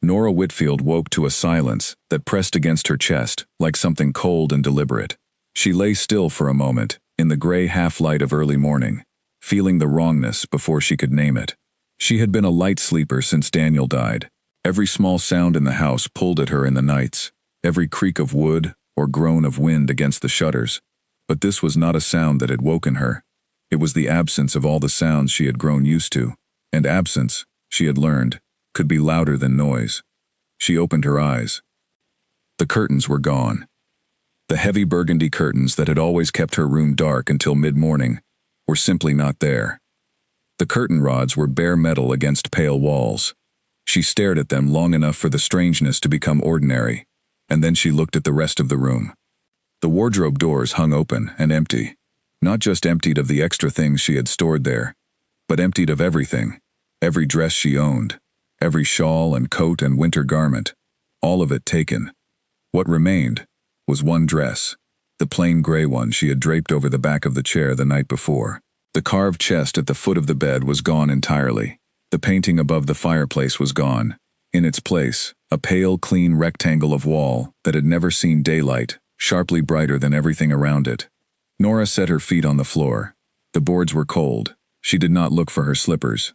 Nora Whitfield woke to a silence that pressed against her chest like something cold and deliberate. She lay still for a moment, in the gray half-light of early morning, feeling the wrongness before she could name it. She had been a light sleeper since Daniel died. Every small sound in the house pulled at her in the nights, every creak of wood or groan of wind against the shutters. But this was not a sound that had woken her. It was the absence of all the sounds she had grown used to, and absence, she had learned, could be louder than noise. She opened her eyes. The curtains were gone. The heavy burgundy curtains that had always kept her room dark until mid-morning were simply not there. The curtain rods were bare metal against pale walls. She stared at them long enough for the strangeness to become ordinary, and then she looked at the rest of the room. The wardrobe doors hung open and empty. Not just emptied of the extra things she had stored there, but emptied of everything, every dress she owned, every shawl and coat and winter garment, all of it taken. What remained was one dress, the plain gray one she had draped over the back of the chair the night before. The carved chest at the foot of the bed was gone entirely. The painting above the fireplace was gone. In its place, a pale, clean rectangle of wall that had never seen daylight, sharply brighter than everything around it. Nora set her feet on the floor. The boards were cold. She did not look for her slippers.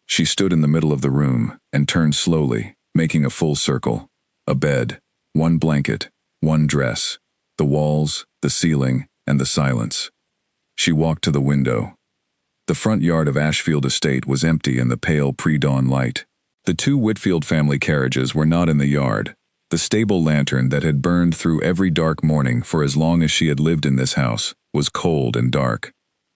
She stood in the middle of the room and turned slowly, making a full circle. A bed, one blanket, one dress, the walls, the ceiling, and the silence. She walked to the window. The front yard of Ashfield Estate was empty in the pale pre-dawn light. The two Whitfield family carriages were not in the yard. The stable lantern that had burned through every dark morning for as long as she had lived in this house was cold and dark.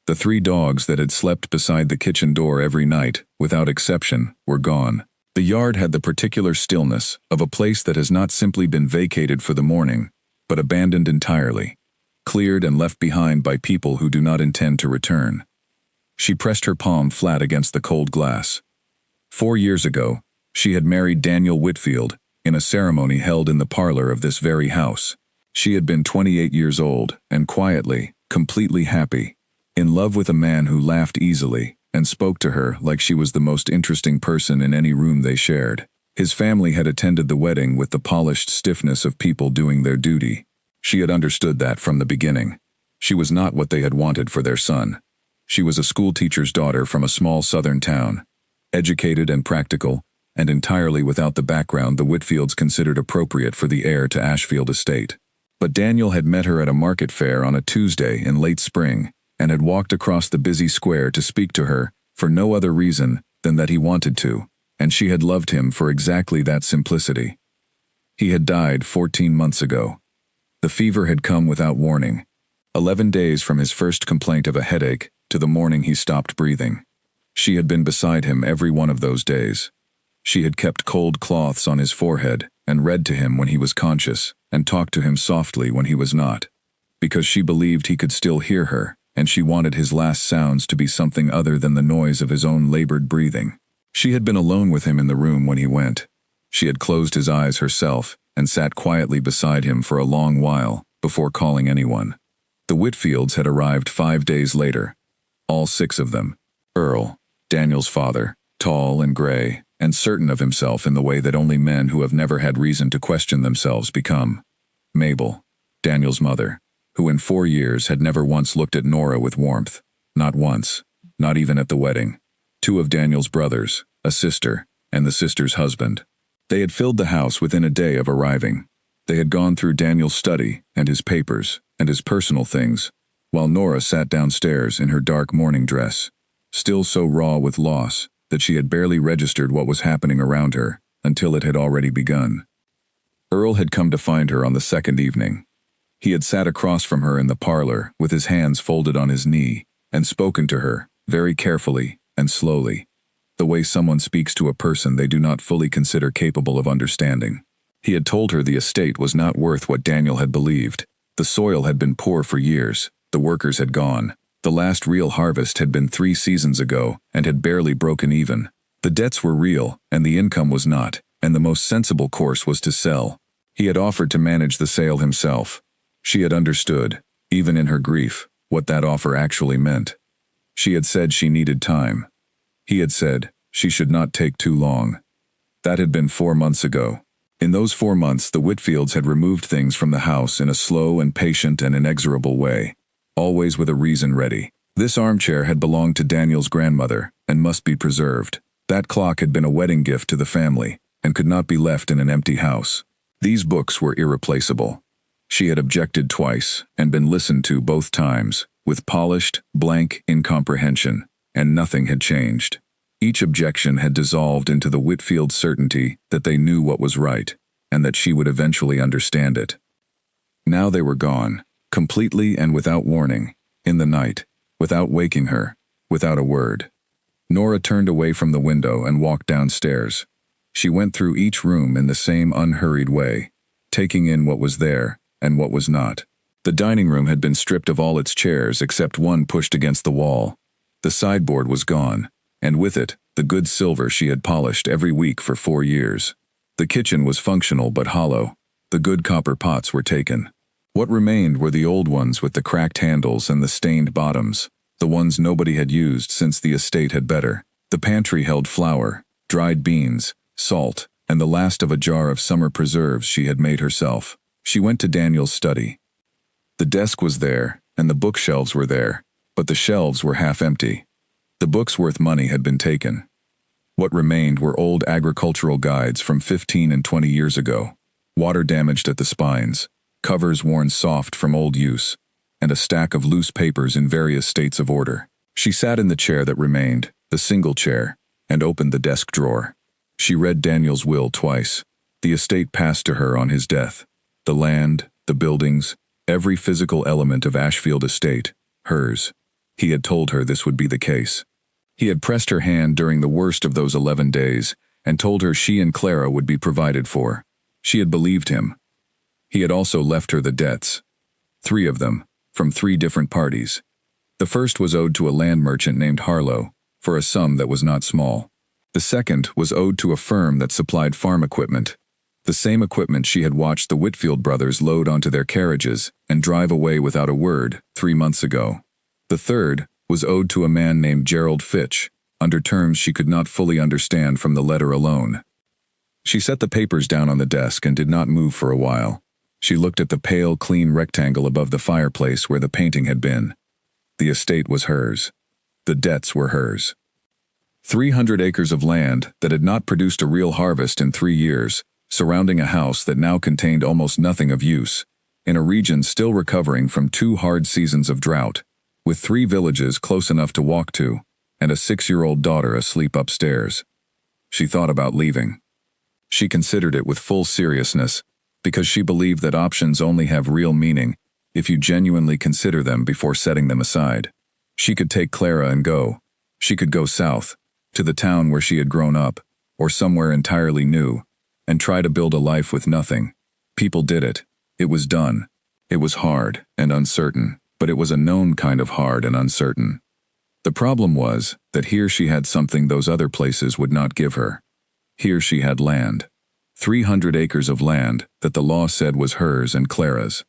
The 3 dogs that had slept beside the kitchen door every night, without exception, were gone. The yard had the particular stillness of a place that has not simply been vacated for the morning, but abandoned entirely, cleared and left behind by people who do not intend to return. She pressed her palm flat against the cold glass. 4 years ago, she had married Daniel Whitfield in a ceremony held in the parlor of this very house. She had been 28 years old and quietly, completely happy, in love with a man who laughed easily and spoke to her like she was the most interesting person in any room they shared. His family had attended the wedding with the polished stiffness of people doing their duty. She had understood that from the beginning. She was not what they had wanted for their son. She was a schoolteacher's daughter from a small southern town, educated and practical, and entirely without the background the Whitfields considered appropriate for the heir to Ashfield Estate. But Daniel had met her at a market fair on a Tuesday in late spring, and had walked across the busy square to speak to her for no other reason than that he wanted to, and she had loved him for exactly that simplicity. He had died 14 months ago. The fever had come without warning, 11 days from his first complaint of a headache to the morning he stopped breathing. She had been beside him every one of those days. She had kept cold cloths on his forehead and read to him when he was conscious and talked to him softly when he was not, because she believed he could still hear her, and she wanted his last sounds to be something other than the noise of his own labored breathing. She had been alone with him in the room when he went. She had closed his eyes herself and sat quietly beside him for a long while before calling anyone. The Whitfields had arrived 5 days later, all 6 of them. Earl, Daniel's father, tall and gray, and certain of himself in the way that only men who have never had reason to question themselves become. Mabel, Daniel's mother, who in 4 years had never once looked at Nora with warmth. Not once, not even at the wedding. 2 of Daniel's brothers, a sister, and the sister's husband. They had filled the house within a day of arriving. They had gone through Daniel's study and his papers and his personal things, while Nora sat downstairs in her dark morning dress, still so raw with loss that she had barely registered what was happening around her until it had already begun. Earl had come to find her on the 2nd evening. He had sat across from her in the parlor with his hands folded on his knee and spoken to her, very carefully and slowly, the way someone speaks to a person they do not fully consider capable of understanding. He had told her the estate was not worth what Daniel had believed. The soil had been poor for years, the workers had gone. The last real harvest had been 3 seasons ago and had barely broken even. The debts were real, and the income was not, and the most sensible course was to sell. He had offered to manage the sale himself. She had understood, even in her grief, what that offer actually meant. She had said she needed time. He had said she should not take too long. That had been 4 months ago. In those 4 months, the Whitfields had removed things from the house in a slow and patient and inexorable way, always with a reason ready. This armchair had belonged to Daniel's grandmother and must be preserved. That clock had been a wedding gift to the family and could not be left in an empty house. These books were irreplaceable. She had objected twice and been listened to both times, with polished, blank incomprehension, and nothing had changed. Each objection had dissolved into the Whitfield certainty that they knew what was right, and that she would eventually understand it. Now they were gone, completely and without warning, in the night, without waking her, without a word. Nora turned away from the window and walked downstairs. She went through each room in the same unhurried way, taking in what was there and what was not. The dining room had been stripped of all its chairs except one pushed against the wall. The sideboard was gone, and with it, the good silver she had polished every week for 4 years. The kitchen was functional but hollow. The good copper pots were taken. What remained were the old ones with the cracked handles and the stained bottoms, the ones nobody had used since the estate had better. The pantry held flour, dried beans, salt, and the last of a jar of summer preserves she had made herself. She went to Daniel's study. The desk was there, and the bookshelves were there, but the shelves were half empty. The books worth money had been taken. What remained were old agricultural guides from 15 and 20 years ago, water damaged at the spines, covers worn soft from old use, and a stack of loose papers in various states of order. She sat in the chair that remained, the single chair, and opened the desk drawer. She read Daniel's will twice. The estate passed to her on his death. The land, the buildings, every physical element of Ashfield Estate, hers. He had told her this would be the case. He had pressed her hand during the worst of those 11 days and told her she and Clara would be provided for. She had believed him. He had also left her the debts. 3 of them, from 3 different parties. The first was owed to a land merchant named Harlow, for a sum that was not small. The second was owed to a firm that supplied farm equipment, the same equipment she had watched the Whitfield brothers load onto their carriages and drive away without a word 3 months ago. The third was owed to a man named Gerald Fitch, under terms she could not fully understand from the letter alone. She set the papers down on the desk and did not move for a while. She looked at the pale, clean rectangle above the fireplace where the painting had been. The estate was hers. The debts were hers. 300 acres of land that had not produced a real harvest in 3 years, surrounding a house that now contained almost nothing of use, in a region still recovering from 2 hard seasons of drought, with 3 villages close enough to walk to, and a 6-year-old daughter asleep upstairs. She thought about leaving. She considered it with full seriousness, because she believed that options only have real meaning if you genuinely consider them before setting them aside. She could take Clara and go. She could go south, to the town where she had grown up, or somewhere entirely new, and try to build a life with nothing. People did it. It was done. It was hard and uncertain, but it was a known kind of hard and uncertain. The problem was that here she had something those other places would not give her. Here she had land. 300 acres of land that the law said was hers and Clara's.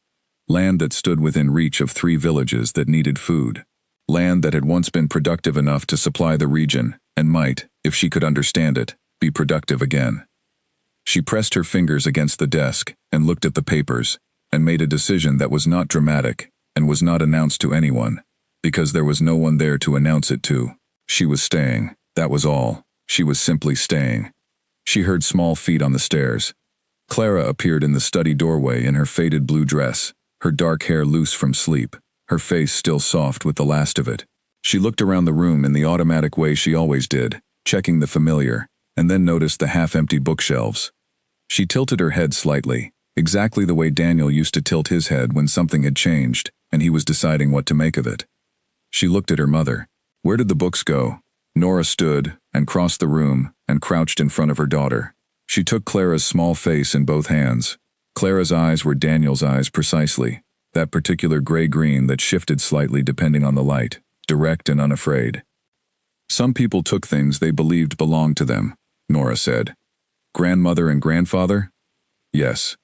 Land that stood within reach of 3 villages that needed food. Land that had once been productive enough to supply the region and might, if she could understand it, be productive again. She pressed her fingers against the desk and looked at the papers and made a decision that was not dramatic and was not announced to anyone, because there was no one there to announce it to. She was staying, that was all. She was simply staying. She heard small feet on the stairs. Clara appeared in the study doorway in her faded blue dress, her dark hair loose from sleep, her face still soft with the last of it. She looked around the room in the automatic way she always did, checking the familiar, and then noticed the half-empty bookshelves. She tilted her head slightly, exactly the way Daniel used to tilt his head when something had changed and he was deciding what to make of it. She looked at her mother. Where did the books go? Nora stood and crossed the room and crouched in front of her daughter. She took Clara's small face in both hands. Clara's eyes were Daniel's eyes precisely, that particular gray-green that shifted slightly depending on the light, direct and unafraid. Some people took things they believed belonged to them, Nora said. Grandmother and grandfather? Yes.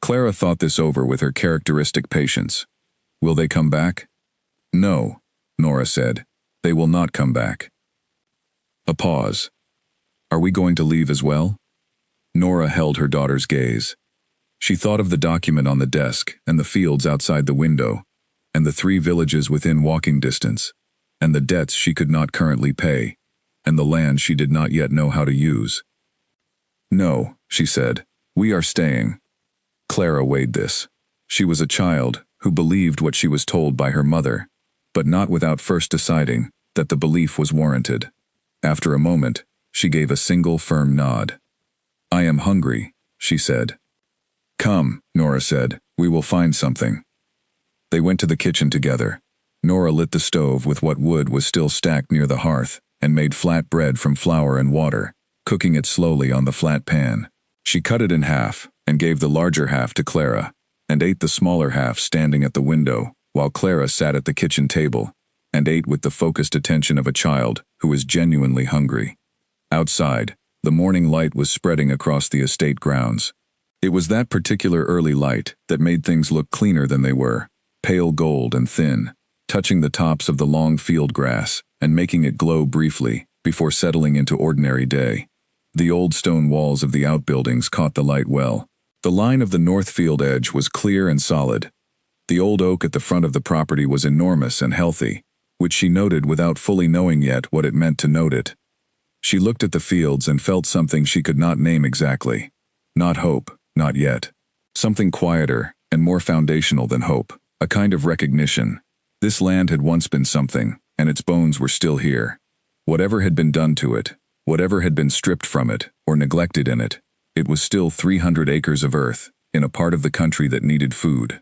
Clara thought this over with her characteristic patience. Will they come back? No, Nora said. They will not come back. A pause. Are we going to leave as well? Nora held her daughter's gaze. She thought of the document on the desk, and the fields outside the window, and the 3 villages within walking distance, and the debts she could not currently pay, and the land she did not yet know how to use. "No," she said, "we are staying." Clara weighed this. She was a child who believed what she was told by her mother, but not without first deciding that the belief was warranted. After a moment, she gave a single firm nod. "I am hungry," she said. "Come," Nora said, "we will find something." They went to the kitchen together. Nora lit the stove with what wood was still stacked near the hearth, and made flat bread from flour and water, cooking it slowly on the flat pan. She cut it in half, and gave the larger half to Clara, and ate the smaller half standing at the window, while Clara sat at the kitchen table, and ate with the focused attention of a child who is genuinely hungry. Outside, the morning light was spreading across the estate grounds. It was that particular early light that made things look cleaner than they were, pale gold and thin, touching the tops of the long field grass and making it glow briefly before settling into ordinary day. The old stone walls of the outbuildings caught the light well. The line of the north field edge was clear and solid. The old oak at the front of the property was enormous and healthy, which she noted without fully knowing yet what it meant to note it. She looked at the fields and felt something she could not name exactly. Not hope, not yet. Something quieter and more foundational than hope, a kind of recognition. This land had once been something, and its bones were still here. Whatever had been done to it, whatever had been stripped from it or neglected in it, it was still 300 acres of earth, in a part of the country that needed food.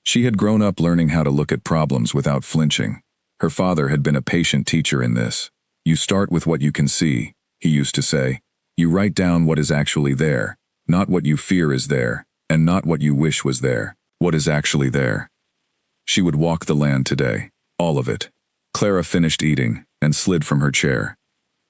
She had grown up learning how to look at problems without flinching. Her father had been a patient teacher in this. "You start with what you can see," he used to say. "You write down what is actually there, not what you fear is there, and not what you wish was there, what is actually there." She would walk the land today, all of it. Clara finished eating and slid from her chair.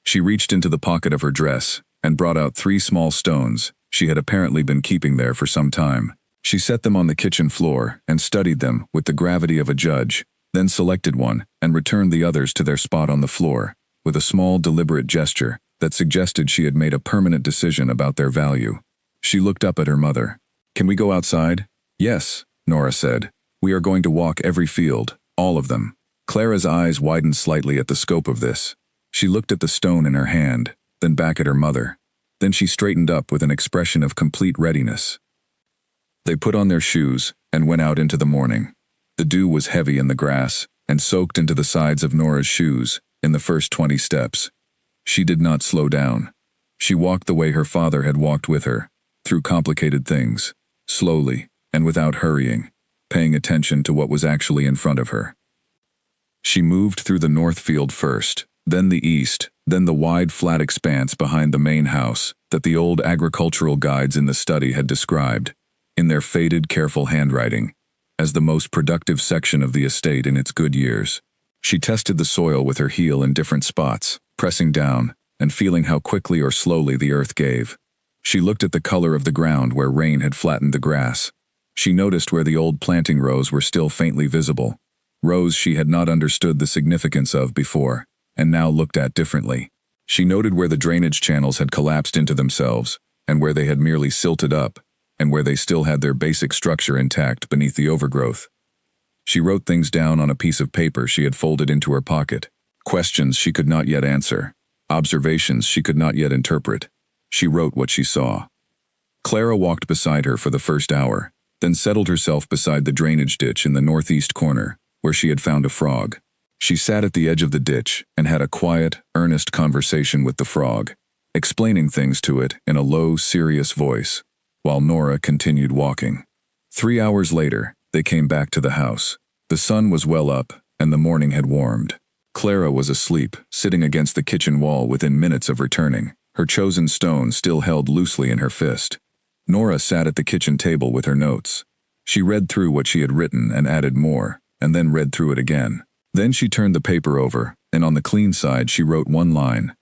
She reached into the pocket of her dress and brought out 3 small stones she had apparently been keeping there for some time. She set them on the kitchen floor and studied them with the gravity of a judge, then selected one and returned the others to their spot on the floor, with a small, deliberate gesture that suggested she had made a permanent decision about their value. She looked up at her mother. "Can we go outside?" "Yes," Nora said. "We are going to walk every field, all of them." Clara's eyes widened slightly at the scope of this. She looked at the stone in her hand, then back at her mother. Then she straightened up with an expression of complete readiness. They put on their shoes and went out into the morning. The dew was heavy in the grass and soaked into the sides of Nora's shoes in the first 20 steps. She did not slow down. She walked the way her father had walked with her, through complicated things, slowly and without hurrying, paying attention to what was actually in front of her. She moved through the north field first, then the east, then the wide flat expanse behind the main house that the old agricultural guides in the study had described, in their faded, careful handwriting, as the most productive section of the estate in its good years. She tested the soil with her heel in different spots, pressing down and feeling how quickly or slowly the earth gave. She looked at the color of the ground where rain had flattened the grass. She noticed where the old planting rows were still faintly visible, rows she had not understood the significance of before, and now looked at differently. She noted where the drainage channels had collapsed into themselves, and where they had merely silted up, and where they still had their basic structure intact beneath the overgrowth. She wrote things down on a piece of paper she had folded into her pocket. Questions she could not yet answer, observations she could not yet interpret. She wrote what she saw. Clara walked beside her for the first hour, then settled herself beside the drainage ditch in the northeast corner, where she had found a frog. She sat at the edge of the ditch and had a quiet, earnest conversation with the frog, explaining things to it in a low, serious voice, while Nora continued walking. 3 hours later, they came back to the house. The sun was well up, and the morning had warmed. Clara was asleep, sitting against the kitchen wall within minutes of returning, her chosen stone still held loosely in her fist. Nora sat at the kitchen table with her notes. She read through what she had written and added more, and then read through it again. Then she turned the paper over, and on the clean side she wrote one line.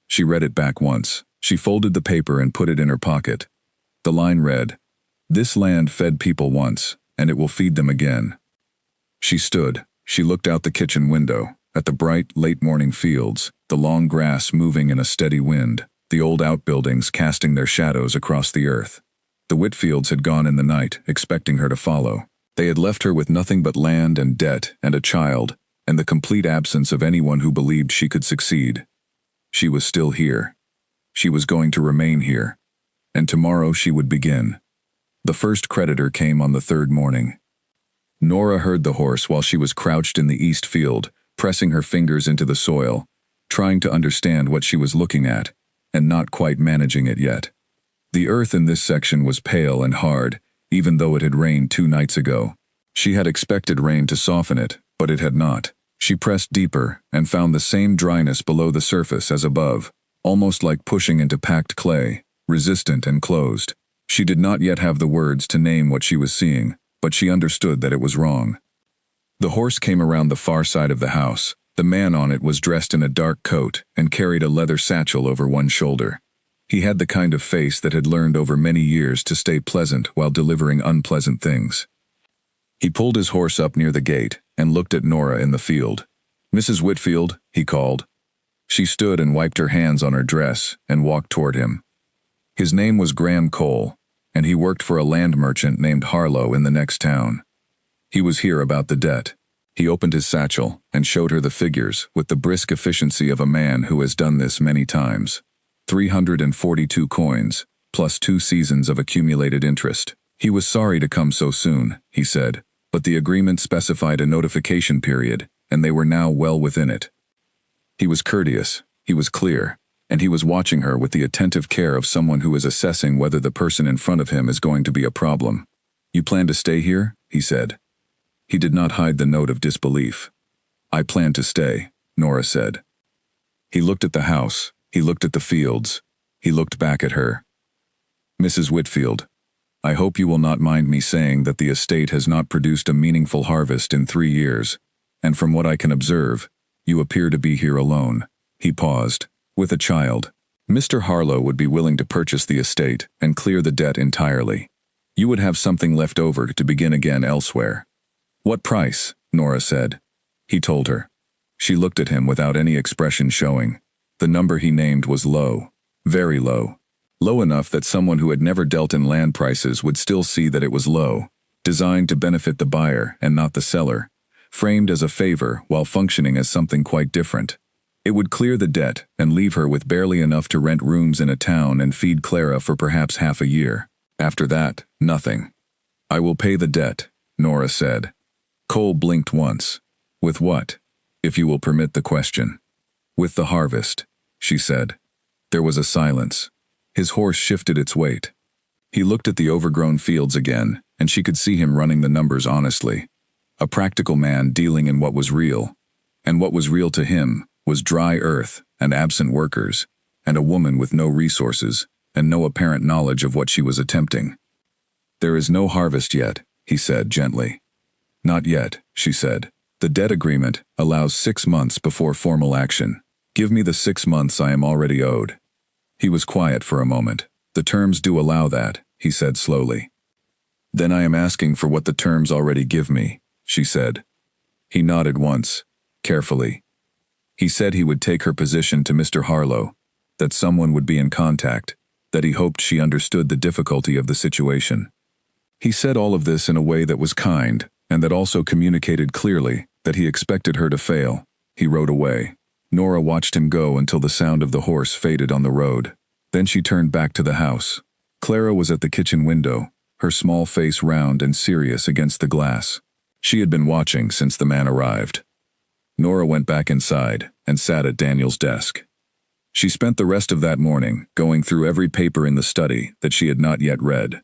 She read it back once. She folded the paper and put it in her pocket. The line read, "This land fed people once, and it will feed them again." She stood. She looked out the kitchen window, at the bright, late-morning fields, the long grass moving in a steady wind, the old outbuildings casting their shadows across the earth. The Whitfields had gone in the night, expecting her to follow. They had left her with nothing but land and debt and a child, and the complete absence of anyone who believed she could succeed. She was still here. She was going to remain here. And tomorrow she would begin. The first creditor came on the third morning. Nora heard the horse while she was crouched in the east field, pressing her fingers into the soil, trying to understand what she was looking at, and not quite managing it yet. The earth in this section was pale and hard, even though it had rained 2 nights ago. She had expected rain to soften it, but it had not. She pressed deeper and found the same dryness below the surface as above, almost like pushing into packed clay, resistant and closed. She did not yet have the words to name what she was seeing, but she understood that it was wrong. The horse came around the far side of the house. The man on it was dressed in a dark coat and carried a leather satchel over one shoulder. He had the kind of face that had learned over many years to stay pleasant while delivering unpleasant things. He pulled his horse up near the gate and looked at Nora in the field. "Mrs. Whitfield," he called. She stood and wiped her hands on her dress and walked toward him. His name was Graham Cole, and he worked for a land merchant named Harlow in the next town. He was here about the debt. He opened his satchel and showed her the figures with the brisk efficiency of a man who has done this many times. 342 coins, plus 2 seasons of accumulated interest. He was sorry to come so soon, he said, but the agreement specified a notification period, and they were now well within it. He was courteous, he was clear, and he was watching her with the attentive care of someone who is assessing whether the person in front of him is going to be a problem. "You plan to stay here?" he said. He did not hide the note of disbelief. "I plan to stay," Nora said. He looked at the house, he looked at the fields, he looked back at her. "Mrs. Whitfield, I hope you will not mind me saying that the estate has not produced a meaningful harvest in 3 years, and from what I can observe, you appear to be here alone." He paused. "With a child. Mr. Harlow would be willing to purchase the estate and clear the debt entirely. You would have something left over to begin again elsewhere." "What price?" Nora said. He told her. She looked at him without any expression showing. The number he named was low. Very low. Low enough that someone who had never dealt in land prices would still see that it was low, designed to benefit the buyer and not the seller, framed as a favor while functioning as something quite different. It would clear the debt and leave her with barely enough to rent rooms in a town and feed Clara for perhaps half a year. After that, nothing. "I will pay the debt," Nora said. Cole blinked once. "With what? If you will permit the question." "With the harvest," she said. There was a silence. His horse shifted its weight. He looked at the overgrown fields again, and she could see him running the numbers honestly. A practical man dealing in what was real. And what was real to him was dry earth and absent workers, and a woman with no resources and no apparent knowledge of what she was attempting. "There is no harvest yet," he said gently. "Not yet," she said. "The debt agreement allows 6 months before formal action. Give me the 6 months I am already owed." He was quiet for a moment. "The terms do allow that," he said slowly. "Then I am asking for what the terms already give me," she said. He nodded once, carefully. He said he would take her position to Mr. Harlow, that someone would be in contact, that he hoped she understood the difficulty of the situation. He said all of this in a way that was kind, and that also communicated clearly that he expected her to fail. He rode away. Nora watched him go until the sound of the horse faded on the road. Then she turned back to the house. Clara was at the kitchen window, her small face round and serious against the glass. She had been watching since the man arrived. Nora went back inside and sat at Daniel's desk. She spent the rest of that morning going through every paper in the study that she had not yet read.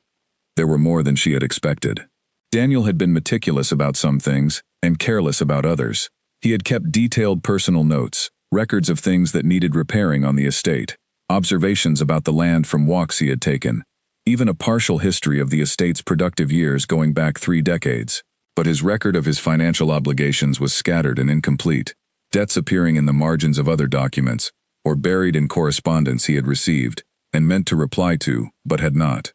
There were more than she had expected. Daniel had been meticulous about some things and careless about others. He had kept detailed personal notes, records of things that needed repairing on the estate, observations about the land from walks he had taken, even a partial history of the estate's productive years going back 3 decades. But his record of his financial obligations was scattered and incomplete, debts appearing in the margins of other documents, or buried in correspondence he had received and meant to reply to, but had not.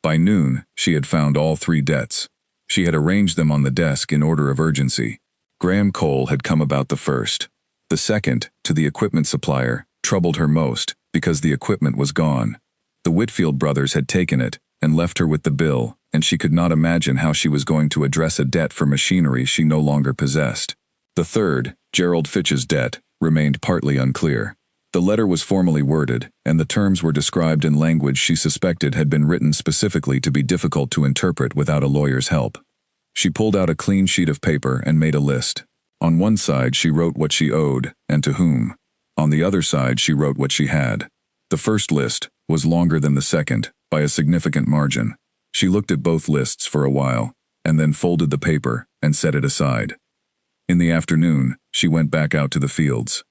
By noon, she had found all 3 debts. She had arranged them on the desk in order of urgency. Graham Cole had come about the first. The second, to the equipment supplier, troubled her most, because the equipment was gone. The Whitfield brothers had taken it and left her with the bill, and she could not imagine how she was going to address a debt for machinery she no longer possessed. The third, Gerald Fitch's debt, remained partly unclear. The letter was formally worded, and the terms were described in language she suspected had been written specifically to be difficult to interpret without a lawyer's help. She pulled out a clean sheet of paper and made a list. On one side she wrote what she owed, and to whom. On the other side she wrote what she had. The first list was longer than the second, by a significant margin. She looked at both lists for a while, and then folded the paper and set it aside. In the afternoon, she went back out to the fields.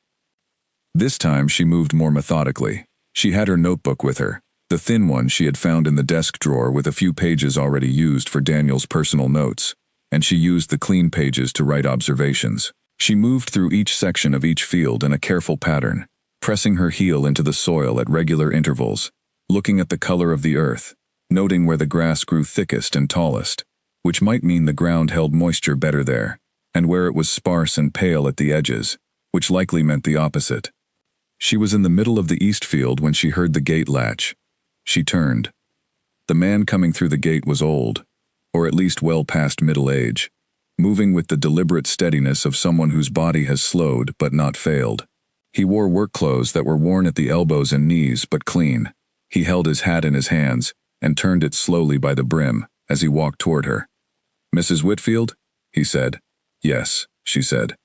This time she moved more methodically. She had her notebook with her, the thin one she had found in the desk drawer with a few pages already used for Daniel's personal notes, and she used the clean pages to write observations. She moved through each section of each field in a careful pattern, pressing her heel into the soil at regular intervals, looking at the color of the earth, noting where the grass grew thickest and tallest, which might mean the ground held moisture better there, and where it was sparse and pale at the edges, which likely meant the opposite. She was in the middle of the east field when she heard the gate latch. She turned. The man coming through the gate was old, or at least well past middle age, moving with the deliberate steadiness of someone whose body has slowed but not failed. He wore work clothes that were worn at the elbows and knees but clean. He held his hat in his hands and turned it slowly by the brim as he walked toward her. "Mrs. Whitfield?" he said. "Yes," she said.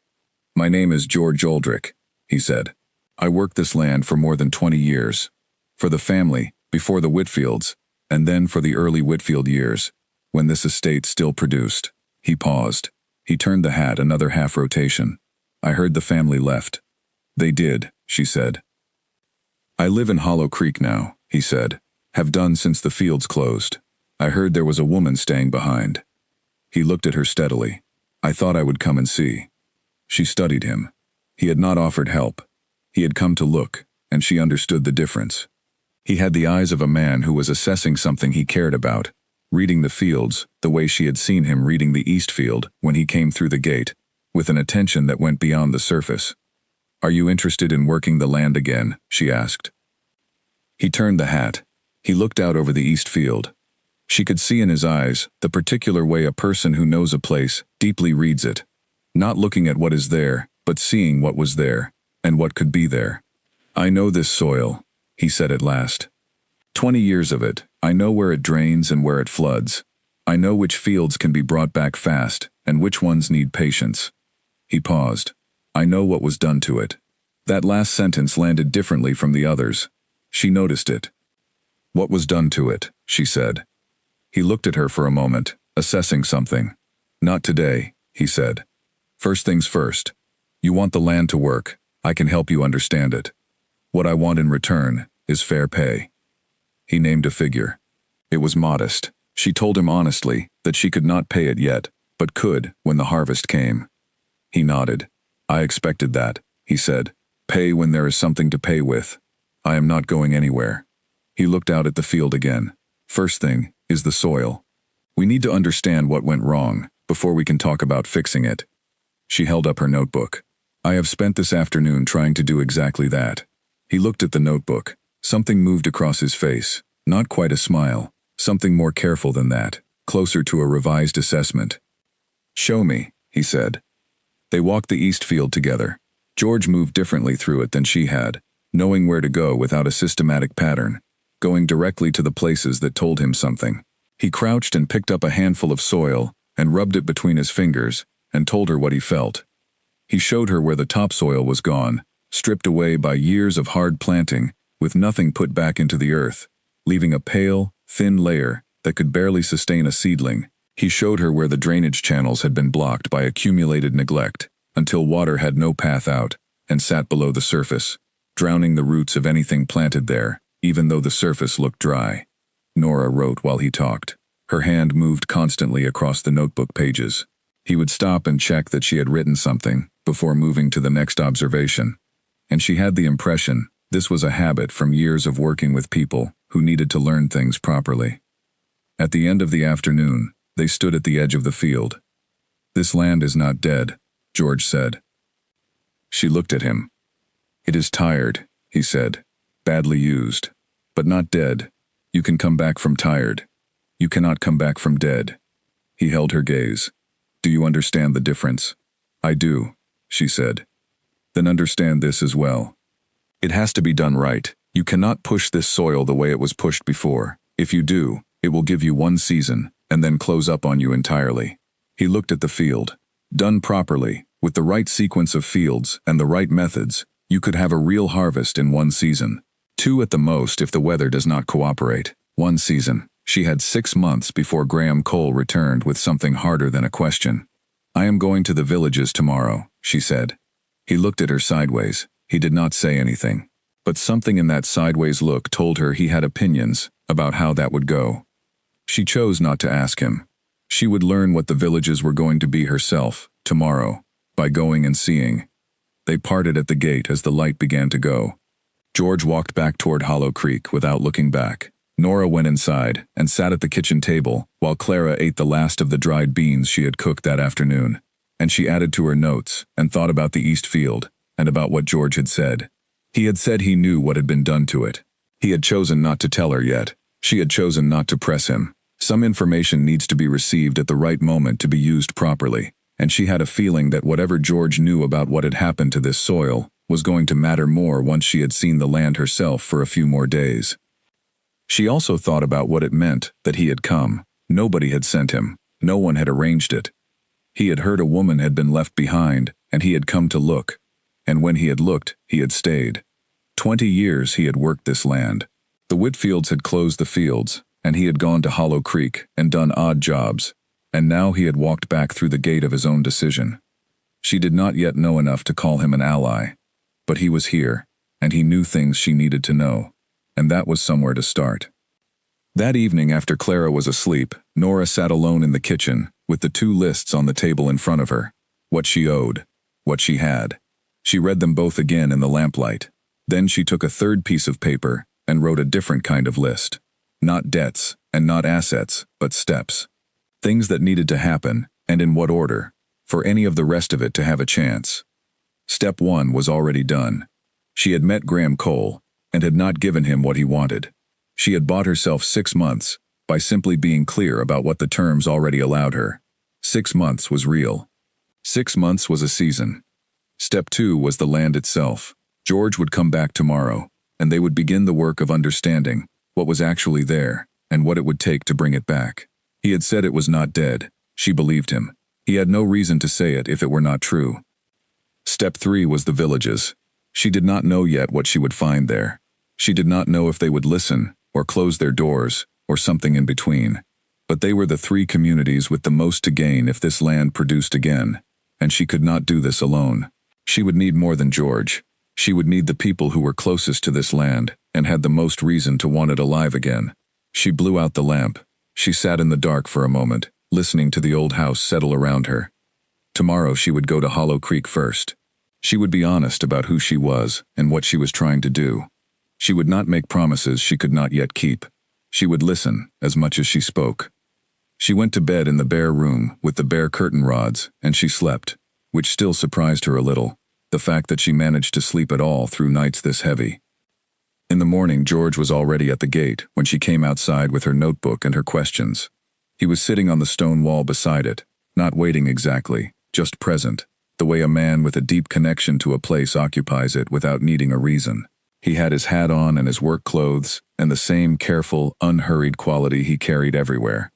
"My name is George Aldrich," he said. "I worked this land for more than 20 years. For the family, before the Whitfields, and then for the early Whitfield years, when this estate still produced." He paused. He turned the hat another half rotation. "I heard the family left." "They did," she said. "I live in Hollow Creek now," he said. "Have done since the fields closed. I heard there was a woman staying behind." He looked at her steadily. "I thought I would come and see." She studied him. He had not offered help. He had come to look, and she understood the difference. He had the eyes of a man who was assessing something he cared about, reading the fields the way she had seen him reading the east field when he came through the gate, with an attention that went beyond the surface. "Are you interested in working the land again?" she asked. He turned the hat. He looked out over the east field. She could see in his eyes the particular way a person who knows a place deeply reads it, not looking at what is there, but seeing what was there, and what could be there. "I know this soil," he said at last. 20 years of it. I know where it drains and where it floods. I know which fields can be brought back fast, and which ones need patience." He paused. "I know what was done to it." That last sentence landed differently from the others. She noticed it. "What was done to it?" she said. He looked at her for a moment, assessing something. "Not today," he said. "First things first. You want the land to work. I can help you understand it. What I want in return is fair pay." He named a figure. It was modest. She told him honestly that she could not pay it yet, but could when the harvest came. He nodded. "I expected that," he said. "Pay when there is something to pay with. I am not going anywhere." He looked out at the field again. "First thing is the soil. We need to understand what went wrong before we can talk about fixing it." She held up her notebook. "I have spent this afternoon trying to do exactly that." He looked at the notebook. Something moved across his face. Not quite a smile. Something more careful than that. Closer to a revised assessment. "Show me," he said. They walked the east field together. George moved differently through it than she had, knowing where to go without a systematic pattern, going directly to the places that told him something. He crouched and picked up a handful of soil and rubbed it between his fingers and told her what he felt. He showed her where the topsoil was gone, stripped away by years of hard planting, with nothing put back into the earth, leaving a pale, thin layer that could barely sustain a seedling. He showed her where the drainage channels had been blocked by accumulated neglect, until water had no path out and sat below the surface, drowning the roots of anything planted there, even though the surface looked dry. Nora wrote while he talked. Her hand moved constantly across the notebook pages. He would stop and check that she had written something before moving to the next observation, and she had the impression this was a habit from years of working with people who needed to learn things properly. At the end of the afternoon, they stood at the edge of the field. "This land is not dead," George said. She looked at him. "It is tired," he said. badly used. But not dead. You can come back from tired. You cannot come back from dead. He held her gaze. Do you understand the difference? I do, she said. Then understand this as well. It has to be done right. You cannot push this soil the way it was pushed before. If you do, it will give you one season, and then close up on you entirely. He looked at the field. Done properly, with the right sequence of fields and the right methods, you could have a real harvest in one season. 2 at the most if the weather does not cooperate. 1 season. She had 6 months before Graham Cole returned with something harder than a question. I am going to the villages tomorrow, she said. He looked at her sideways. He did not say anything. But something in that sideways look told her he had opinions about how that would go. She chose not to ask him. She would learn what the villages were going to be herself, tomorrow, by going and seeing. They parted at the gate as the light began to go. George walked back toward Hollow Creek without looking back. Nora went inside and sat at the kitchen table while Clara ate the last of the dried beans she had cooked that afternoon. And she added to her notes and thought about the East Field and about what George had said. He had said he knew what had been done to it. He had chosen not to tell her yet. She had chosen not to press him. Some information needs to be received at the right moment to be used properly, and she had a feeling that whatever George knew about what had happened to this soil was going to matter more once she had seen the land herself for a few more days. She also thought about what it meant that he had come. Nobody had sent him. No one had arranged it. He had heard a woman had been left behind, and he had come to look. And when he had looked, he had stayed. 20 years he had worked this land. The Whitfields had closed the fields, and he had gone to Hollow Creek and done odd jobs, and now he had walked back through the gate of his own decision. She did not yet know enough to call him an ally, but he was here, and he knew things she needed to know, and that was somewhere to start. That evening after Clara was asleep, Nora sat alone in the kitchen, with the 2 lists on the table in front of her. What she owed, what she had. She read them both again in the lamplight. Then she took a 3rd piece of paper and wrote a different kind of list. Not debts, and not assets, but steps. Things that needed to happen, and in what order, for any of the rest of it to have a chance. Step 1 was already done. She had met Graham Cole, and had not given him what he wanted. She had bought herself 6 months, by simply being clear about what the terms already allowed her. 6 months was real. 6 months was a season. Step 2 was the land itself. George would come back tomorrow, and they would begin the work of understanding what was actually there, and what it would take to bring it back. He had said it was not dead. She believed him. He had no reason to say it if it were not true. Step 3 was the villages. She did not know yet what she would find there. She did not know if they would listen, or close their doors, or something in between. But they were the 3 communities with the most to gain if this land produced again, and she could not do this alone. She would need more than George. She would need the people who were closest to this land, and had the most reason to want it alive again. She blew out the lamp. She sat in the dark for a moment, listening to the old house settle around her. Tomorrow she would go to Hollow Creek first. She would be honest about who she was and what she was trying to do. She would not make promises she could not yet keep. She would listen as much as she spoke. She went to bed in the bare room with the bare curtain rods, and she slept, which still surprised her a little, the fact that she managed to sleep at all through nights this heavy. In the morning, George was already at the gate when she came outside with her notebook and her questions. He was sitting on the stone wall beside it, not waiting exactly, just present, the way a man with a deep connection to a place occupies it without needing a reason. He had his hat on and his work clothes, and the same careful, unhurried quality he carried everywhere.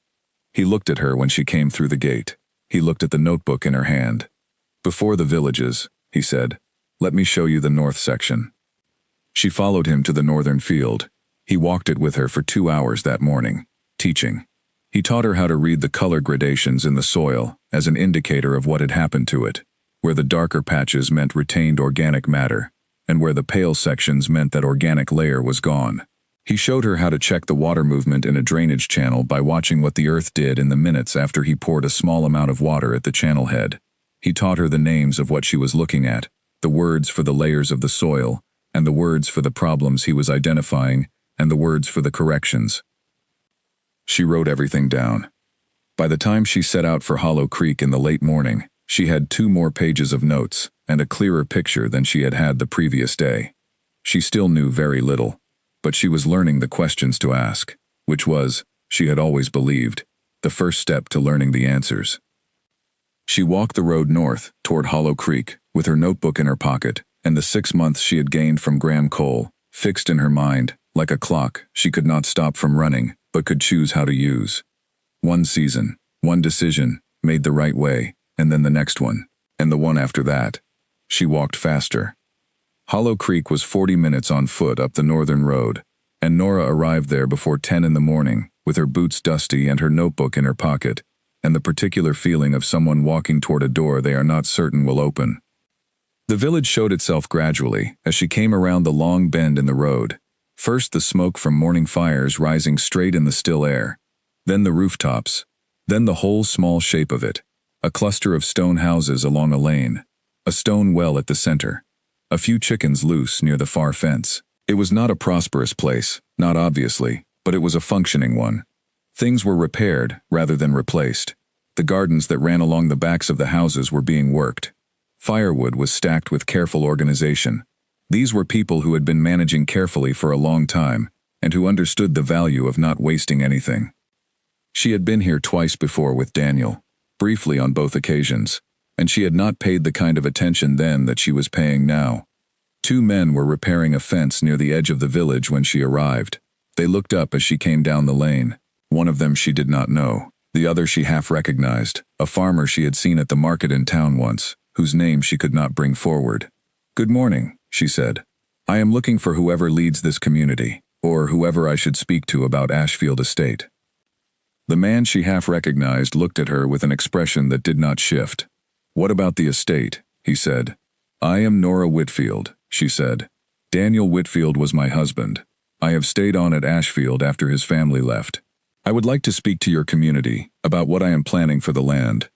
He looked at her when she came through the gate. He looked at the notebook in her hand. "Before the villages," he said. "Let me show you the north section." She followed him to the northern field. He walked it with her for 2 hours that morning, teaching. He taught her how to read the color gradations in the soil as an indicator of what had happened to it, where the darker patches meant retained organic matter, and where the pale sections meant that organic layer was gone. He showed her how to check the water movement in a drainage channel by watching what the earth did in the minutes after he poured a small amount of water at the channel head. He taught her the names of what she was looking at, the words for the layers of the soil, and the words for the problems he was identifying, and the words for the corrections. She wrote everything down. By the time she set out for Hollow Creek in the late morning, she had 2 more pages of notes and a clearer picture than she had had the previous day. She still knew very little, but she was learning the questions to ask, which was, she had always believed, the first step to learning the answers. She walked the road north, toward Hollow Creek, with her notebook in her pocket, and the 6 months she had gained from Graham Cole, fixed in her mind, like a clock she could not stop from running, but could choose how to use. One season, one decision, made the right way, and then the next one, and the one after that. She walked faster. Hollow Creek was 40 minutes on foot up the northern road, and Nora arrived there before 10 in the morning, with her boots dusty and her notebook in her pocket, and the particular feeling of someone walking toward a door they are not certain will open. The village showed itself gradually as she came around the long bend in the road. First the smoke from morning fires rising straight in the still air, then the rooftops, then the whole small shape of it, a cluster of stone houses along a lane, a stone well at the center, a few chickens loose near the far fence. It was not a prosperous place, not obviously, but it was a functioning one. Things were repaired rather than replaced. The gardens that ran along the backs of the houses were being worked. Firewood was stacked with careful organization. These were people who had been managing carefully for a long time, and who understood the value of not wasting anything. She had been here twice before with Daniel, briefly on both occasions, and she had not paid the kind of attention then that she was paying now. 2 men were repairing a fence near the edge of the village when she arrived. They looked up as she came down the lane. One of them she did not know. The other she half recognized, a farmer she had seen at the market in town once, whose name she could not bring forward. "Good morning," she said. "I am looking for whoever leads this community, or whoever I should speak to about Ashfield Estate." The man she half recognized looked at her with an expression that did not shift. "What about the estate?" he said. "I am Nora Whitfield," she said. "Daniel Whitfield was my husband. I have stayed on at Ashfield after his family left. I would like to speak to your community about what I am planning for the land."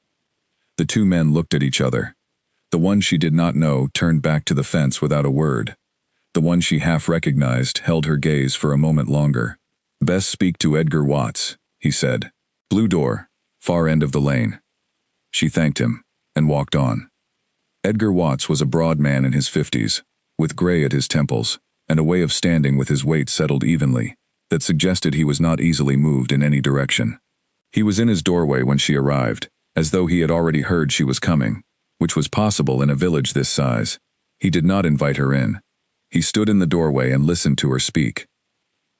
The 2 men looked at each other. The one she did not know turned back to the fence without a word. The one she half recognized held her gaze for a moment longer. "Best speak to Edgar Watts," he said. "Blue door, far end of the lane." She thanked him, and walked on. Edgar Watts was a broad man in his 50s, with gray at his temples, and a way of standing with his weight settled evenly, that suggested he was not easily moved in any direction. He was in his doorway when she arrived, as though he had already heard she was coming, which was possible in a village this size. He did not invite her in. He stood in the doorway and listened to her speak.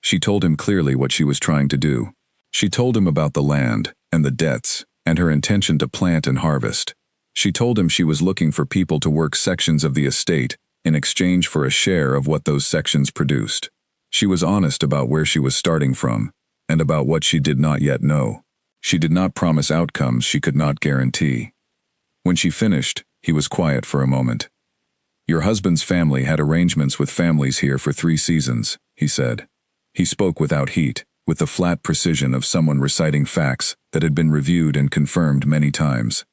She told him clearly what she was trying to do. She told him about the land, and the debts, and her intention to plant and harvest. She told him she was looking for people to work sections of the estate in exchange for a share of what those sections produced. She was honest about where she was starting from, and about what she did not yet know. She did not promise outcomes she could not guarantee. When she finished, he was quiet for a moment. "Your husband's family had arrangements with families here for 3 seasons, he said. He spoke without heat, with the flat precision of someone reciting facts that had been reviewed and confirmed many times.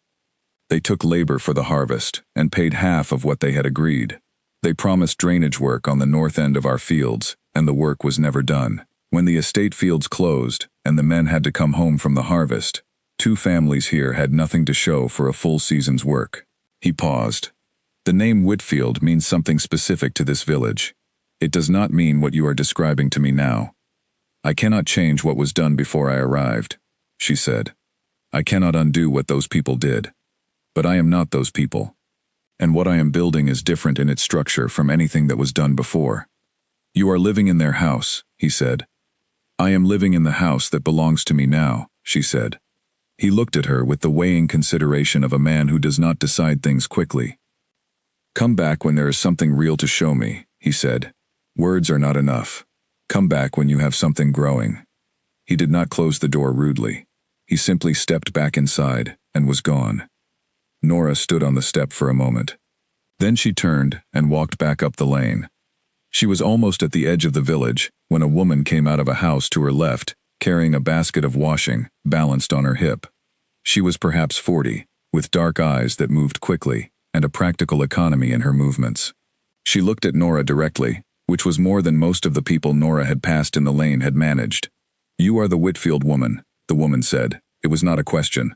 They took labor for the harvest, and paid half of what they had agreed. They promised drainage work on the north end of our fields, and the work was never done. When the estate fields closed, and the men had to come home from the harvest, 2 families here had nothing to show for a full season's work." He paused. "The name Whitfield means something specific to this village. It does not mean what you are describing to me now. I cannot change what was done before I arrived," she said. "I cannot undo what those people did. But I am not those people. And what I am building is different in its structure from anything that was done before." "You are living in their house," he said. "I am living in the house that belongs to me now," she said. He looked at her with the weighing consideration of a man who does not decide things quickly. "Come back when there is something real to show me," he said. "Words are not enough. Come back when you have something growing." He did not close the door rudely. He simply stepped back inside and was gone. Nora stood on the step for a moment. Then she turned and walked back up the lane. She was almost at the edge of the village when a woman came out of a house to her left, carrying a basket of washing, balanced on her hip. She was perhaps 40, with dark eyes that moved quickly, and a practical economy in her movements. She looked at Nora directly, which was more than most of the people Nora had passed in the lane had managed. "You are the Whitfield woman," the woman said. It was not a question.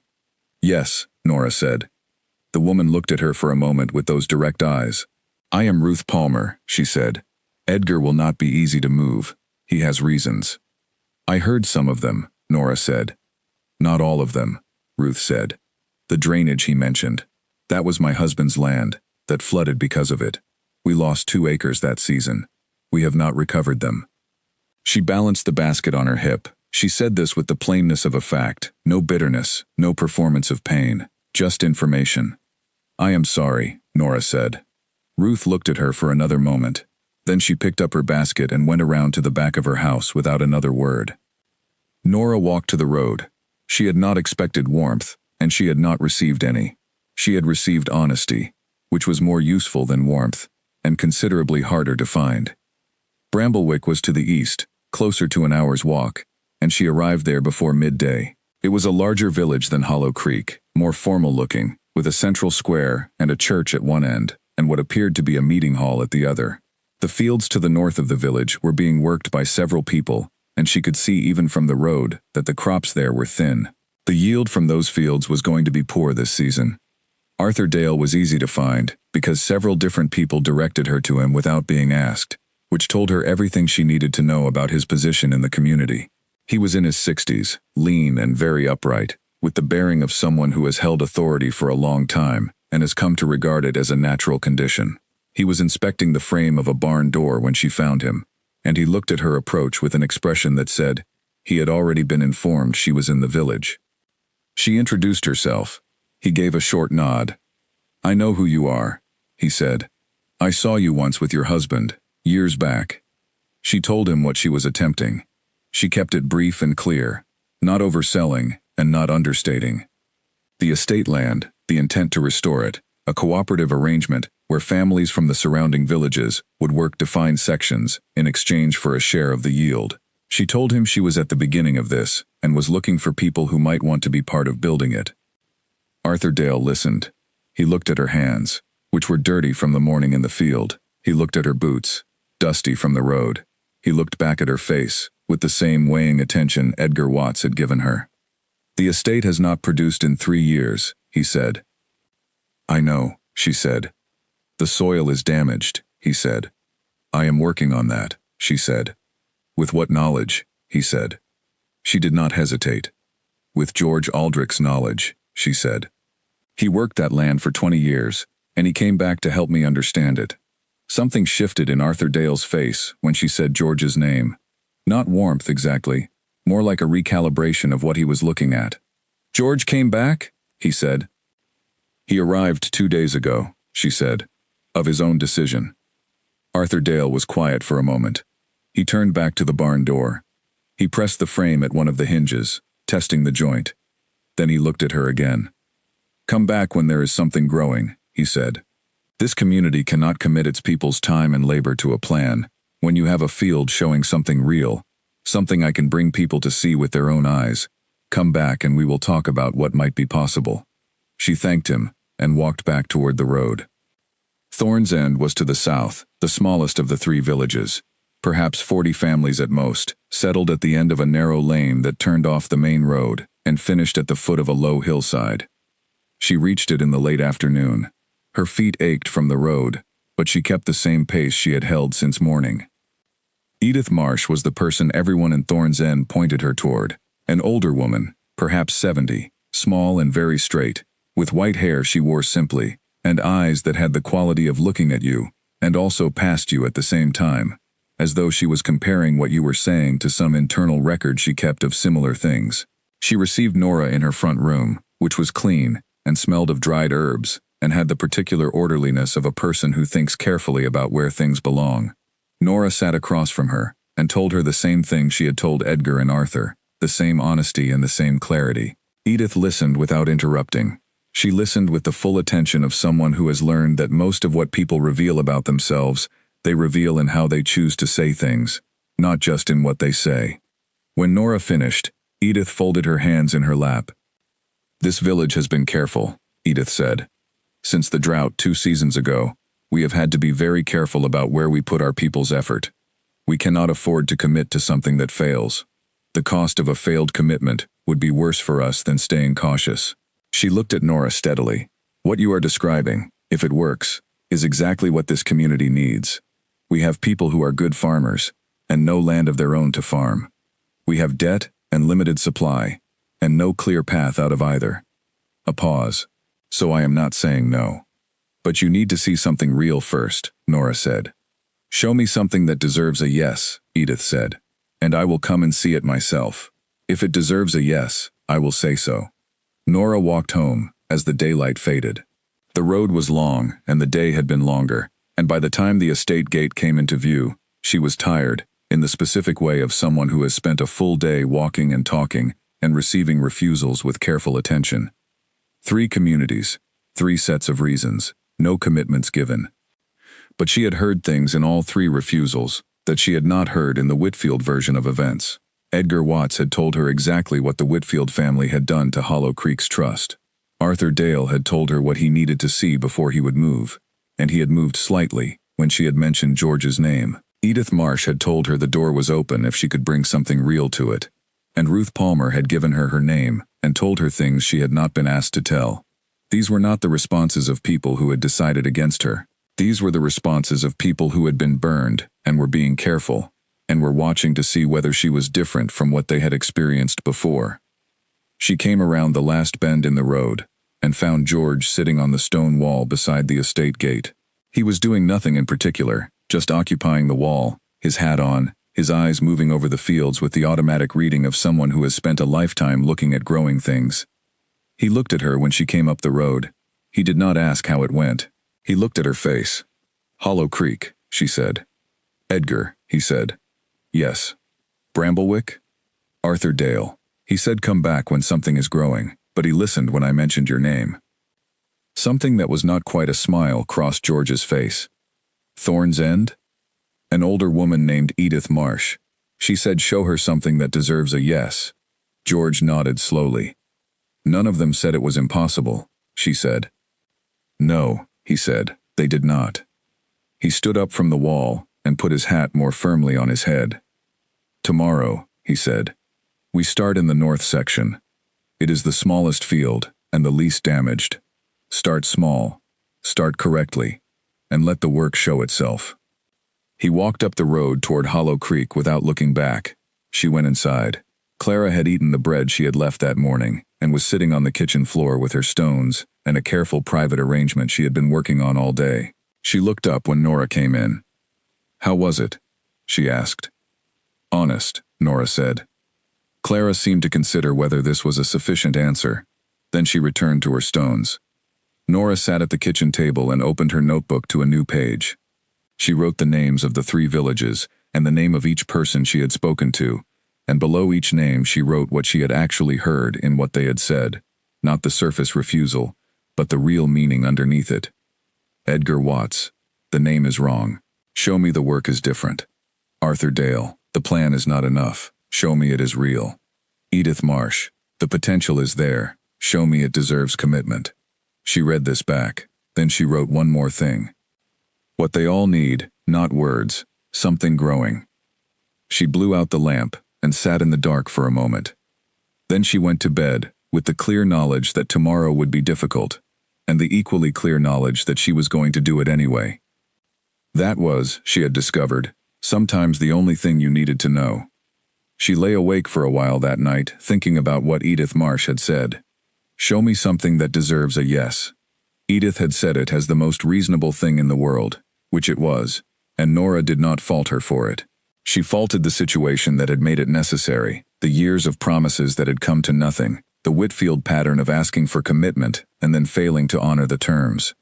"Yes," Nora said. The woman looked at her for a moment with those direct eyes. "I am Ruth Palmer," she said. "Edgar will not be easy to move. He has reasons. I heard some of them, Nora said. Not all of them, Ruth said. The drainage he mentioned. That was my husband's land, that flooded because of it. We lost 2 acres that season. We have not recovered them. She balanced the basket on her hip. She said this with the plainness of a fact, no bitterness, no performance of pain, just information. I am sorry, Nora said. Ruth looked at her for another moment. Then she picked up her basket and went around to the back of her house without another word. Nora walked to the road. She had not expected warmth, and she had not received any. She had received honesty, which was more useful than warmth, and considerably harder to find. Bramblewick was to the east, closer to an hour's walk, and she arrived there before midday. It was a larger village than Hollow Creek, more formal-looking, with a central square and a church at one end, and what appeared to be a meeting hall at the other. The fields to the north of the village were being worked by several people, and she could see even from the road that the crops there were thin. The yield from those fields was going to be poor this season. Arthur Dale was easy to find, because several different people directed her to him without being asked, which told her everything she needed to know about his position in the community. He was in his 60s, lean and very upright, with the bearing of someone who has held authority for a long time and has come to regard it as a natural condition. He was inspecting the frame of a barn door when she found him, and he looked at her approach with an expression that said he had already been informed she was in the village. She introduced herself. He gave a short nod. I know who you are, he said. I saw you once with your husband, years back. She told him what she was attempting. She kept it brief and clear, not overselling and not understating. The estate land, the intent to restore it, a cooperative arrangement where families from the surrounding villages would work defined sections in exchange for a share of the yield. She told him she was at the beginning of this and was looking for people who might want to be part of building it. Arthur Dale listened. He looked at her hands, which were dirty from the morning in the field. He looked at her boots, dusty from the road. He looked back at her face, with the same weighing attention Edgar Watts had given her. The estate has not produced in 3 years, he said. I know, she said. The soil is damaged, he said. I am working on that, she said. With what knowledge, he said. She did not hesitate. With George Aldrich's knowledge, she said. He worked that land for 20 years, and he came back to help me understand it. Something shifted in Arthur Dale's face when she said George's name. Not warmth exactly, more like a recalibration of what he was looking at. George came back, he said. He arrived 2 days ago, she said, of his own decision. Arthur Dale was quiet for a moment. He turned back to the barn door. He pressed the frame at one of the hinges, testing the joint. Then he looked at her again. Come back when there is something growing, he said. This community cannot commit its people's time and labor to a plan. When you have a field showing something real, something I can bring people to see with their own eyes, come back and we will talk about what might be possible. She thanked him and walked back toward the road. Thorn's End was to the south, the smallest of the 3 villages. Perhaps 40 families at most, settled at the end of a narrow lane that turned off the main road and finished at the foot of a low hillside. She reached it in the late afternoon. Her feet ached from the road, but she kept the same pace she had held since morning. Edith Marsh was the person everyone in Thorn's End pointed her toward, an older woman, perhaps 70, small and very straight, with white hair she wore simply, and eyes that had the quality of looking at you, and also past you at the same time, as though she was comparing what you were saying to some internal record she kept of similar things. She received Nora in her front room, which was clean, and smelled of dried herbs, and had the particular orderliness of a person who thinks carefully about where things belong. Nora sat across from her, and told her the same thing she had told Edgar and Arthur, the same honesty and the same clarity. Edith listened without interrupting. She listened with the full attention of someone who has learned that most of what people reveal about themselves, they reveal in how they choose to say things, not just in what they say. When Nora finished, Edith folded her hands in her lap. This village has been careful, Edith said. Since the drought 2 seasons ago, we have had to be very careful about where we put our people's effort. We cannot afford to commit to something that fails. The cost of a failed commitment would be worse for us than staying cautious. She looked at Nora steadily. What you are describing, if it works, is exactly what this community needs. We have people who are good farmers, and no land of their own to farm. We have debt and limited supply, and no clear path out of either. A pause. So I am not saying no. But you need to see something real first, Nora said. Show me something that deserves a yes, Edith said, and I will come and see it myself. If it deserves a yes, I will say so. Nora walked home as the daylight faded. The road was long and the day had been longer, and by the time the estate gate came into view, she was tired, in the specific way of someone who has spent a full day walking and talking and receiving refusals with careful attention. 3 communities, 3 sets of reasons, no commitments given. But she had heard things in all 3 refusals that she had not heard in the Whitfield version of events. Edgar Watts had told her exactly what the Whitfield family had done to Hollow Creek's trust. Arthur Dale had told her what he needed to see before he would move, and he had moved slightly when she had mentioned George's name. Edith Marsh had told her the door was open if she could bring something real to it, and Ruth Palmer had given her her name and told her things she had not been asked to tell. These were not the responses of people who had decided against her. These were the responses of people who had been burned and were being careful, and were watching to see whether she was different from what they had experienced before. She came around the last bend in the road, and found George sitting on the stone wall beside the estate gate. He was doing nothing in particular, just occupying the wall, his hat on, his eyes moving over the fields with the automatic reading of someone who has spent a lifetime looking at growing things. He looked at her when she came up the road. He did not ask how it went. He looked at her face. Hollow Creek, she said. Edgar, he said. Yes. Bramblewick? Arthur Dale. He said come back when something is growing, but he listened when I mentioned your name. Something that was not quite a smile crossed George's face. Thorn's End? An older woman named Edith Marsh. She said show her something that deserves a yes. George nodded slowly. None of them said it was impossible, she said. No, he said, they did not. He stood up from the wall and put his hat more firmly on his head. Tomorrow, he said. We start in the north section. It is the smallest field and the least damaged. Start small, start correctly, and let the work show itself. He walked up the road toward Hollow Creek without looking back. She went inside. Clara had eaten the bread she had left that morning and was sitting on the kitchen floor with her stones and a careful private arrangement she had been working on all day. She looked up when Nora came in. How was it? She asked. Honest, Nora said. Clara seemed to consider whether this was a sufficient answer. Then she returned to her stones. Nora sat at the kitchen table and opened her notebook to a new page. She wrote the names of the 3 villages and the name of each person she had spoken to, and below each name she wrote what she had actually heard in what they had said, not the surface refusal, but the real meaning underneath it. Edgar Watts. The name is wrong. Show me the work is different. Arthur Dale. The plan is not enough. Show me it is real. Edith Marsh. The potential is there. Show me it deserves commitment. She read this back. Then she wrote one more thing. What they all need, not words, something growing. She blew out the lamp and sat in the dark for a moment. Then she went to bed with the clear knowledge that tomorrow would be difficult, and the equally clear knowledge that she was going to do it anyway. That was, she had discovered, sometimes the only thing you needed to know. She lay awake for a while that night, thinking about what Edith Marsh had said. Show me something that deserves a yes. Edith had said it as the most reasonable thing in the world, which it was, and Nora did not fault her for it. She faulted the situation that had made it necessary, the years of promises that had come to nothing, the Whitfield pattern of asking for commitment and then failing to honor the terms.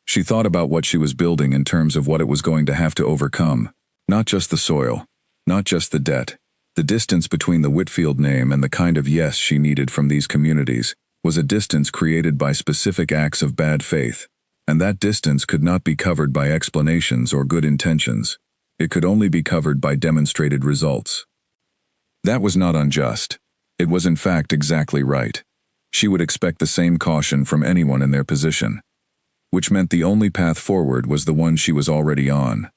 She thought about what she was building in terms of what it was going to have to overcome, not just the soil, not just the debt. The distance between the Whitfield name and the kind of yes she needed from these communities was a distance created by specific acts of bad faith, and that distance could not be covered by explanations or good intentions. It could only be covered by demonstrated results. That was not unjust. It was in fact exactly right. She would expect the same caution from anyone in their position, which meant the only path forward was the one she was already on.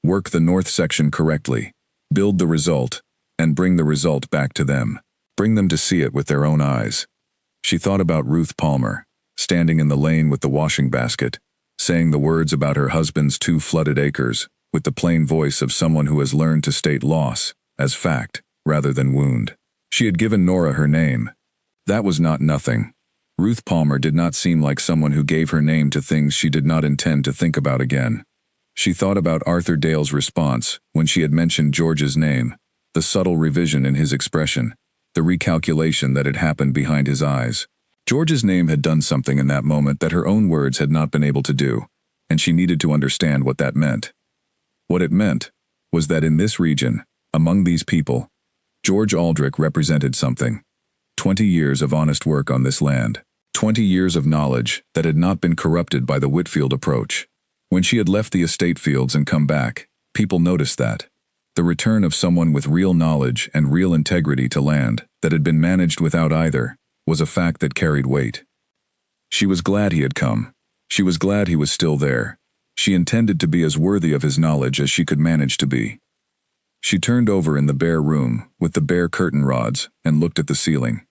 Work the north section correctly, build the result, and bring the result back to them. Bring them to see it with their own eyes. She thought about Ruth Palmer, standing in the lane with the washing basket, saying the words about her husband's 2 flooded acres, with the plain voice of someone who has learned to state loss as fact rather than wound. She had given Nora her name. That was not nothing. Ruth Palmer did not seem like someone who gave her name to things she did not intend to think about again. She thought about Arthur Dale's response when she had mentioned George's name, the subtle revision in his expression, the recalculation that had happened behind his eyes. George's name had done something in that moment that her own words had not been able to do, and she needed to understand what that meant. What it meant was that in this region, among these people, George Aldrich represented something. 20 years of honest work on this land. 20 years of knowledge that had not been corrupted by the Whitfield approach. When she had left the estate fields and come back, people noticed that. The return of someone with real knowledge and real integrity to land that had been managed without either was a fact that carried weight. She was glad he had come. She was glad he was still there. She intended to be as worthy of his knowledge as she could manage to be. She turned over in the bare room with the bare curtain rods and looked at the ceiling.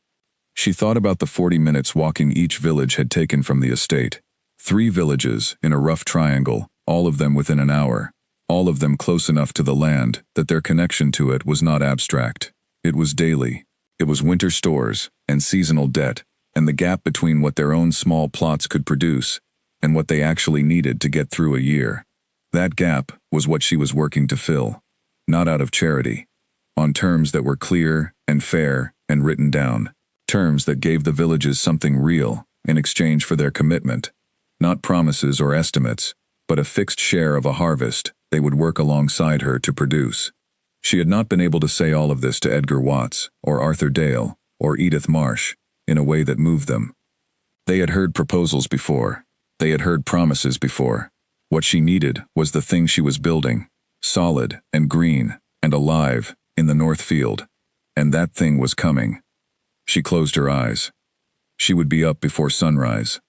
She thought about the 40 minutes walking each village had taken from the estate. 3 villages in a rough triangle, all of them within an hour, all of them close enough to the land that their connection to it was not abstract. It was daily. It was winter stores and seasonal debt, and the gap between what their own small plots could produce and what they actually needed to get through a year. That gap was what she was working to fill, not out of charity, on terms that were clear and fair and written down. Terms that gave the villages something real in exchange for their commitment, not promises or estimates, but a fixed share of a harvest they would work alongside her to produce. She had not been able to say all of this to Edgar Watts, or Arthur Dale, or Edith Marsh, in a way that moved them. They had heard proposals before. They had heard promises before. What she needed was the thing she was building, solid and green and alive in the North Field, and that thing was coming. She closed her eyes. She would be up before sunrise.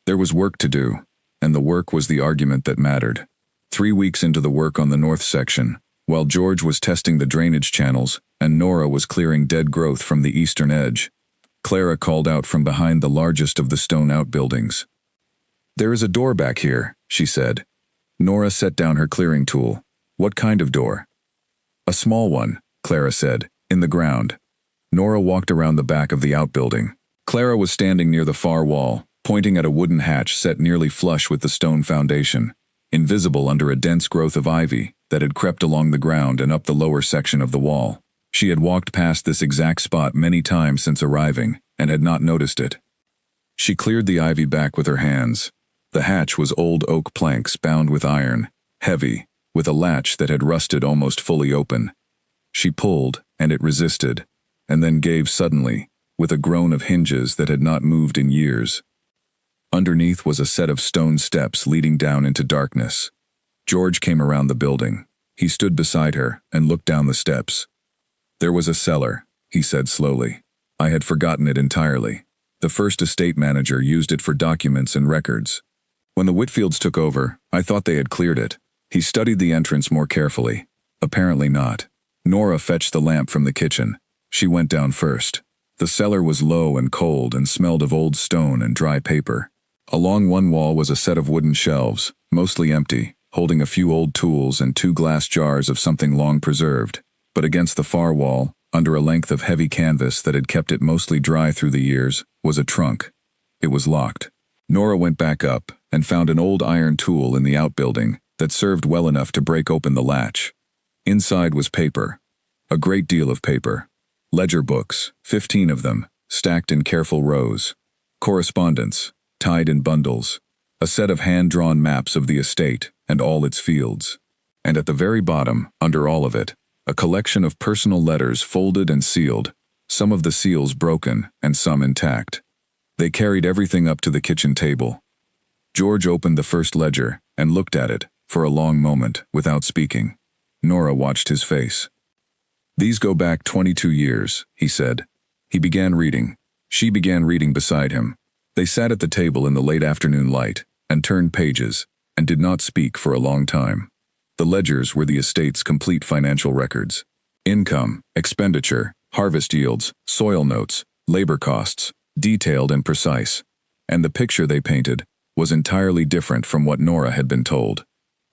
There was work to do, and the work was the argument that mattered. 3 weeks into the work on the north section, while George was testing the drainage channels and Nora was clearing dead growth from the eastern edge, Clara called out from behind the largest of the stone outbuildings. "There is a door back here," she said. Nora set down her clearing tool. "What kind of door?" "A small one," Clara said, "in the ground." Nora walked around the back of the outbuilding. Clara was standing near the far wall, pointing at a wooden hatch set nearly flush with the stone foundation, invisible under a dense growth of ivy that had crept along the ground and up the lower section of the wall. She had walked past this exact spot many times since arriving and had not noticed it. She cleared the ivy back with her hands. The hatch was old oak planks bound with iron, heavy, with a latch that had rusted almost fully open. She pulled, and it resisted, and then gave suddenly, with a groan of hinges that had not moved in years. Underneath was a set of stone steps leading down into darkness. George came around the building. He stood beside her and looked down the steps. "There was a cellar," he said slowly. "I had forgotten it entirely. The first estate manager used it for documents and records. When the Whitfields took over, I thought they had cleared it." He studied the entrance more carefully. Apparently not. Nora fetched the lamp from the kitchen. She went down first. The cellar was low and cold and smelled of old stone and dry paper. Along one wall was a set of wooden shelves, mostly empty, holding a few old tools and 2 glass jars of something long preserved. But against the far wall, under a length of heavy canvas that had kept it mostly dry through the years, was a trunk. It was locked. Nora went back up and found an old iron tool in the outbuilding that served well enough to break open the latch. Inside was paper. A great deal of paper. Ledger books, 15 of them, stacked in careful rows. Correspondence, tied in bundles. A set of hand-drawn maps of the estate and all its fields. And at the very bottom, under all of it, a collection of personal letters folded and sealed, some of the seals broken and some intact. They carried everything up to the kitchen table. George opened the first ledger and looked at it for a long moment without speaking. Nora watched his face. "These go back 22 years, he said. He began reading. She began reading beside him. They sat at the table in the late afternoon light and turned pages and did not speak for a long time. The ledgers were the estate's complete financial records. Income, expenditure, harvest yields, soil notes, labor costs, detailed and precise. And the picture they painted was entirely different from what Nora had been told.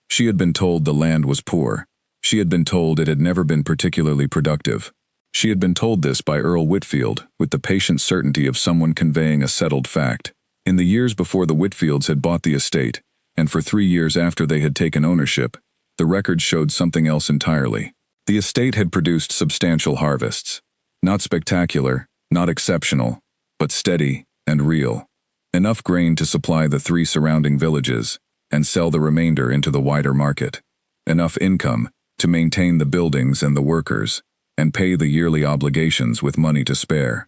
She had been told the land was poor. She had been told it had never been particularly productive. She had been told this by Earl Whitfield, with the patient certainty of someone conveying a settled fact. In the years before the Whitfields had bought the estate, and for 3 years after they had taken ownership, the records showed something else entirely. The estate had produced substantial harvests. Not spectacular, not exceptional, but steady and real. Enough grain to supply the 3 surrounding villages, and sell the remainder into the wider market. Enough income to maintain the buildings and the workers, and pay the yearly obligations with money to spare.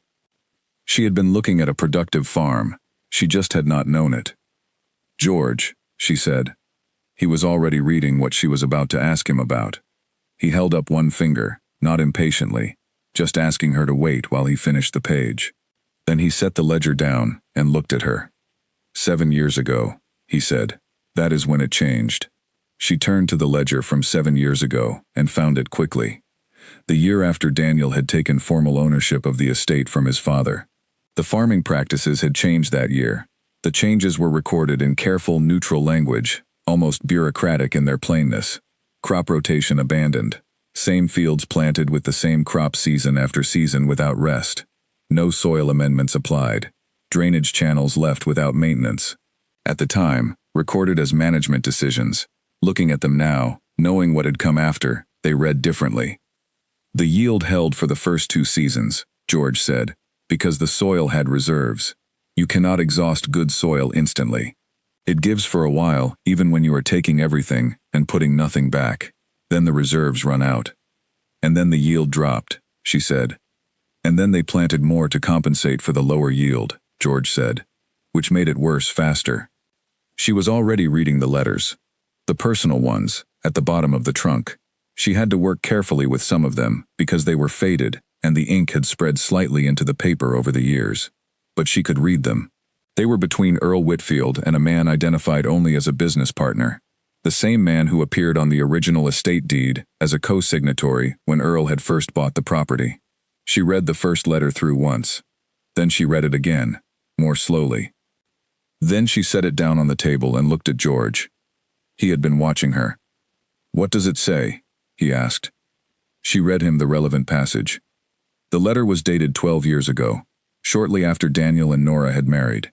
She had been looking at a productive farm. She just had not known it. "George," she said. He was already reading what she was about to ask him about. He held up one finger, not impatiently, just asking her to wait while he finished the page. Then he set the ledger down and looked at her. "7 years ago," he said. "That is when it changed." She turned to the ledger from 7 years ago and found it quickly. The year after Daniel had taken formal ownership of the estate from his father. The farming practices had changed that year. The changes were recorded in careful, neutral language, almost bureaucratic in their plainness. Crop rotation abandoned. Same fields planted with the same crop season after season without rest. No soil amendments applied. Drainage channels left without maintenance. At the time, recorded as management decisions. Looking at them now, knowing what had come after, they read differently. The yield held for the first 2 seasons, George said, because the soil had reserves. You cannot exhaust good soil instantly. It gives for a while, even when you are taking everything and putting nothing back. Then the reserves run out. And then the yield dropped, she said. And then they planted more to compensate for the lower yield, George said, which made it worse faster. She was already reading the letters. The personal ones, at the bottom of the trunk. She had to work carefully with some of them because they were faded and the ink had spread slightly into the paper over the years. But she could read them. They were between Earl Whitfield and a man identified only as a business partner. The same man who appeared on the original estate deed as a co-signatory when Earl had first bought the property. She read the first letter through once. Then she read it again, more slowly. Then she set it down on the table and looked at George. He had been watching her. "What does it say?" he asked. She read him the relevant passage. The letter was dated 12 years ago, shortly after Daniel and Nora had married.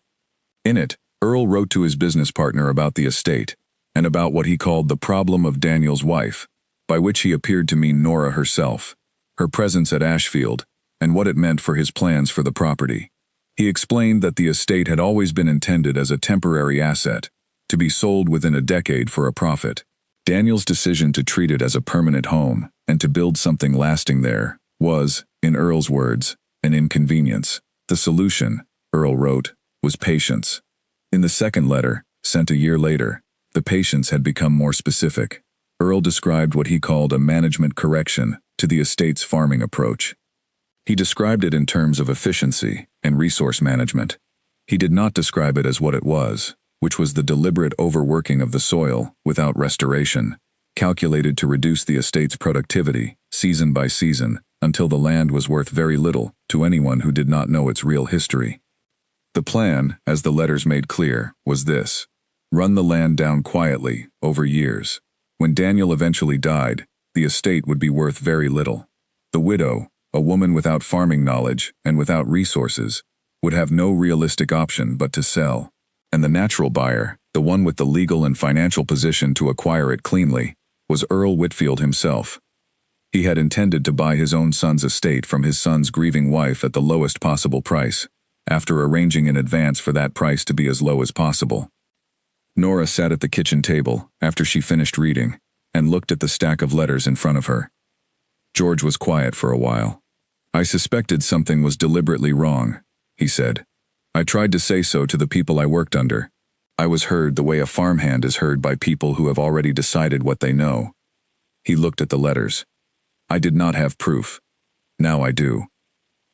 In it, Earl wrote to his business partner about the estate, and about what he called the problem of Daniel's wife, by which he appeared to mean Nora herself, her presence at Ashfield, and what it meant for his plans for the property. He explained that the estate had always been intended as a temporary asset, to be sold within a decade for a profit. Daniel's decision to treat it as a permanent home and to build something lasting there was, in Earl's words, an inconvenience. The solution, Earl wrote, was patience. In the second letter, sent a year later, the patience had become more specific. Earl described what he called a management correction to the estate's farming approach. He described it in terms of efficiency and resource management. He did not describe it as what it was, which was the deliberate overworking of the soil without restoration, calculated to reduce the estate's productivity, season by season, until the land was worth very little to anyone who did not know its real history. The plan, as the letters made clear, was this: run the land down quietly, over years. When Daniel eventually died, the estate would be worth very little. The widow, a woman without farming knowledge and without resources, would have no realistic option but to sell. And the natural buyer, the one with the legal and financial position to acquire it cleanly, was Earl Whitfield himself. He had intended to buy his own son's estate from his son's grieving wife at the lowest possible price, after arranging in advance for that price to be as low as possible. Nora sat at the kitchen table after she finished reading and looked at the stack of letters in front of her. George was quiet for a while. "I suspected something was deliberately wrong," he said. "I tried to say so to the people I worked under. I was heard the way a farmhand is heard by people who have already decided what they know." He looked at the letters. "I did not have proof. Now I do."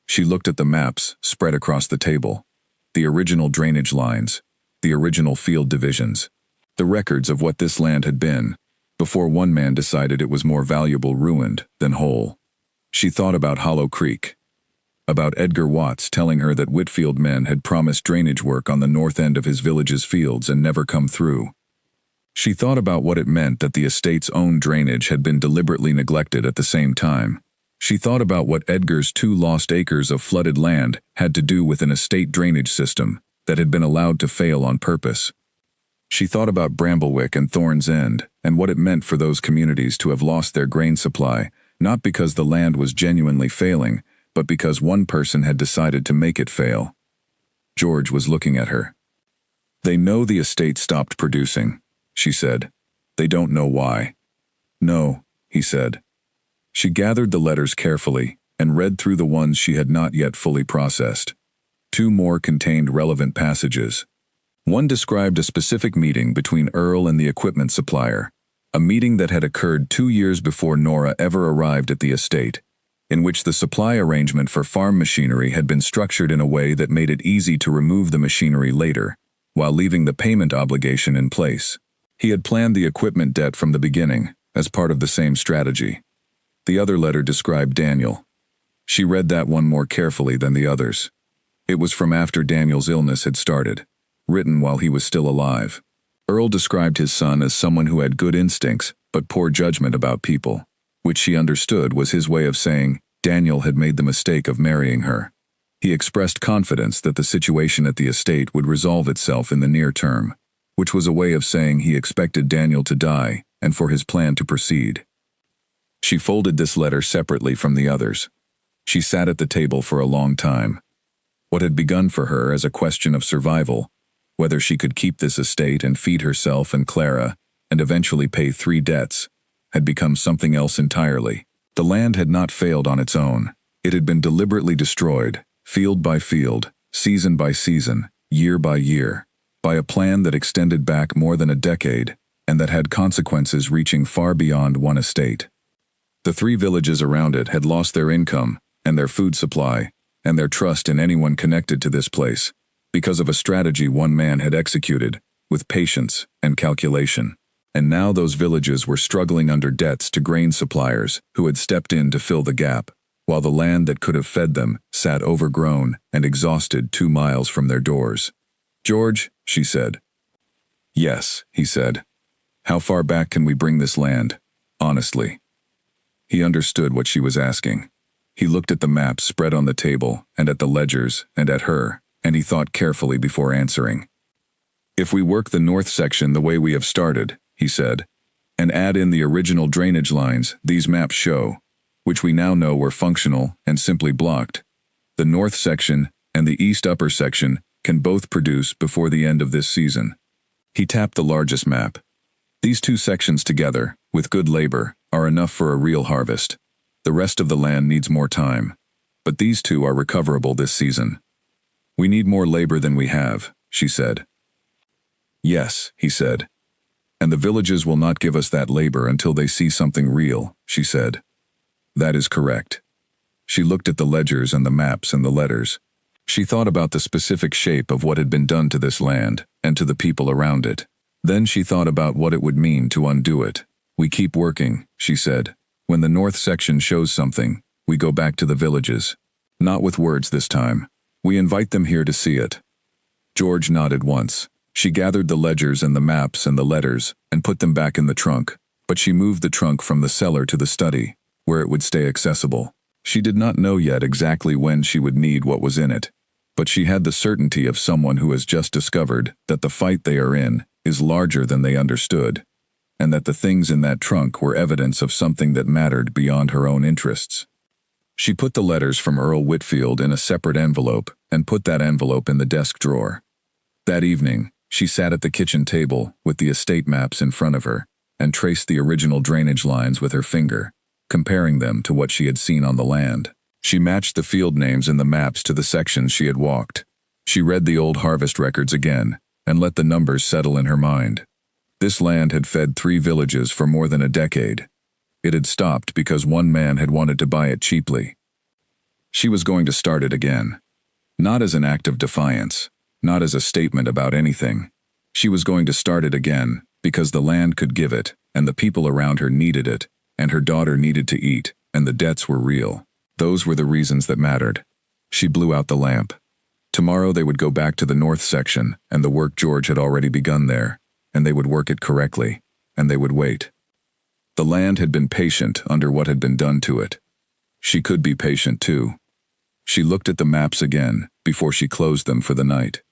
She looked at the maps spread across the table, the original drainage lines, the original field divisions, the records of what this land had been, before one man decided it was more valuable ruined than whole. She thought about Hollow Creek, about Edgar Watts telling her that Whitfield men had promised drainage work on the north end of his village's fields and never come through. She thought about what it meant that the estate's own drainage had been deliberately neglected at the same time. She thought about what Edgar's 2 lost acres of flooded land had to do with an estate drainage system that had been allowed to fail on purpose. She thought about Bramblewick and Thorn's End and what it meant for those communities to have lost their grain supply, not because the land was genuinely failing, but because one person had decided to make it fail. George was looking at her. "They know the estate stopped producing," she said. "They don't know why." "No," he said. She gathered the letters carefully and read through the ones she had not yet fully processed. 2 more contained relevant passages. One described a specific meeting between Earl and the equipment supplier, a meeting that had occurred 2 years before Nora ever arrived at the estate, in which the supply arrangement for farm machinery had been structured in a way that made it easy to remove the machinery later, while leaving the payment obligation in place. He had planned the equipment debt from the beginning, as part of the same strategy. The other letter described Daniel. She read that one more carefully than the others. It was from after Daniel's illness had started, written while he was still alive. Earl described his son as someone who had good instincts but poor judgment about people, which she understood was his way of saying Daniel had made the mistake of marrying her. He expressed confidence that the situation at the estate would resolve itself in the near term, which was a way of saying he expected Daniel to die and for his plan to proceed. She folded this letter separately from the others. She sat at the table for a long time. What had begun for her as a question of survival, whether she could keep this estate and feed herself and Clara, and eventually pay 3 debts, had become something else entirely. The land had not failed on its own. It had been deliberately destroyed, field by field, season by season, year by year, by a plan that extended back more than a decade, and that had consequences reaching far beyond one estate. The 3 villages around it had lost their income, and their food supply, and their trust in anyone connected to this place, because of a strategy one man had executed, with patience and calculation. And now those villages were struggling under debts to grain suppliers who had stepped in to fill the gap, while the land that could have fed them sat overgrown and exhausted 2 miles from their doors. "George," she said. "Yes," he said. "How far back can we bring this land, honestly?" He understood what she was asking. He looked at the maps spread on the table, and at the ledgers, and at her, and he thought carefully before answering. "If we work the north section the way we have started," he said, "and add in the original drainage lines these maps show, which we now know were functional and simply blocked, the north section and the east upper section can both produce before the end of this season." He tapped the largest map. "These 2 sections together, with good labor, are enough for a real harvest. The rest of the land needs more time, but these 2 are recoverable this season." "We need more labor than we have," she said. "Yes," he said. "And the villages will not give us that labor until they see something real," she said. "That is correct." She looked at the ledgers and the maps and the letters. She thought about the specific shape of what had been done to this land and to the people around it. Then she thought about what it would mean to undo it. "We keep working," she said. "When the north section shows something, we go back to the villages. Not with words this time. We invite them here to see it." George nodded once. She gathered the ledgers and the maps and the letters and put them back in the trunk, but she moved the trunk from the cellar to the study, where it would stay accessible. She did not know yet exactly when she would need what was in it, but she had the certainty of someone who has just discovered that the fight they are in is larger than they understood, and that the things in that trunk were evidence of something that mattered beyond her own interests. She put the letters from Earl Whitfield in a separate envelope and put that envelope in the desk drawer. That evening, she sat at the kitchen table with the estate maps in front of her and traced the original drainage lines with her finger, comparing them to what she had seen on the land. She matched the field names in the maps to the sections she had walked. She read the old harvest records again and let the numbers settle in her mind. This land had fed 3 villages for more than a decade. It had stopped because one man had wanted to buy it cheaply. She was going to start it again. Not as an act of defiance, not as a statement about anything. She was going to start it again because the land could give it, and the people around her needed it, and her daughter needed to eat, and the debts were real. Those were the reasons that mattered. She blew out the lamp. Tomorrow they would go back to the north section and the work George had already begun there. and they would work it correctly, and they would wait. The land had been patient under what had been done to it. She could be patient too. She looked at the maps again before she closed them for the night.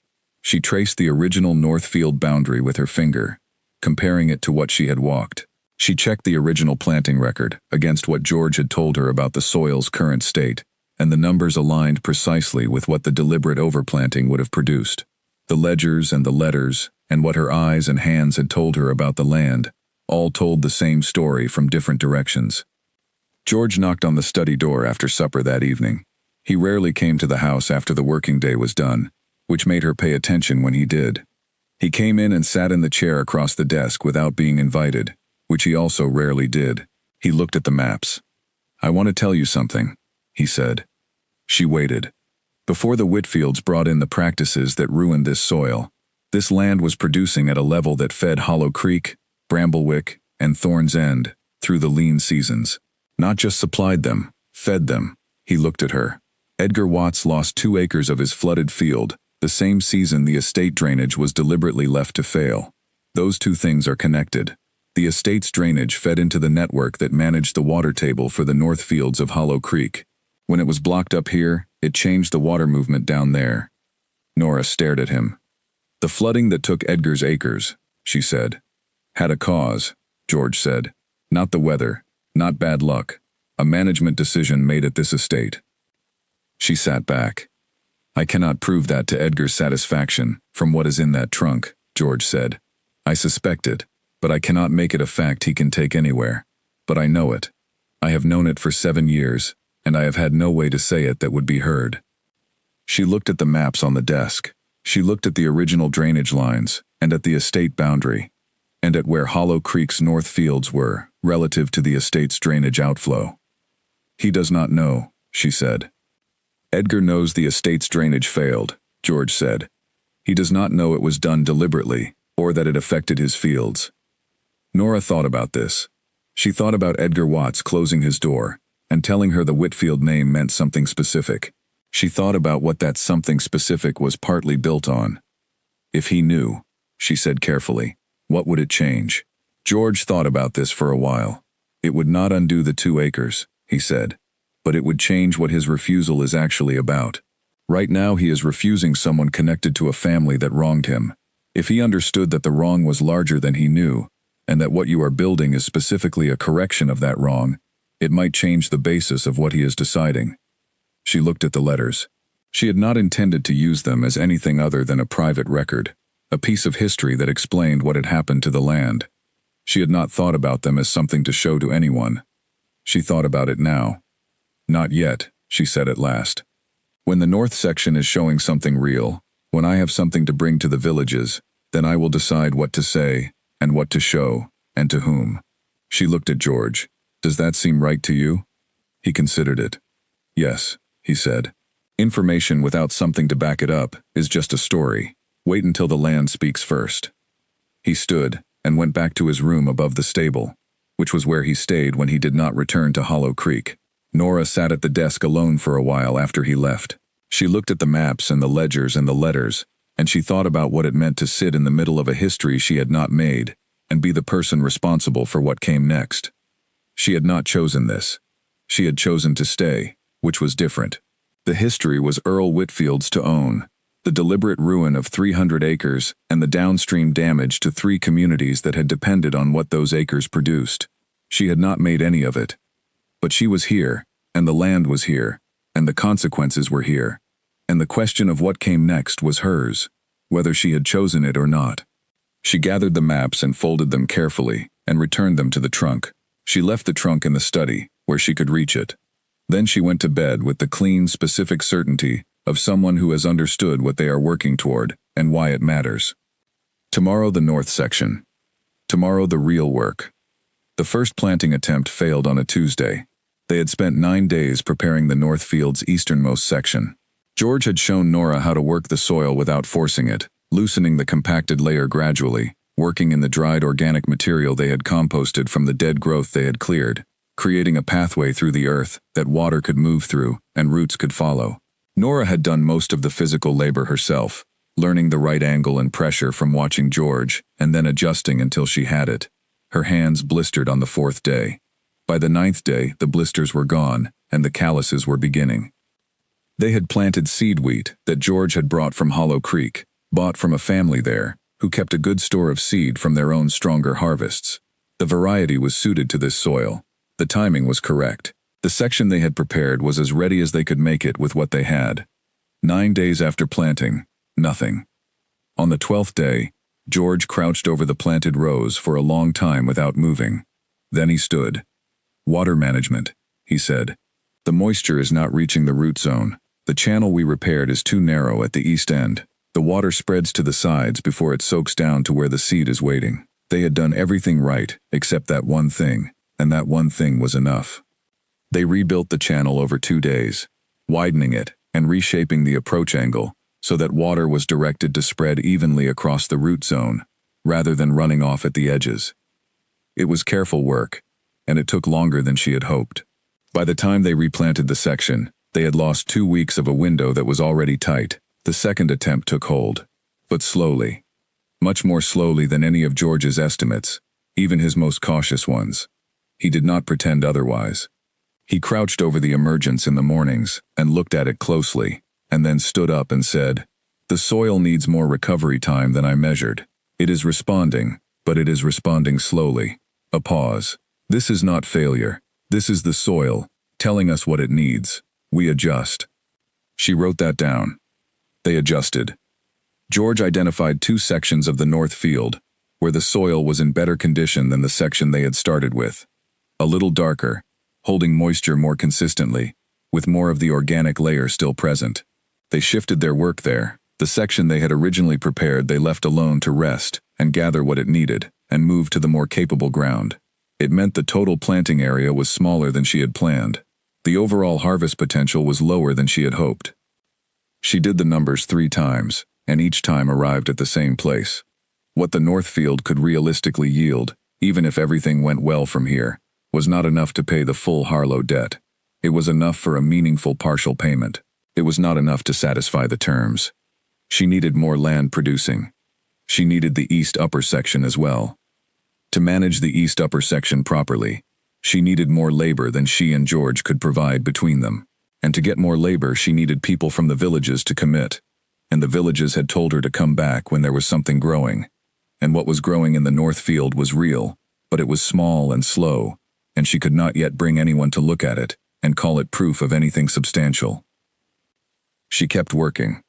She traced the original Northfield boundary with her finger, comparing it to what she had walked. She checked the original planting record against what George had told her about the soil's current state, and the numbers aligned precisely with what the deliberate overplanting would have produced. The ledgers and the letters, and what her eyes and hands had told her about the land, all told the same story from different directions. George knocked on the study door after supper that evening. He rarely came to the house after the working day was done, which made her pay attention when he did. He came in and sat in the chair across the desk without being invited, which he also rarely did. He looked at the maps. "I want to tell you something," he said. She waited. Before the Whitfields brought in the practices that ruined this soil, this land was producing at a level that fed Hollow Creek, Bramblewick, and Thorn's End through the lean seasons. Not just supplied them, fed them. He looked at her. Edgar Watts lost 2 acres of his flooded field, the same season the estate drainage was deliberately left to fail. Those two things are connected. The estate's drainage fed into the network that managed the water table for the North Fields of Hollow Creek. When it was blocked up here, it changed the water movement down there. Nora stared at him. "The flooding that took Edgar's acres," she said. "Had a cause," George said. "Not the weather, not bad luck. A management decision made at this estate." She sat back. "I cannot prove that to Edgar's satisfaction from what is in that trunk," George said. "I suspect it, but I cannot make it a fact he can take anywhere. But I know it. I have known it for 7 years, and I have had no way to say it that would be heard." She looked at the maps on the desk. She looked at the original drainage lines, and at the estate boundary, and at where Hollow Creek's north fields were, relative to the estate's drainage outflow. "He does not know," she said. "Edgar knows the estate's drainage failed," George said. "He does not know it was done deliberately, or that it affected his fields." Nora thought about this. She thought about Edgar Watts closing his door, and telling her the Whitfield name meant something specific. She thought about what that something specific was partly built on. "If he knew," she said carefully, "what would it change?" George thought about this for a while. "It would not undo the 2 acres, he said, but it would change what his refusal is actually about. Right now he is refusing someone connected to a family that wronged him. If he understood that the wrong was larger than he knew, and that what you are building is specifically a correction of that wrong, it might change the basis of what he is deciding." She looked at the letters. She had not intended to use them as anything other than a private record, a piece of history that explained what had happened to the land. She had not thought about them as something to show to anyone. She thought about it now. "Not yet," she said at last. "When the north section is showing something real, when I have something to bring to the villages, then I will decide what to say, and what to show, and to whom." She looked at George. "Does that seem right to you?" He considered it. "Yes," he said. "Information without something to back it up is just a story. Wait until the land speaks first." He stood and went back to his room above the stable, which was where he stayed when he did not return to Hollow Creek. Nora sat at the desk alone for a while after he left. She looked at the maps and the ledgers and the letters, and she thought about what it meant to sit in the middle of a history she had not made and be the person responsible for what came next. She had not chosen this. She had chosen to stay, which was different. The history was Earl Whitfield's to own, the deliberate ruin of 300 acres and the downstream damage to 3 communities that had depended on what those acres produced. She had not made any of it. But she was here, and the land was here, and the consequences were here, and the question of what came next was hers, whether she had chosen it or not. She gathered the maps and folded them carefully, and returned them to the trunk. She left the trunk in the study, where she could reach it. Then she went to bed with the clean, specific certainty of someone who has understood what they are working toward and why it matters. Tomorrow the north section. Tomorrow the real work. The first planting attempt failed on a Tuesday. They had spent 9 days preparing the North Field's easternmost section. George had shown Nora how to work the soil without forcing it, loosening the compacted layer gradually, working in the dried organic material they had composted from the dead growth they had cleared, creating a pathway through the earth that water could move through and roots could follow. Nora had done most of the physical labor herself, learning the right angle and pressure from watching George, and then adjusting until she had it. Her hands blistered on the 4th day. By the 9th day, the blisters were gone, and the calluses were beginning. They had planted seed wheat that George had brought from Hollow Creek, bought from a family there, who kept a good store of seed from their own stronger harvests. The variety was suited to this soil. The timing was correct. The section they had prepared was as ready as they could make it with what they had. 9 days after planting, nothing. On the 12th day, George crouched over the planted rows for a long time without moving. Then he stood. "Water management," he said. "The moisture is not reaching the root zone. The channel we repaired is too narrow at the east end. The water spreads to the sides before it soaks down to where the seed is waiting." They had done everything right, except that one thing, and that one thing was enough. They rebuilt the channel over 2 days, widening it and reshaping the approach angle so that water was directed to spread evenly across the root zone, rather than running off at the edges. It was careful work, and it took longer than she had hoped. By the time they replanted the section, they had lost 2 weeks of a window that was already tight. The second attempt took hold, but slowly. Much more slowly than any of George's estimates, even his most cautious ones. He did not pretend otherwise. He crouched over the emergence in the mornings and looked at it closely, and then stood up and said, "The soil needs more recovery time than I measured. It is responding, but it is responding slowly." A pause. "This is not failure. This is the soil, telling us what it needs. We adjust." She wrote that down. They adjusted. George identified 2 sections of the north field, where the soil was in better condition than the section they had started with. A little darker, holding moisture more consistently, with more of the organic layer still present. They shifted their work there. The section they had originally prepared they left alone to rest and gather what it needed, and move to the more capable ground. It meant the total planting area was smaller than she had planned. The overall harvest potential was lower than she had hoped. She did the numbers 3 times, and each time arrived at the same place. What the north field could realistically yield, even if everything went well from here, was not enough to pay the full Harlow debt. It was enough for a meaningful partial payment. It was not enough to satisfy the terms. She needed more land producing. She needed the east upper section as well. To manage the east upper section properly, she needed more labor than she and George could provide between them. And to get more labor, she needed people from the villages to commit. And the villages had told her to come back when there was something growing. And what was growing in the north field was real, but it was small and slow, and she could not yet bring anyone to look at it and call it proof of anything substantial. She kept working.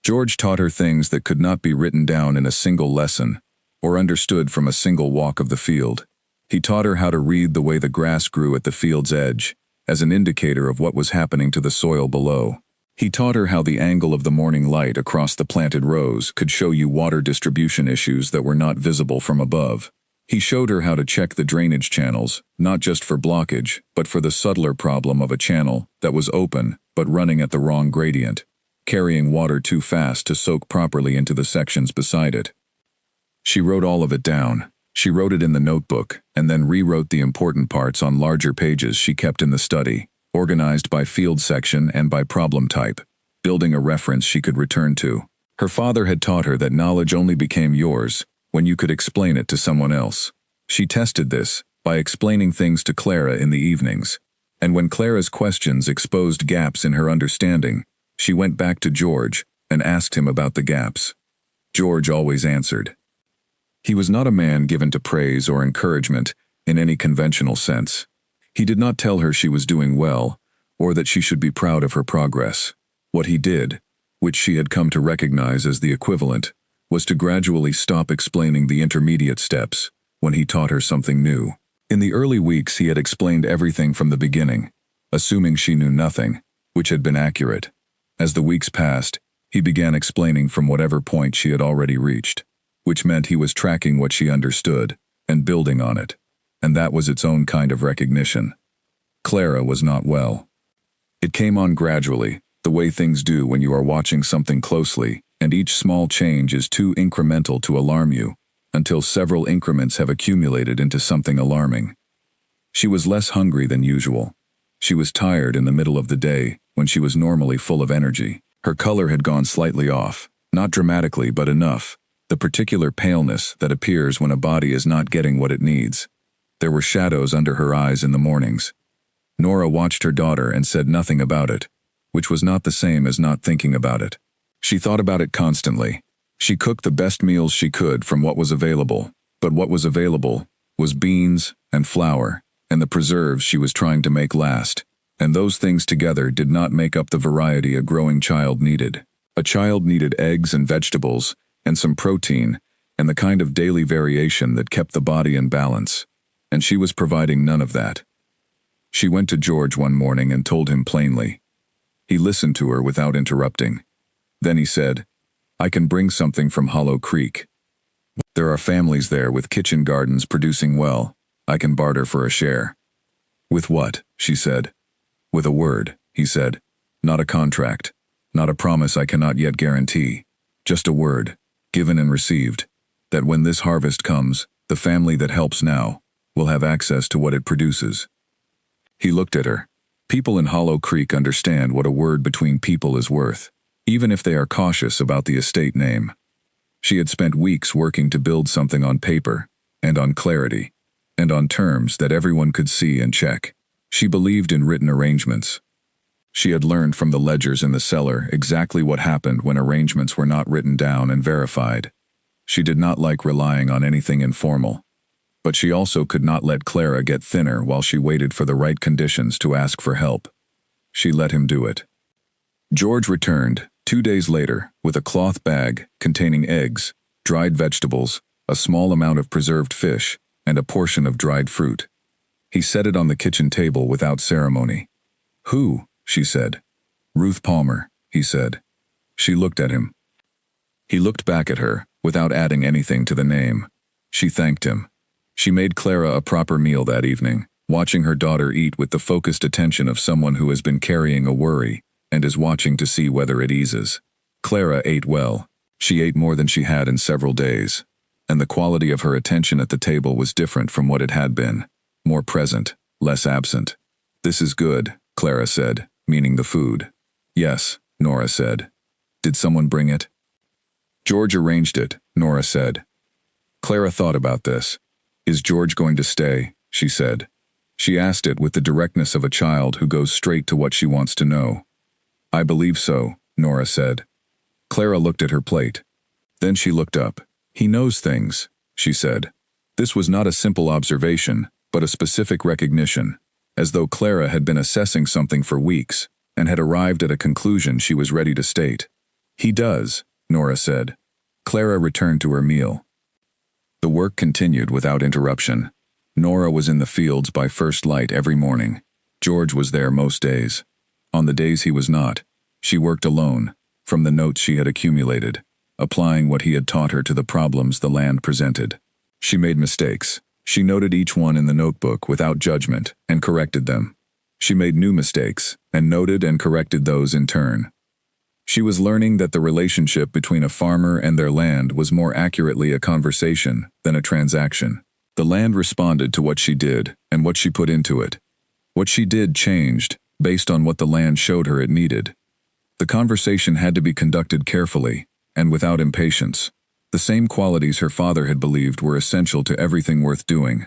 George taught her things that could not be written down in a single lesson or understood from a single walk of the field. He taught her how to read the way the grass grew at the field's edge as an indicator of what was happening to the soil below. He taught her how the angle of the morning light across the planted rows could show you water distribution issues that were not visible from above. He showed her how to check the drainage channels, not just for blockage, but for the subtler problem of a channel that was open but running at the wrong gradient, carrying water too fast to soak properly into the sections beside it. She wrote all of it down. She wrote it in the notebook, and then rewrote the important parts on larger pages she kept in the study, organized by field section and by problem type, building a reference she could return to. Her father had taught her that knowledge only became yours when you could explain it to someone else. She tested this by explaining things to Clara in the evenings, and when Clara's questions exposed gaps in her understanding, she went back to George and asked him about the gaps. George always answered. He was not a man given to praise or encouragement in any conventional sense. He did not tell her she was doing well, or that she should be proud of her progress. What he did, which she had come to recognize as the equivalent, was to gradually stop explaining the intermediate steps when he taught her something new. In the early weeks he had explained everything from the beginning, assuming she knew nothing, which had been accurate. As the weeks passed, he began explaining from whatever point she had already reached, which meant he was tracking what she understood and building on it. And that was its own kind of recognition. Clara was not well. It came on gradually, the way things do when you are watching something closely, and each small change is too incremental to alarm you, until several increments have accumulated into something alarming. She was less hungry than usual. She was tired in the middle of the day, when she was normally full of energy. Her color had gone slightly off, Not dramatically, but enough. The particular paleness that appears when a body is not getting what it needs. There were shadows under her eyes in the mornings. Nora watched her daughter and said nothing about it, which was not the same as not thinking about it. She thought about it constantly. She cooked the best meals she could from what was available, but what was available was beans and flour and the preserves she was trying to make last, and those things together did not make up the variety a growing child needed. A child needed eggs and vegetables and some protein and the kind of daily variation that kept the body in balance, and she was providing none of that. She went to George one morning and told him plainly. He listened to her without interrupting. Then he said, "I can bring something from Hollow Creek. There are families there with kitchen gardens producing well. I can barter for a share." "With what?" she said. "With a word," he said. "Not a contract. Not a promise I cannot yet guarantee. Just a word, given and received, that when this harvest comes, the family that helps now will have access to what it produces." He looked at her. People in Hollow Creek understand what a word between people is worth, even if they are cautious about the estate name. She had spent weeks working to build something on paper, and on clarity, and on terms that everyone could see and check. She believed in written arrangements. She had learned from the ledgers in the cellar exactly what happened when arrangements were not written down and verified. She did not like relying on anything informal. But she also could not let Clara get thinner while she waited for the right conditions to ask for help. She let him do it. George returned 2 days later with a cloth bag containing eggs, dried vegetables, a small amount of preserved fish, and a portion of dried fruit. He set it on the kitchen table without ceremony. "Who?" she said. "Ruth Palmer," he said. She looked at him. He looked back at her, without adding anything to the name. She thanked him. She made Clara a proper meal that evening, watching her daughter eat with the focused attention of someone who has been carrying a worry and is watching to see whether it eases. Clara ate well. She ate more than she had in several days, and the quality of her attention at the table was different from what it had been. More present, less absent. "This is good," Clara said, meaning the food. "Yes," Nora said. "Did someone bring it?" "George arranged it," Nora said. Clara thought about this. "Is George going to stay?" she said. She asked it with the directness of a child who goes straight to what she wants to know. "I believe so," Nora said. Clara looked at her plate. Then she looked up. "He knows things," she said. This was not a simple observation, but a specific recognition, as though Clara had been assessing something for weeks and had arrived at a conclusion she was ready to state. "He does," Nora said. Clara returned to her meal. The work continued without interruption. Nora was in the fields by first light every morning. George was there most days. On the days he was not, she worked alone, from the notes she had accumulated, applying what he had taught her to the problems the land presented. She made mistakes. She noted each one in the notebook without judgment and corrected them. She made new mistakes and noted and corrected those in turn. She was learning that the relationship between a farmer and their land was more accurately a conversation than a transaction. The land responded to what she did and what she put into it. What she did changed based on what the land showed her it needed. The conversation had to be conducted carefully and without impatience. The same qualities her father had believed were essential to everything worth doing.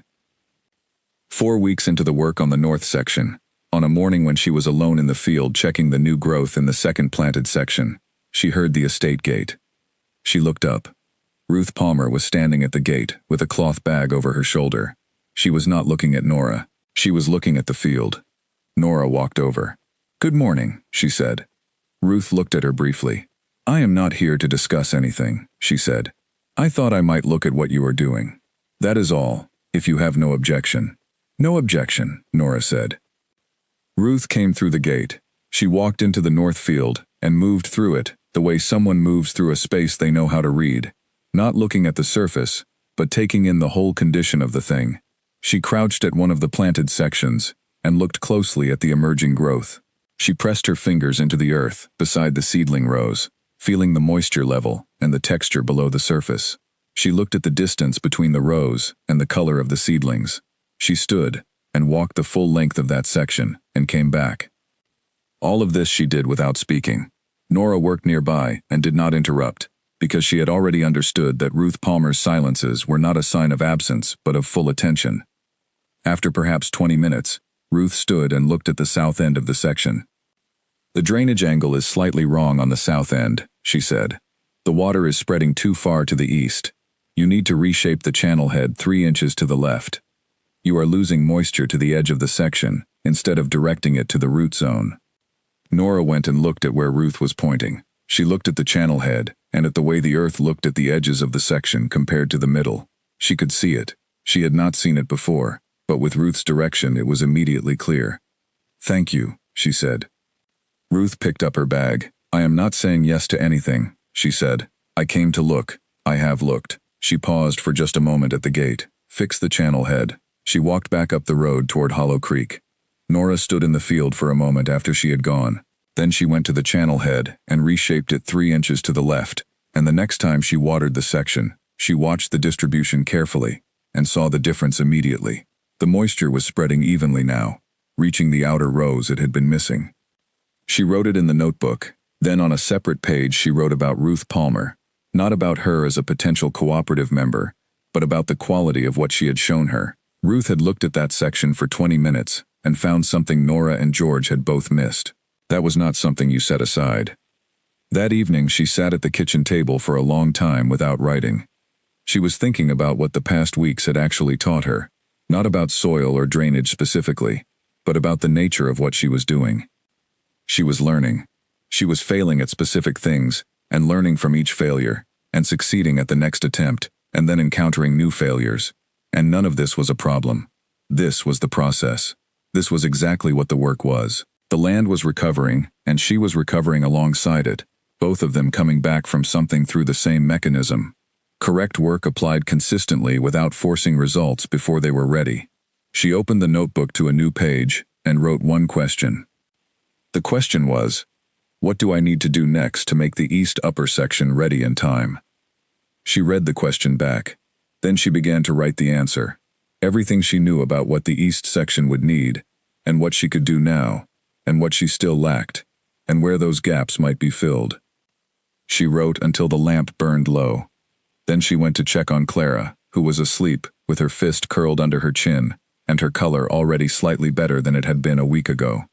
4 weeks into the work on the north section, on a morning when she was alone in the field checking the new growth in the second planted section, she heard the estate gate. She looked up. Ruth Palmer was standing at the gate with a cloth bag over her shoulder. She was not looking at Nora. She was looking at the field. Nora walked over. "Good morning," she said. Ruth looked at her briefly. "I am not here to discuss anything," she said. "I thought I might look at what you are doing. That is all, if you have no objection." "No objection," Nora said. Ruth came through the gate. She walked into the north field and moved through it the way someone moves through a space they know how to read, not looking at the surface, but taking in the whole condition of the thing. She crouched at one of the planted sections and looked closely at the emerging growth. She pressed her fingers into the earth beside the seedling rows, feeling the moisture level and the texture below the surface. She looked at the distance between the rows and the color of the seedlings. She stood and walked the full length of that section and came back. All of this she did without speaking. Nora worked nearby and did not interrupt. because she had already understood that Ruth Palmer's silences were not a sign of absence but of full attention. After perhaps 20 minutes, Ruth stood and looked at the south end of the section. "The drainage angle is slightly wrong on the south end," she said. "The water is spreading too far to the east. You need to reshape the channel head 3 inches to the left. You are losing moisture to the edge of the section, instead of directing it to the root zone." Nora went and looked at where Ruth was pointing. She looked at the channel head, and at the way the earth looked at the edges of the section compared to the middle. She could see it. She had not seen it before, but with Ruth's direction it was immediately clear. "Thank you," she said. Ruth picked up her bag. "I am not saying yes to anything," she said. "I came to look. I have looked." She paused for just a moment at the gate. "Fix the channel head." She walked back up the road toward Hollow Creek. Nora stood in the field for a moment after she had gone. Then she went to the channel head and reshaped it 3 inches to the left, and the next time she watered the section, she watched the distribution carefully and saw the difference immediately. The moisture was spreading evenly now, reaching the outer rows it had been missing. She wrote it in the notebook. Then on a separate page she wrote about Ruth Palmer, not about her as a potential cooperative member, but about the quality of what she had shown her. Ruth had looked at that section for 20 minutes and found something Nora and George had both missed. That was not something you set aside. That evening she sat at the kitchen table for a long time without writing. She was thinking about what the past weeks had actually taught her, not about soil or drainage specifically, but about the nature of what she was doing. She was learning. She was failing at specific things, and learning from each failure, and succeeding at the next attempt, and then encountering new failures. And none of this was a problem. This was the process. This was exactly what the work was. The land was recovering, and she was recovering alongside it, both of them coming back from something through the same mechanism. Correct work applied consistently without forcing results before they were ready. She opened the notebook to a new page and wrote one question. The question was, what do I need to do next to make the east upper section ready in time? She read the question back. Then she began to write the answer. Everything she knew about what the east section would need, and what she could do now, and what she still lacked, and where those gaps might be filled. She wrote until the lamp burned low. Then she went to check on Clara, who was asleep, with her fist curled under her chin, and her color already slightly better than it had been a week ago.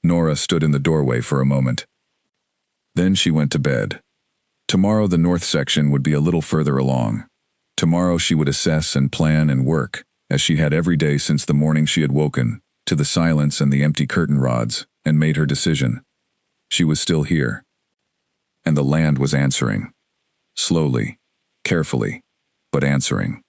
Nora stood in the doorway for a moment. Then she went to bed. Tomorrow the north section would be a little further along. Tomorrow she would assess and plan and work, as she had every day since the morning she had woken, to the silence and the empty curtain rods, and made her decision. She was still here. And the land was answering. Slowly, carefully, but answering.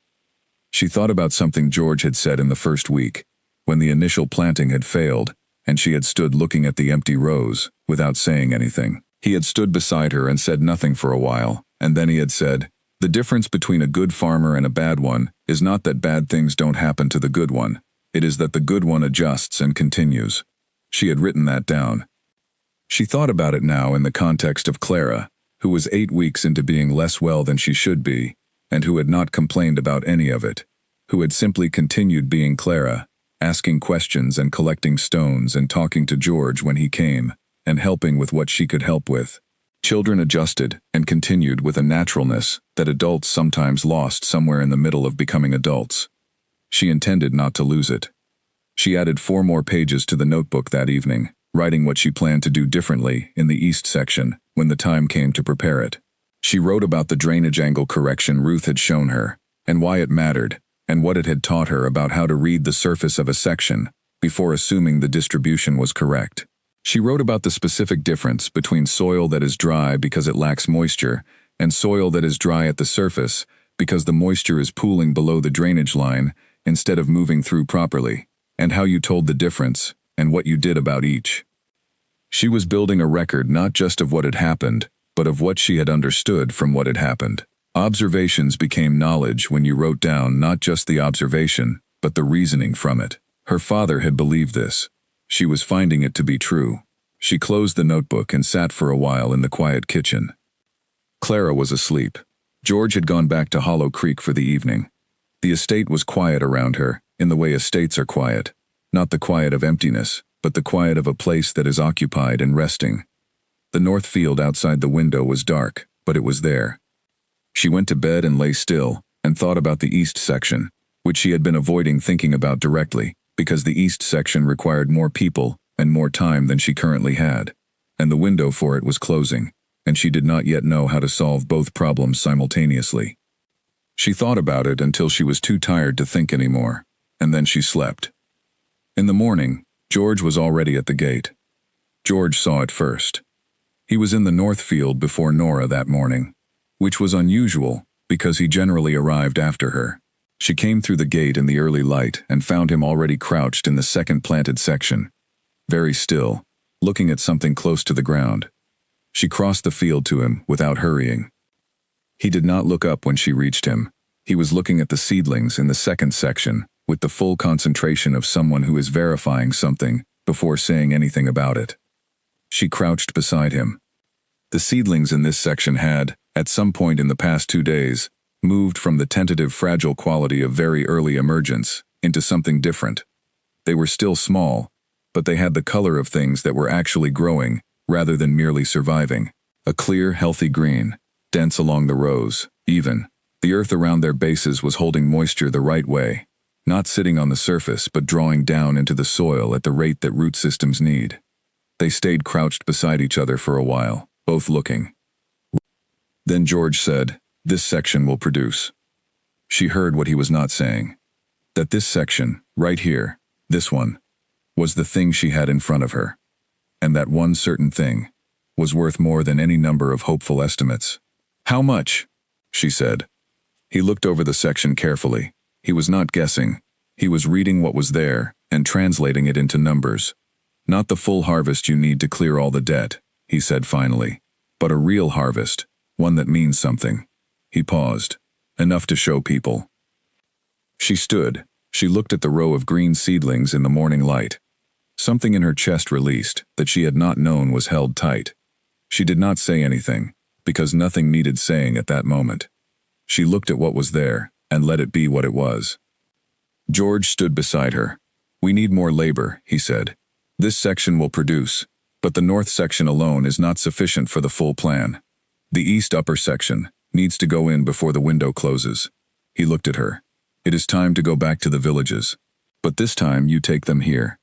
She thought about something George had said in the first week, when the initial planting had failed, and she had stood looking at the empty rows, without saying anything. He had stood beside her and said nothing for a while, and then he had said, "The difference between a good farmer and a bad one is not that bad things don't happen to the good one. It is that the good one adjusts and continues." She had written that down. She thought about it now in the context of Clara, who was 8 weeks into being less well than she should be, and who had not complained about any of it, who had simply continued being Clara, asking questions and collecting stones and talking to George when he came, and helping with what she could help with. Children adjusted and continued with a naturalness that adults sometimes lost somewhere in the middle of becoming adults. She intended not to lose it. She added 4 more pages to the notebook that evening, writing what she planned to do differently in the east section when the time came to prepare it. She wrote about the drainage angle correction Ruth had shown her, and why it mattered, and what it had taught her about how to read the surface of a section before assuming the distribution was correct. She wrote about the specific difference between soil that is dry because it lacks moisture and soil that is dry at the surface because the moisture is pooling below the drainage line instead of moving through properly, and how you told the difference and what you did about each. She was building a record not just of what had happened, but of what she had understood from what had happened. Observations became knowledge when you wrote down not just the observation, but the reasoning from it. Her father had believed this. She was finding it to be true. She closed the notebook and sat for a while in the quiet kitchen. Clara was asleep. George had gone back to Hollow Creek for the evening. The estate was quiet around her, in the way estates are quiet. Not the quiet of emptiness, but the quiet of a place that is occupied and resting. The north field outside the window was dark, but it was there. She went to bed and lay still, and thought about the east section, which she had been avoiding thinking about directly, because the east section required more people and more time than she currently had, and the window for it was closing, and she did not yet know how to solve both problems simultaneously. She thought about it until she was too tired to think anymore, and then she slept. In the morning, George was already at the gate. George saw it first. He was in the north field before Nora that morning, which was unusual because he generally arrived after her. She came through the gate in the early light and found him already crouched in the second planted section, very still, looking at something close to the ground. She crossed the field to him without hurrying. He did not look up when she reached him. He was looking at the seedlings in the second section with the full concentration of someone who is verifying something before saying anything about it. She crouched beside him. The seedlings in this section had, at some point in the past 2 days, moved from the tentative fragile quality of very early emergence into something different. They were still small, but they had the color of things that were actually growing rather than merely surviving. A clear, healthy green, dense along the rows, even. The earth around their bases was holding moisture the right way, not sitting on the surface but drawing down into the soil at the rate that root systems need. They stayed crouched beside each other for a while, both looking. Then George said, "This section will produce." She heard what he was not saying. That this section, right here, this one, was the thing she had in front of her. And that one certain thing was worth more than any number of hopeful estimates. "How much?" she said. He looked over the section carefully. He was not guessing. He was reading what was there and translating it into numbers. "Not the full harvest you need to clear all the debt," he said finally, "but a real harvest, one that means something." He paused. "Enough to show people." She stood. She looked at the row of green seedlings in the morning light. Something in her chest released that she had not known was held tight. She did not say anything, because nothing needed saying at that moment. She looked at what was there and let it be what it was. George stood beside her. "We need more labor," he said. "This section will produce, but the north section alone is not sufficient for the full plan. The east upper section needs to go in before the window closes." He looked at her. "It is time to go back to the villages. But this time you take them here."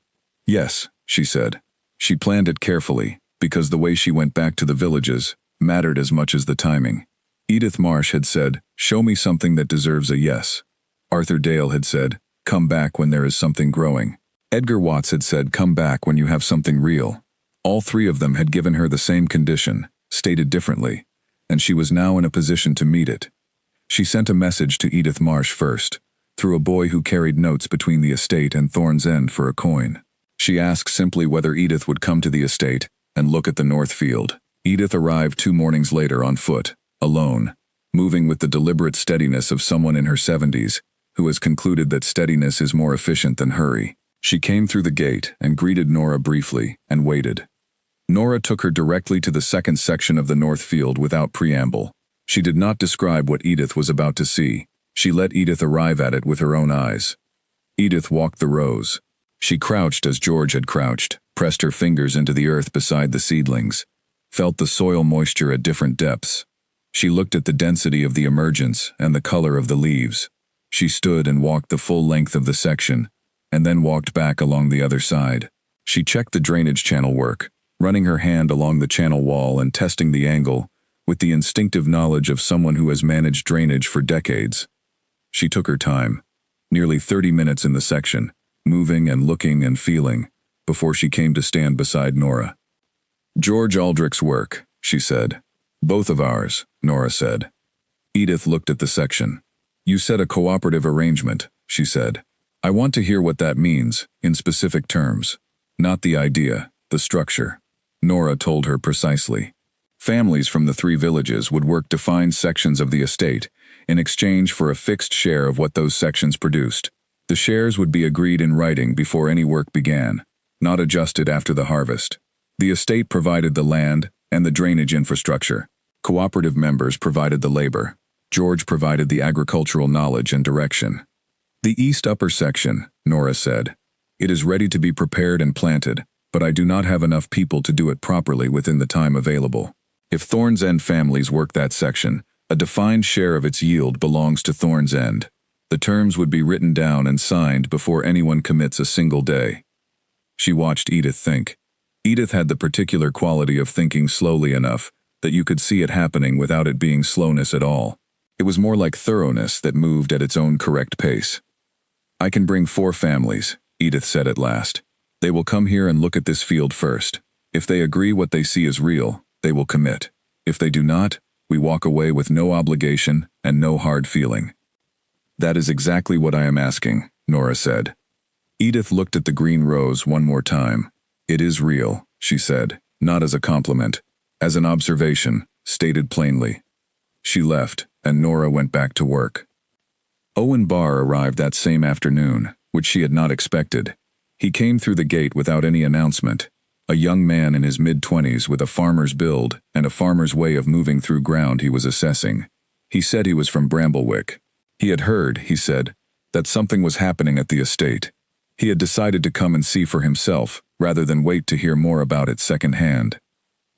"Yes," she said. She planned it carefully, because the way she went back to the villages mattered as much as the timing. Edith Marsh had said, "Show me something that deserves a yes." Arthur Dale had said, "Come back when there is something growing." Edgar Watts had said, "Come back when you have something real." All three of them had given her the same condition, stated differently, and she was now in a position to meet it. She sent a message to Edith Marsh first, through a boy who carried notes between the estate and Thorn's End for a coin. She asked simply whether Edith would come to the estate and look at the north field. Edith arrived 2 mornings later on foot, alone, moving with the deliberate steadiness of someone in her 70s, who has concluded that steadiness is more efficient than hurry. She came through the gate and greeted Nora briefly and waited. Nora took her directly to the second section of the north field without preamble. She did not describe what Edith was about to see. She let Edith arrive at it with her own eyes. Edith walked the rows. She crouched as George had crouched, pressed her fingers into the earth beside the seedlings, felt the soil moisture at different depths. She looked at the density of the emergence and the color of the leaves. She stood and walked the full length of the section, and then walked back along the other side. She checked the drainage channel work, running her hand along the channel wall and testing the angle, with the instinctive knowledge of someone who has managed drainage for decades. She took her time, nearly 30 minutes in the section, moving and looking and feeling, before she came to stand beside Nora. "George Aldrich's work," she said. "Both of ours," Nora said. Edith looked at the section. "You said a cooperative arrangement," she said. "I want to hear what that means, in specific terms. Not the idea, the structure." Nora told her precisely. Families from the 3 villages would work defined sections of the estate in exchange for a fixed share of what those sections produced. The shares would be agreed in writing before any work began, not adjusted after the harvest. The estate provided the land and the drainage infrastructure. Cooperative members provided the labor. George provided the agricultural knowledge and direction. "The east upper section," Nora said. "It is ready to be prepared and planted, but I do not have enough people to do it properly within the time available. If Thorn's End families work that section, a defined share of its yield belongs to Thorn's End. The terms would be written down and signed before anyone commits a single day. She watched Edith think. Edith had the particular quality of thinking slowly enough that you could see it happening without it being slowness at all. It was more like thoroughness that moved at its own correct pace. "I can bring 4 families," Edith said at last. "They will come here and look at this field first. If they agree what they see is real, they will commit. If they do not, we walk away with no obligation and no hard feeling." "That is exactly what I am asking," Nora said. Edith looked at the green rose one more time. "It is real," she said, not as a compliment, as an observation, stated plainly. She left, and Nora went back to work. Owen Barr arrived that same afternoon, which she had not expected. He came through the gate without any announcement, a young man in his mid-20s with a farmer's build and a farmer's way of moving through ground he was assessing. He said he was from Bramblewick. He had heard, he said, that something was happening at the estate. He had decided to come and see for himself, rather than wait to hear more about it secondhand.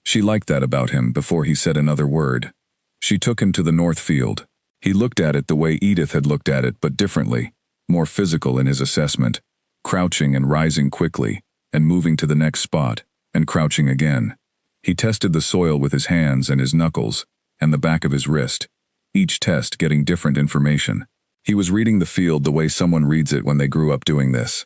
She liked that about him before he said another word. She took him to the North Field. He looked at it the way Edith had looked at it, but differently, more physical in his assessment, crouching and rising quickly, and moving to the next spot, and crouching again. He tested the soil with his hands and his knuckles, and the back of his wrist, each test getting different information. He was reading the field the way someone reads it when they grew up doing this.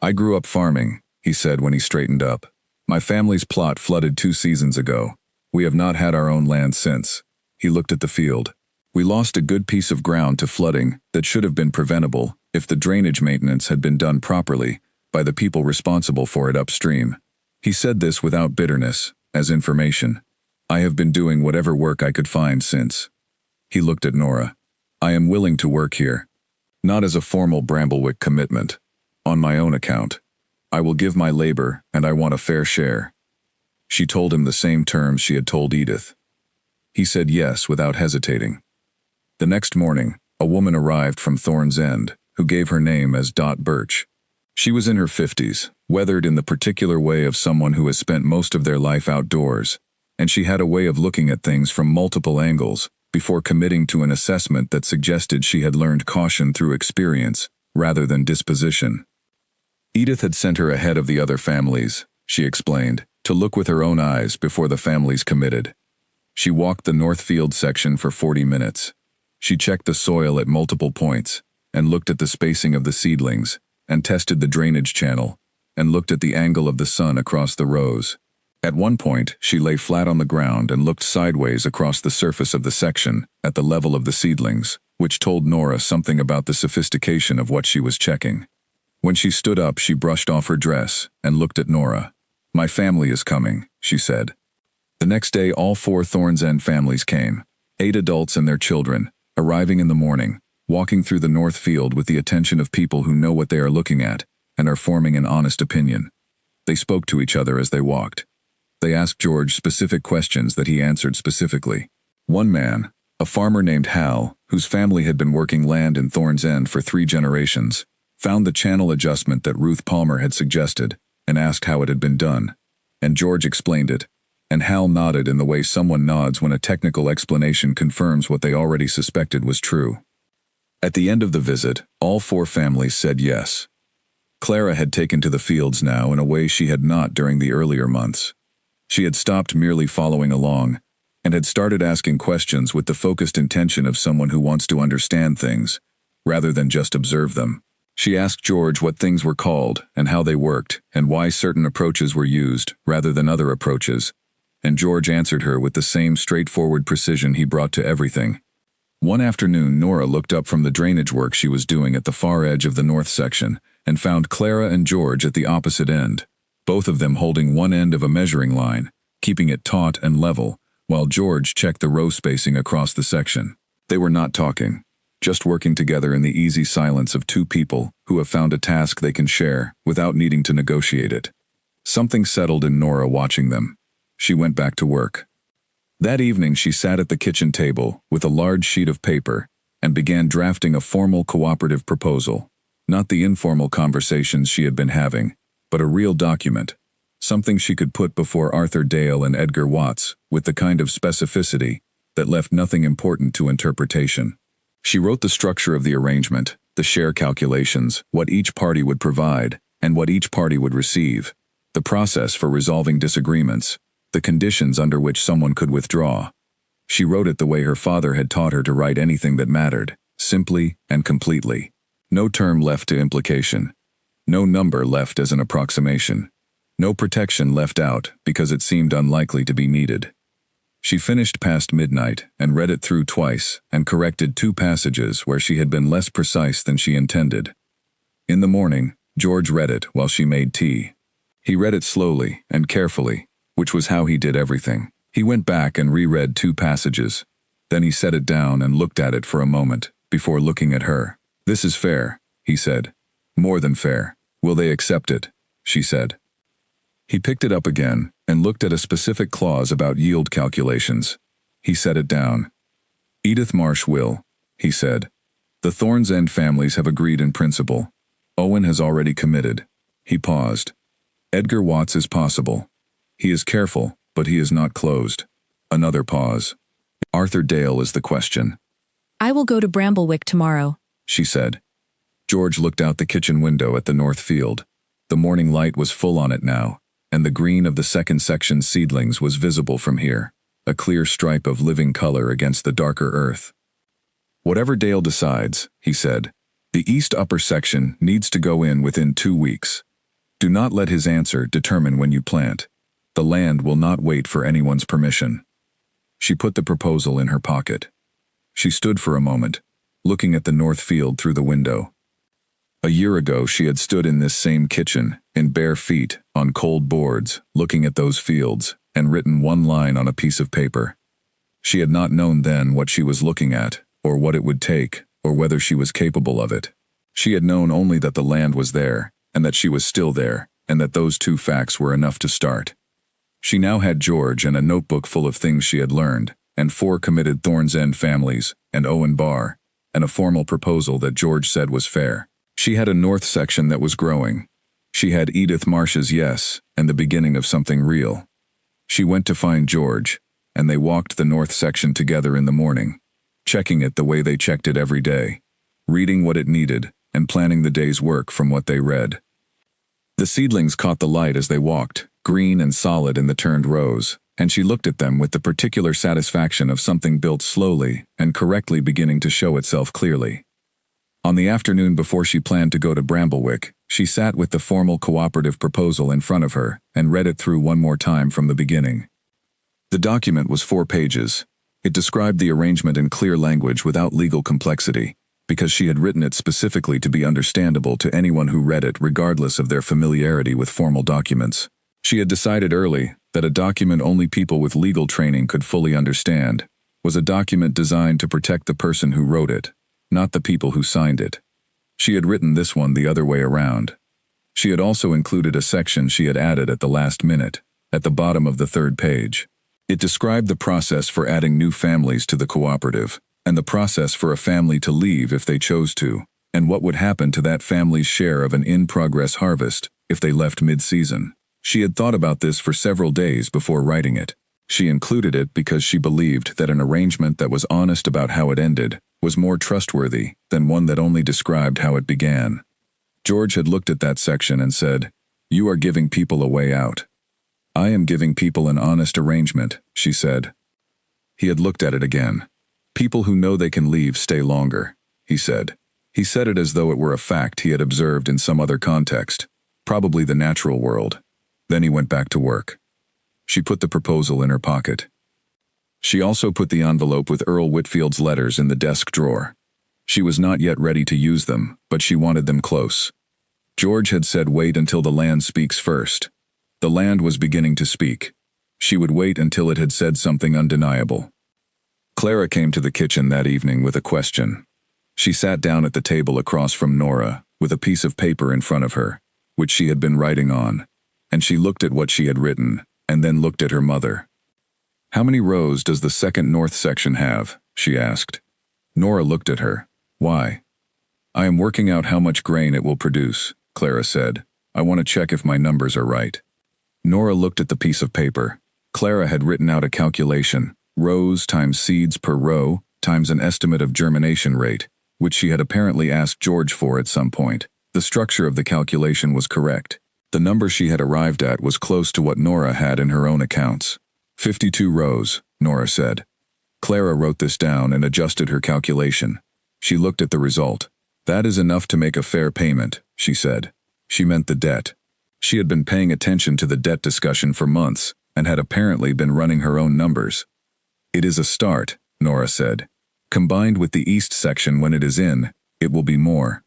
"I grew up farming," he said when he straightened up. "My family's plot flooded 2 seasons ago. We have not had our own land since." He looked at the field. "We lost a good piece of ground to flooding that should have been preventable if the drainage maintenance had been done properly by the people responsible for it upstream." He said this without bitterness, as information. "I have been doing whatever work I could find since." He looked at Nora. "I am willing to work here. Not as a formal Bramblewick commitment. On my own account. I will give my labor, and I want a fair share." She told him the same terms she had told Edith. He said yes without hesitating. The next morning, a woman arrived from Thorn's End, who gave her name as Dot Birch. She was in her 50s, weathered in the particular way of someone who has spent most of their life outdoors, and she had a way of looking at things from multiple angles before committing to an assessment that suggested she had learned caution through experience rather than disposition. Edith had sent her ahead of the other families, she explained, to look with her own eyes before the families committed. She walked the Northfield section for 40 minutes. She checked the soil at multiple points, and looked at the spacing of the seedlings, and tested the drainage channel, and looked at the angle of the sun across the rows. At one point, she lay flat on the ground and looked sideways across the surface of the section, at the level of the seedlings, which told Nora something about the sophistication of what she was checking. When she stood up, she brushed off her dress and looked at Nora. "My family is coming," she said. The next day, all 4 Thorn's End families came, 8 adults and their children, arriving in the morning, walking through the North Field with the attention of people who know what they are looking at and are forming an honest opinion. They spoke to each other as they walked. They asked George specific questions that he answered specifically. One man, a farmer named Hal, whose family had been working land in Thorn's End for 3 generations, found the channel adjustment that Ruth Palmer had suggested and asked how it had been done. And George explained it, and Hal nodded in the way someone nods when a technical explanation confirms what they already suspected was true. At the end of the visit, all 4 families said yes. Clara had taken to the fields now in a way she had not during the earlier months. She had stopped merely following along, and had started asking questions with the focused intention of someone who wants to understand things, rather than just observe them. She asked George what things were called, and how they worked, and why certain approaches were used, rather than other approaches, and George answered her with the same straightforward precision he brought to everything. One afternoon, Nora looked up from the drainage work she was doing at the far edge of the north section, and found Clara and George at the opposite end, both of them holding one end of a measuring line, keeping it taut and level, while George checked the row spacing across the section. They were not talking, just working together in the easy silence of 2 people who have found a task they can share without needing to negotiate it. Something settled in Nora watching them. She went back to work. That evening she sat at the kitchen table with a large sheet of paper and began drafting a formal cooperative proposal, not the informal conversations she had been having, but a real document, something she could put before Arthur Dale and Edgar Watts with the kind of specificity that left nothing important to interpretation. She wrote the structure of the arrangement, the share calculations, what each party would provide, and what each party would receive, the process for resolving disagreements, the conditions under which someone could withdraw. She wrote it the way her father had taught her to write anything that mattered, simply and completely. No term left to implication. No number left as an approximation. No protection left out because it seemed unlikely to be needed. She finished past midnight and read it through twice and corrected 2 passages where she had been less precise than she intended. In the morning, George read it while she made tea. He read it slowly and carefully, which was how he did everything. He went back and reread 2 passages. Then he set it down and looked at it for a moment before looking at her. "This is fair," he said. "More than fair. Will they accept it?" she said. He picked it up again and looked at a specific clause about yield calculations. He set it down. "Edith Marsh will," he said. "The Thorn's End families have agreed in principle. Owen has already committed." He paused. "Edgar Watts is possible. He is careful, but he is not closed." Another pause. "Arthur Dale is the question." "I will go to Bramblewick tomorrow," she said. George looked out the kitchen window at the north field. The morning light was full on it now, and the green of the second section's seedlings was visible from here, a clear stripe of living color against the darker earth. "Whatever Dale decides," he said, "the east upper section needs to go in within 2 weeks. Do not let his answer determine when you plant. The land will not wait for anyone's permission." She put the proposal in her pocket. She stood for a moment, looking at the north field through the window. A year ago she had stood in this same kitchen, in bare feet, on cold boards, looking at those fields, and written 1 line on a piece of paper. She had not known then what she was looking at, or what it would take, or whether she was capable of it. She had known only that the land was there, and that she was still there, and that those 2 facts were enough to start. She now had George and a notebook full of things she had learned, and 4 committed Thorn's End families, and Owen Barr, and a formal proposal that George said was fair. She had a north section that was growing. She had Edith Marsh's yes, and the beginning of something real. She went to find George, and they walked the north section together in the morning, checking it the way they checked it every day, reading what it needed, and planning the day's work from what they read. The seedlings caught the light as they walked, green and solid in the turned rows, and she looked at them with the particular satisfaction of something built slowly and correctly beginning to show itself clearly. On the afternoon before she planned to go to Bramblewick, she sat with the formal cooperative proposal in front of her and read it through one more time from the beginning. The document was 4 pages. It described the arrangement in clear language without legal complexity, because she had written it specifically to be understandable to anyone who read it regardless of their familiarity with formal documents. She had decided early that a document only people with legal training could fully understand was a document designed to protect the person who wrote it, not the people who signed it. She had written this one the other way around. She had also included a section she had added at the last minute, at the bottom of the 3rd page. It described the process for adding new families to the cooperative, and the process for a family to leave if they chose to, and what would happen to that family's share of an in-progress harvest if they left mid-season. She had thought about this for several days before writing it. She included it because she believed that an arrangement that was honest about how it ended was more trustworthy than one that only described how it began. George had looked at that section and said, "You are giving people a way out." "I am giving people an honest arrangement," she said. He had looked at it again. "People who know they can leave stay longer," he said. He said it as though it were a fact he had observed in some other context, probably the natural world. Then he went back to work. She put the proposal in her pocket. She also put the envelope with Earl Whitfield's letters in the desk drawer. She was not yet ready to use them, but she wanted them close. George had said wait until the land speaks first. The land was beginning to speak. She would wait until it had said something undeniable. Clara came to the kitchen that evening with a question. She sat down at the table across from Nora, with a piece of paper in front of her, which she had been writing on, and she looked at what she had written, and then looked at her mother. "How many rows does the second north section have?" she asked. Nora looked at her. "Why?" "I am working out how much grain it will produce," Clara said. "I want to check if my numbers are right." Nora looked at the piece of paper. Clara had written out a calculation, rows times seeds per row, times an estimate of germination rate, which she had apparently asked George for at some point. The structure of the calculation was correct. The number she had arrived at was close to what Nora had in her own accounts. 52 rows, Nora said. Clara wrote this down and adjusted her calculation. She looked at the result. That is enough to make a fair payment, she said. She meant the debt. She had been paying attention to the debt discussion for months and had apparently been running her own numbers. It is a start, Nora said. Combined with the east section when it is in, it will be more.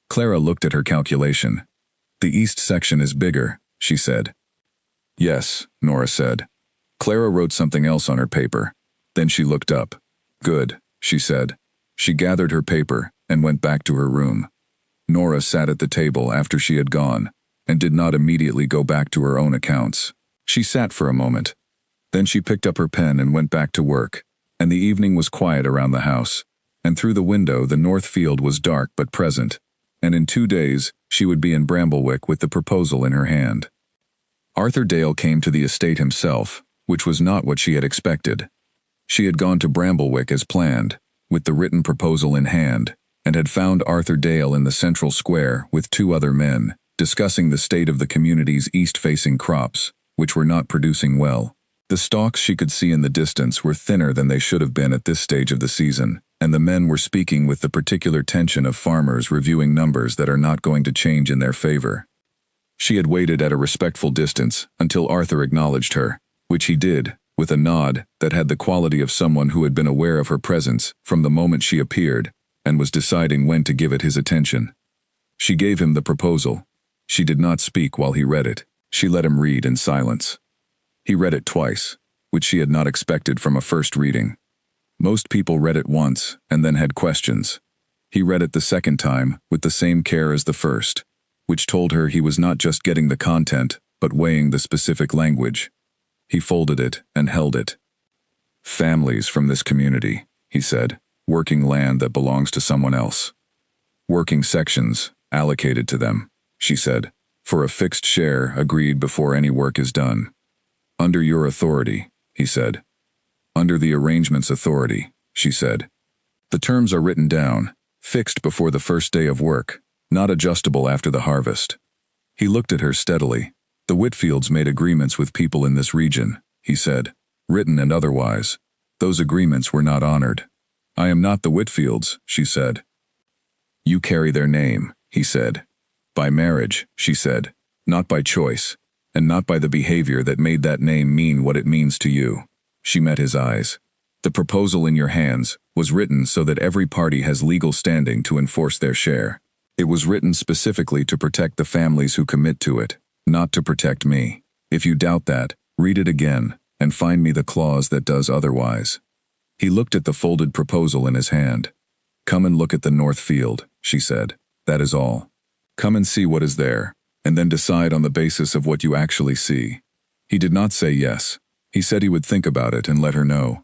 Clara looked at her calculation. The east section is bigger, she said. Yes, Nora said. Clara wrote something else on her paper. Then she looked up. Good, she said. She gathered her paper and went back to her room. Nora sat at the table after she had gone and did not immediately go back to her own accounts. She sat for a moment. Then she picked up her pen and went back to work, and the evening was quiet around the house, and through the window the north field was dark but present, and in 2 days she would be in Bramblewick with the proposal in her hand. Arthur Dale came to the estate himself, which was not what she had expected. She had gone to Bramblewick as planned, with the written proposal in hand, and had found Arthur Dale in the central square with 2 other men, discussing the state of the community's east-facing crops, which were not producing well. The stalks she could see in the distance were thinner than they should have been at this stage of the season, and the men were speaking with the particular tension of farmers reviewing numbers that are not going to change in their favor. She had waited at a respectful distance until Arthur acknowledged her, which he did, with a nod that had the quality of someone who had been aware of her presence from the moment she appeared and was deciding when to give it his attention. She gave him the proposal. She did not speak while he read it. She let him read in silence. He read it twice, which she had not expected from a first reading. Most people read it once and then had questions. He read it the second time with the same care as the first, which told her he was not just getting the content, but weighing the specific language. He folded it and held it. Families from this community, he said, working land that belongs to someone else. Working sections, allocated to them, she said, for a fixed share agreed before any work is done. Under your authority, he said. Under the arrangement's authority, she said. The terms are written down, fixed before the first day of work, not adjustable after the harvest. He looked at her steadily. The Whitfields made agreements with people in this region, he said, written and otherwise. Those agreements were not honored. I am not the Whitfields, she said. You carry their name, he said. By marriage, she said, not by choice, and not by the behavior that made that name mean what it means to you. She met his eyes. The proposal in your hands was written so that every party has legal standing to enforce their share. It was written specifically to protect the families who commit to it, not to protect me. If you doubt that, read it again, and find me the clause that does otherwise. He looked at the folded proposal in his hand. Come and look at the north field, she said. That is all. Come and see what is there, and then decide on the basis of what you actually see. He did not say yes. He said he would think about it and let her know.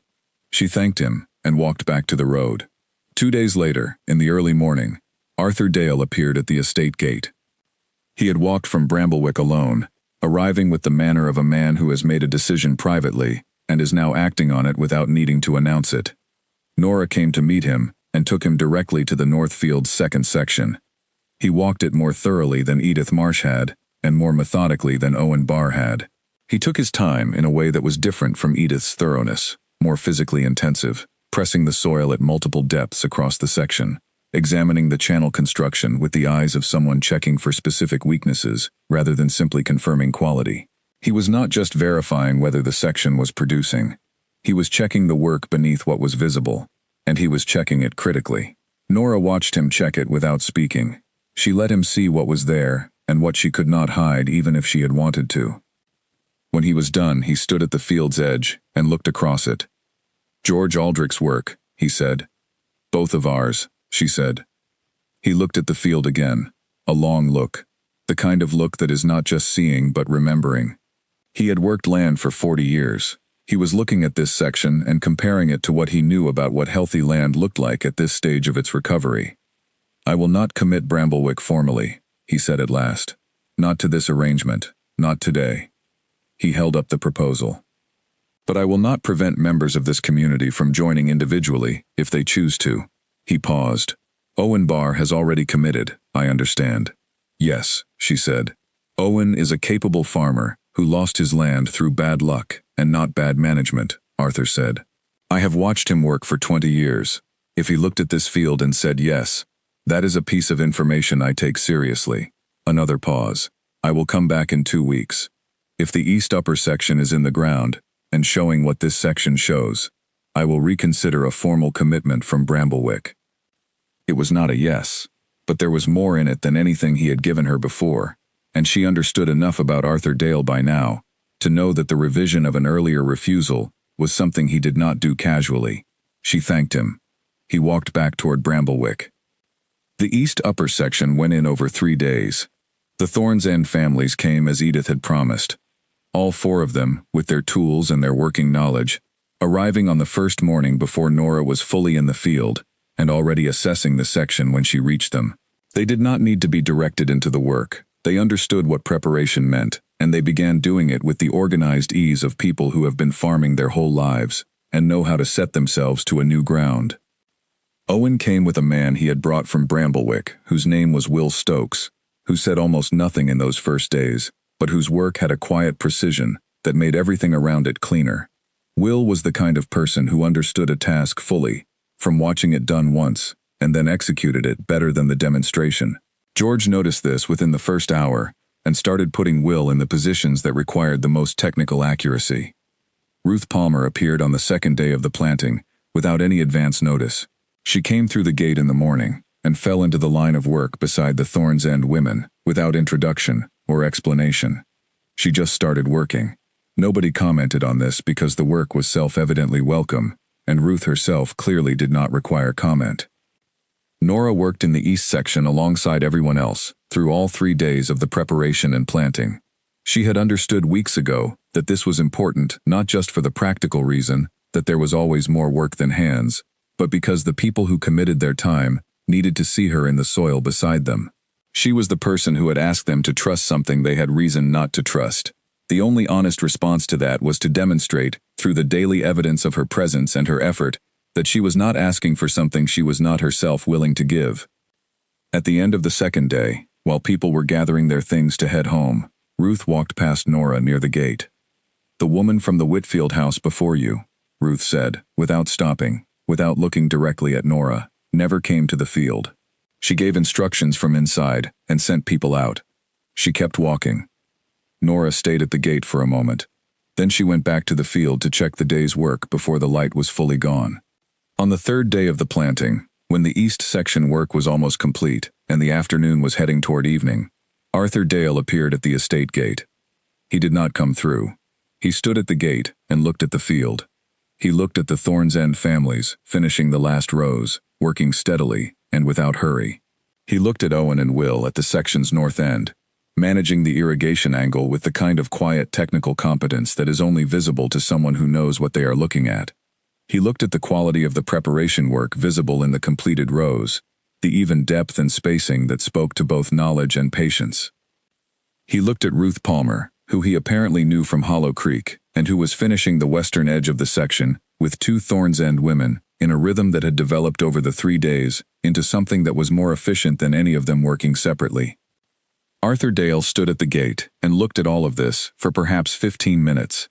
She thanked him and walked back to the road. 2 days later, in the early morning, Arthur Dale appeared at the estate gate. He had walked from Bramblewick alone, arriving with the manner of a man who has made a decision privately and is now acting on it without needing to announce it. Nora came to meet him and took him directly to the Northfield's second section. He walked it more thoroughly than Edith Marsh had, and more methodically than Owen Barr had. He took his time in a way that was different from Edith's thoroughness, more physically intensive, pressing the soil at multiple depths across the section, examining the channel construction with the eyes of someone checking for specific weaknesses rather than simply confirming quality. He was not just verifying whether the section was producing. He was checking the work beneath what was visible, and he was checking it critically. Nora watched him check it without speaking. She let him see what was there and what she could not hide even if she had wanted to. When he was done, he stood at the field's edge and looked across it. George Aldrich's work, he said. Both of ours, she said. He looked at the field again, a long look, the kind of look that is not just seeing but remembering. He had worked land for 40 years. He was looking at this section and comparing it to what he knew about what healthy land looked like at this stage of its recovery. I will not commit Bramblewick formally, he said at last. Not to this arrangement, not today. He held up the proposal. But I will not prevent members of this community from joining individually if they choose to. He paused. Owen Barr has already committed, I understand. Yes, she said. Owen is a capable farmer who lost his land through bad luck and not bad management, Arthur said. I have watched him work for 20 years. If he looked at this field and said yes, that is a piece of information I take seriously. Another pause. I will come back in 2 weeks. If the east upper section is in the ground, and showing what this section shows, I will reconsider a formal commitment from Bramblewick. It was not a yes, but there was more in it than anything he had given her before, and she understood enough about Arthur Dale by now to know that the revision of an earlier refusal was something he did not do casually. She thanked him. He walked back toward Bramblewick. The east upper section went in over 3 days. The Thorns End families came as Edith had promised. All 4 of them, with their tools and their working knowledge, arriving on the first morning before Nora was fully in the field and already assessing the section when she reached them. They did not need to be directed into the work. They understood what preparation meant, and they began doing it with the organized ease of people who have been farming their whole lives and know how to set themselves to a new ground. Owen came with a man he had brought from Bramblewick, whose name was Will Stokes, who said almost nothing in those first days, but whose work had a quiet precision that made everything around it cleaner. Will was the kind of person who understood a task fully, from watching it done once, and then executed it better than the demonstration. George noticed this within the first hour, and started putting Will in the positions that required the most technical accuracy. Ruth Palmer appeared on the second day of the planting, without any advance notice. She came through the gate in the morning, and fell into the line of work beside the Thorns End women, without introduction or explanation. She just started working. Nobody commented on this because the work was self-evidently welcome, and Ruth herself clearly did not require comment. Nora worked in the east section alongside everyone else, through all 3 days of the preparation and planting. She had understood weeks ago that this was important not just for the practical reason that there was always more work than hands, but because the people who committed their time needed to see her in the soil beside them. She was the person who had asked them to trust something they had reason not to trust. The only honest response to that was to demonstrate, through the daily evidence of her presence and her effort, that she was not asking for something she was not herself willing to give. At the end of the second day, while people were gathering their things to head home, Ruth walked past Nora near the gate. "The woman from the Whitfield house before you," Ruth said, without stopping, without looking directly at Nora, never came to the field. She gave instructions from inside and sent people out. She kept walking. Nora stayed at the gate for a moment. Then she went back to the field to check the day's work before the light was fully gone. On the third day of the planting, when the east section work was almost complete and the afternoon was heading toward evening, Arthur Dale appeared at the estate gate. He did not come through. He stood at the gate and looked at the field. He looked at the Thorns End families, finishing the last rows, working steadily and without hurry. He looked at Owen and Will at the section's north end, managing the irrigation angle with the kind of quiet technical competence that is only visible to someone who knows what they are looking at. He looked at the quality of the preparation work visible in the completed rows, the even depth and spacing that spoke to both knowledge and patience. He looked at Ruth Palmer, who he apparently knew from Hollow Creek, and who was finishing the western edge of the section with 2 Thorns End women, in a rhythm that had developed over the 3 days into something that was more efficient than any of them working separately. Arthur Dale stood at the gate and looked at all of this for perhaps 15 minutes.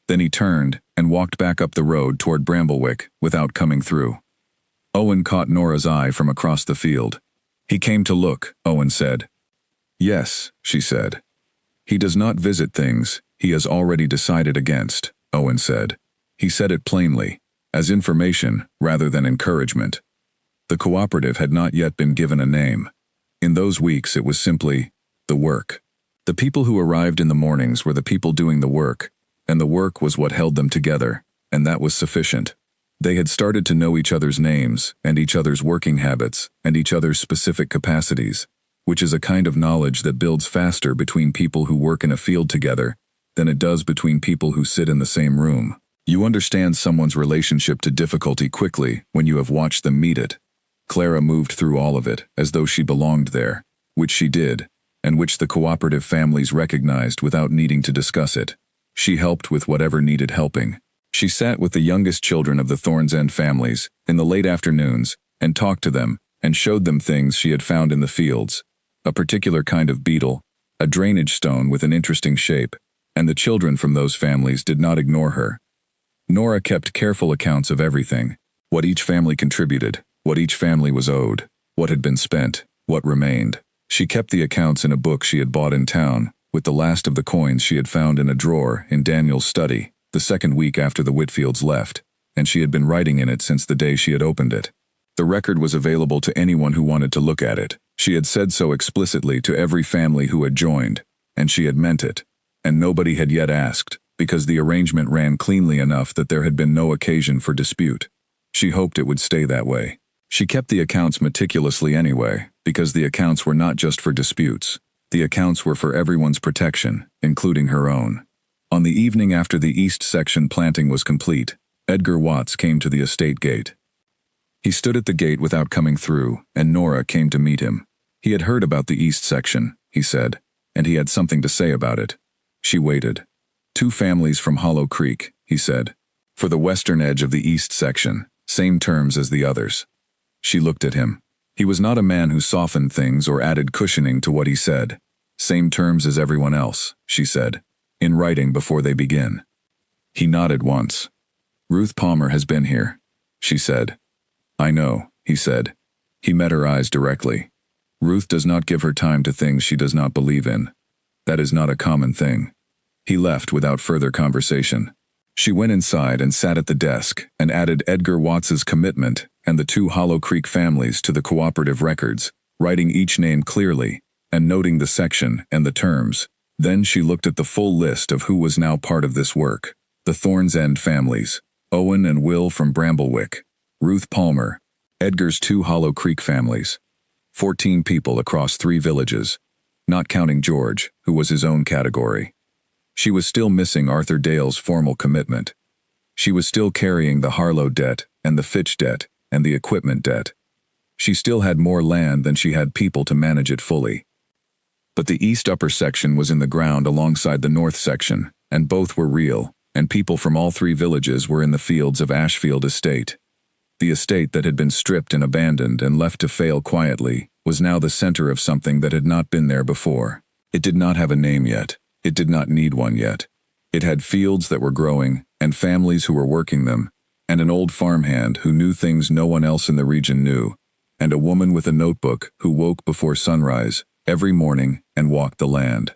Then he turned and walked back up the road toward Bramblewick without coming through. Owen caught Nora's eye from across the field. "He came to look," Owen said. "Yes," she said. "He does not visit things he has already decided against," Owen said. He said it plainly, as information rather than encouragement. The cooperative had not yet been given a name. In those weeks it was simply the work. The people who arrived in the mornings were the people doing the work, and the work was what held them together, and that was sufficient. They had started to know each other's names, and each other's working habits, and each other's specific capacities, which is a kind of knowledge that builds faster between people who work in a field together than it does between people who sit in the same room. You understand someone's relationship to difficulty quickly when you have watched them meet it. Clara moved through all of it as though she belonged there, which she did, and which the cooperative families recognized without needing to discuss it. She helped with whatever needed helping. She sat with the youngest children of the Thorns End families in the late afternoons and talked to them and showed them things she had found in the fields, a particular kind of beetle, a drainage stone with an interesting shape, and the children from those families did not ignore her. Nora kept careful accounts of everything, what each family contributed, what each family was owed, what had been spent, what remained. She kept the accounts in a book she had bought in town, with the last of the coins she had found in a drawer in Daniel's study, the second week after the Whitfields left, and she had been writing in it since the day she had opened it. The record was available to anyone who wanted to look at it. She had said so explicitly to every family who had joined, and she had meant it, and nobody had yet asked, because the arrangement ran cleanly enough that there had been no occasion for dispute. She hoped it would stay that way. She kept the accounts meticulously anyway, because the accounts were not just for disputes. The accounts were for everyone's protection, including her own. On the evening after the east section planting was complete, Edgar Watts came to the estate gate. He stood at the gate without coming through, and Nora came to meet him. He had heard about the east section, he said, and he had something to say about it. She waited. 2 families from Hollow Creek, he said. For the western edge of the east section, same terms as the others. She looked at him. He was not a man who softened things or added cushioning to what he said. Same terms as everyone else, she said, in writing before they begin. He nodded once. Ruth Palmer has been here, she said. I know, he said. He met her eyes directly. Ruth does not give her time to things she does not believe in. That is not a common thing. He left without further conversation. She went inside and sat at the desk and added Edgar Watts's commitment and the 2 Hollow Creek families to the cooperative records, writing each name clearly and noting the section and the terms. Then she looked at the full list of who was now part of this work. The Thorns End families, Owen and Will from Bramblewick, Ruth Palmer, Edgar's 2 Hollow Creek families. 14 people across 3 villages, not counting George, who was his own category. She was still missing Arthur Dale's formal commitment. She was still carrying the Harlow debt and the Fitch debt and the equipment debt. She still had more land than she had people to manage it fully. But the east upper section was in the ground alongside the north section, and both were real, and people from all 3 villages were in the fields of Ashfield Estate. The estate that had been stripped and abandoned and left to fail quietly was now the center of something that had not been there before. It did not have a name yet. It did not need one yet. It had fields that were growing, and families who were working them, and an old farmhand who knew things no one else in the region knew, and a woman with a notebook who woke before sunrise every morning and walked the land.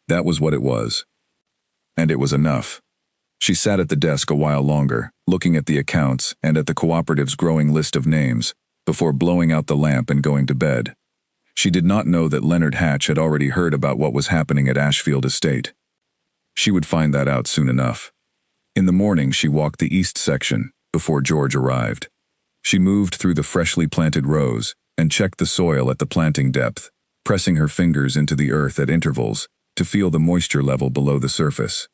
That was what it was. And it was enough. She sat at the desk a while longer, looking at the accounts and at the cooperative's growing list of names, before blowing out the lamp and going to bed. She did not know that Leonard Hatch had already heard about what was happening at Ashfield Estate. She would find that out soon enough. In the morning she walked the east section, before George arrived. She moved through the freshly planted rows, and checked the soil at the planting depth, pressing her fingers into the earth at intervals, to feel the moisture level below the surface.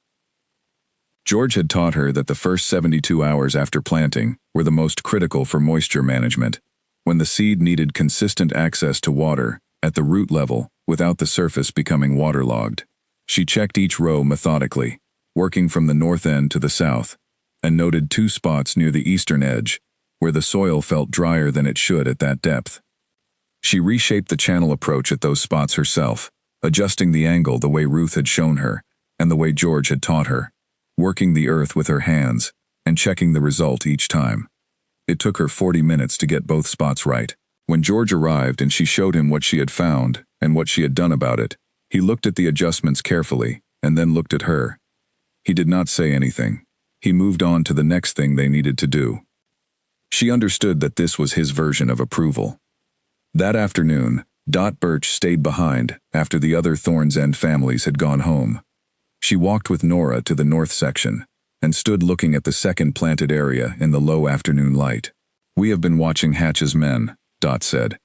George had taught her that the first 72 hours after planting were the most critical for moisture management, when the seed needed consistent access to water, at the root level, without the surface becoming waterlogged. She checked each row methodically, working from the north end to the south, and noted 2 spots near the eastern edge, where the soil felt drier than it should at that depth. She reshaped the channel approach at those spots herself, adjusting the angle the way Ruth had shown her, and the way George had taught her, working the earth with her hands, and checking the result each time. It took her 40 minutes to get both spots right. When George arrived and she showed him what she had found and what she had done about it, he looked at the adjustments carefully and then looked at her. He did not say anything. He moved on to the next thing they needed to do. She understood that this was his version of approval. That afternoon, Dot Birch stayed behind after the other Thorns End families had gone home. She walked with Nora to the north section and stood looking at the second planted area in the low afternoon light. "We have been watching Hatch's men," Dot said.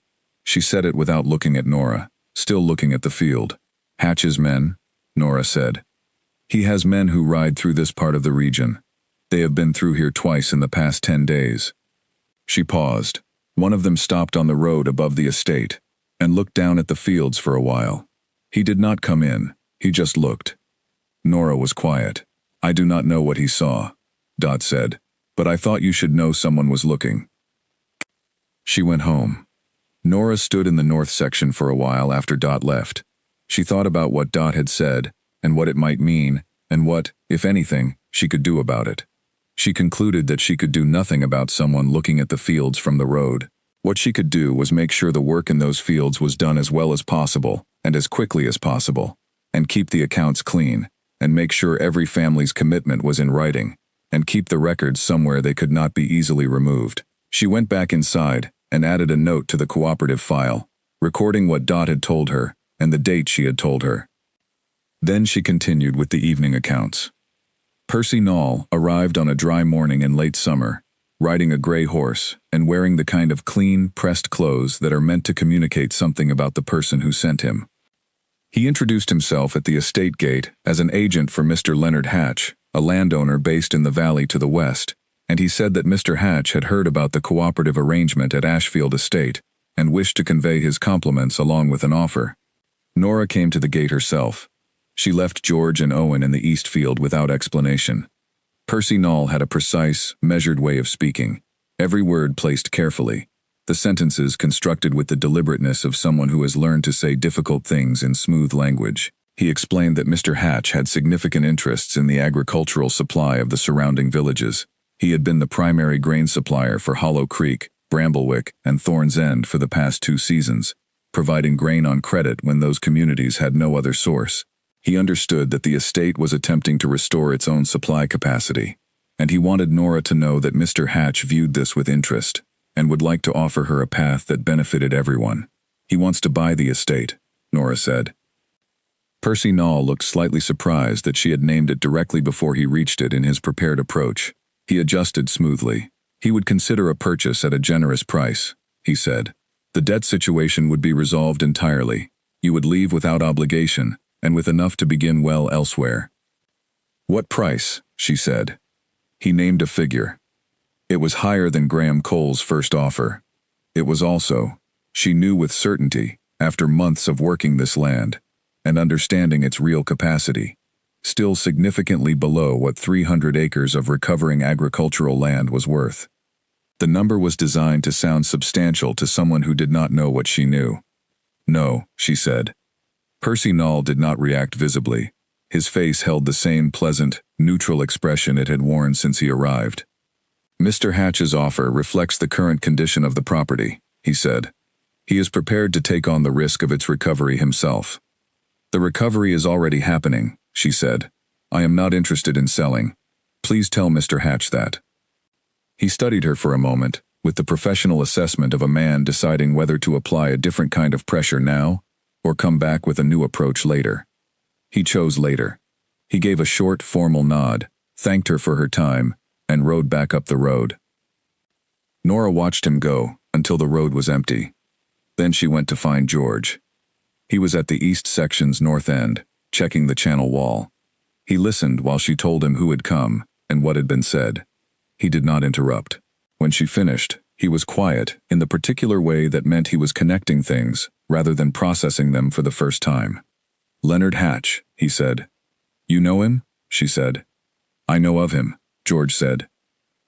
She said it without looking at Nora, still looking at the field. "Hatch's men?" Nora said. "He has men who ride through this part of the region. They have been through here twice in the past 10 days. She paused. One of them stopped on the road above the estate and looked down at the fields for a while. He did not come in, he just looked. Nora was quiet. I do not know what he saw, Dot said, but I thought you should know someone was looking. She went home. Nora stood in the north section for a while after Dot left. She thought about what Dot had said, and what it might mean, and what, if anything, she could do about it. She concluded that she could do nothing about someone looking at the fields from the road. What she could do was make sure the work in those fields was done as well as possible, and as quickly as possible, and keep the accounts clean, and make sure every family's commitment was in writing, and keep the records somewhere they could not be easily removed. She went back inside and added a note to the cooperative file, recording what Dot had told her and the date she had told her. Then she continued with the evening accounts. Percy Nall arrived on a dry morning in late summer, riding a gray horse and wearing the kind of clean, pressed clothes that are meant to communicate something about the person who sent him. He introduced himself at the estate gate as an agent for Mr. Leonard Hatch, a landowner based in the valley to the west, and he said that Mr. Hatch had heard about the cooperative arrangement at Ashfield Estate and wished to convey his compliments along with an offer. Nora came to the gate herself. She left George and Owen in the east field without explanation. Percy Nall had a precise, measured way of speaking, every word placed carefully, the sentences constructed with the deliberateness of someone who has learned to say difficult things in smooth language. He explained that Mr. Hatch had significant interests in the agricultural supply of the surrounding villages. He had been the primary grain supplier for Hollow Creek, Bramblewick, and Thorn's End for the past 2 seasons, providing grain on credit when those communities had no other source. He understood that the estate was attempting to restore its own supply capacity, and he wanted Nora to know that Mr. Hatch viewed this with interest and would like to offer her a path that benefited everyone. He wants to buy the estate, Nora said. Percy Nall looked slightly surprised that she had named it directly before he reached it in his prepared approach. He adjusted smoothly. He would consider a purchase at a generous price, he said. The debt situation would be resolved entirely. You would leave without obligation, and with enough to begin well elsewhere. What price? She said. He named a figure. It was higher than Graham Cole's first offer. It was also, she knew with certainty, after months of working this land, and understanding its real capacity, still significantly below what 300 acres of recovering agricultural land was worth. The number was designed to sound substantial to someone who did not know what she knew. No, she said. Percy Nall did not react visibly. His face held the same pleasant, neutral expression it had worn since he arrived. Mr. Hatch's offer reflects the current condition of the property, he said. He is prepared to take on the risk of its recovery himself. The recovery is already happening, she said. I am not interested in selling. Please tell Mr. Hatch that. He studied her for a moment, with the professional assessment of a man deciding whether to apply a different kind of pressure now, or come back with a new approach later. He chose later. He gave a short, formal nod, thanked her for her time, and rode back up the road. Nora watched him go until the road was empty. Then she went to find George. He was at the east section's north end, checking the channel wall. He listened while she told him who had come and what had been said. He did not interrupt. When she finished, he was quiet in the particular way that meant he was connecting things rather than processing them for the first time. Leonard Hatch, he said. You know him? She said. I know of him, George said.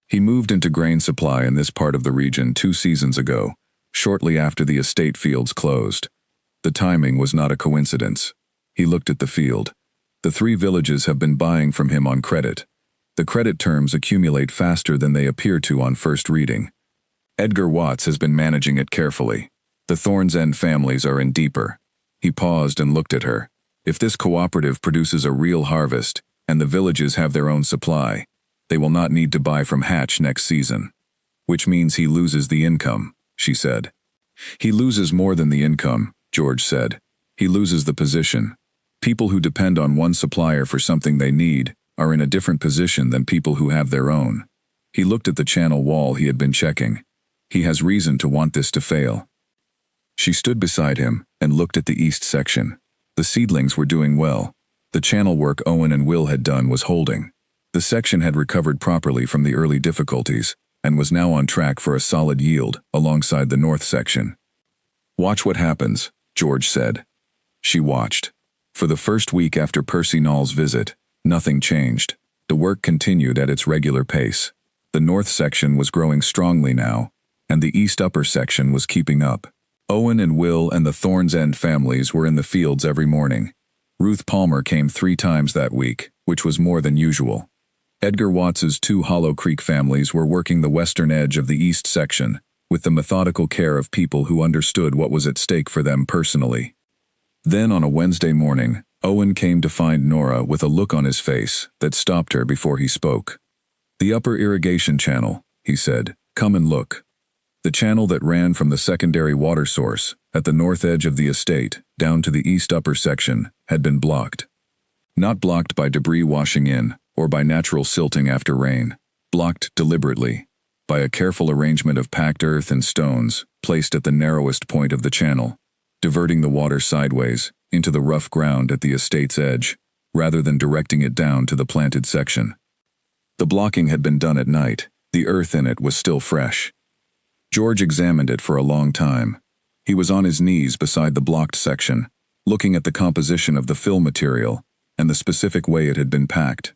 He moved into grain supply in this part of the region 2 seasons ago, shortly after the estate fields closed. The timing was not a coincidence. He looked at the field. The 3 villages have been buying from him on credit. The credit terms accumulate faster than they appear to on first reading. Edgar Watts has been managing it carefully. The Thorn's End families are in deeper. He paused and looked at her. If this cooperative produces a real harvest, and the villages have their own supply, they will not need to buy from Hatch next season. Which means he loses the income, she said. He loses more than the income, George said. He loses the position. People who depend on one supplier for something they need are in a different position than people who have their own. He looked at the channel wall he had been checking. He has reason to want this to fail. She stood beside him and looked at the east section. The seedlings were doing well. The channel work Owen and Will had done was holding. The section had recovered properly from the early difficulties and was now on track for a solid yield alongside the north section. Watch what happens, George said. She watched. For the first week after Percy Nall's visit, nothing changed. The work continued at its regular pace. The north section was growing strongly now, and the east upper section was keeping up. Owen and Will and the Thorns End families were in the fields every morning. Ruth Palmer came 3 times that week, which was more than usual. Edgar Watts's 2 Hollow Creek families were working the western edge of the east section, with the methodical care of people who understood what was at stake for them personally. Then on a Wednesday morning, Owen came to find Nora with a look on his face that stopped her before he spoke. "The upper irrigation channel," he said. "Come and look." The channel that ran from the secondary water source, at the north edge of the estate, down to the east upper section, had been blocked. Not blocked by debris washing in, or by natural silting after rain. Blocked deliberately, by a careful arrangement of packed earth and stones, placed at the narrowest point of the channel, diverting the water sideways, into the rough ground at the estate's edge, rather than directing it down to the planted section. The blocking had been done at night. The earth in it was still fresh. George examined it for a long time. He was on his knees beside the blocked section, looking at the composition of the fill material and the specific way it had been packed.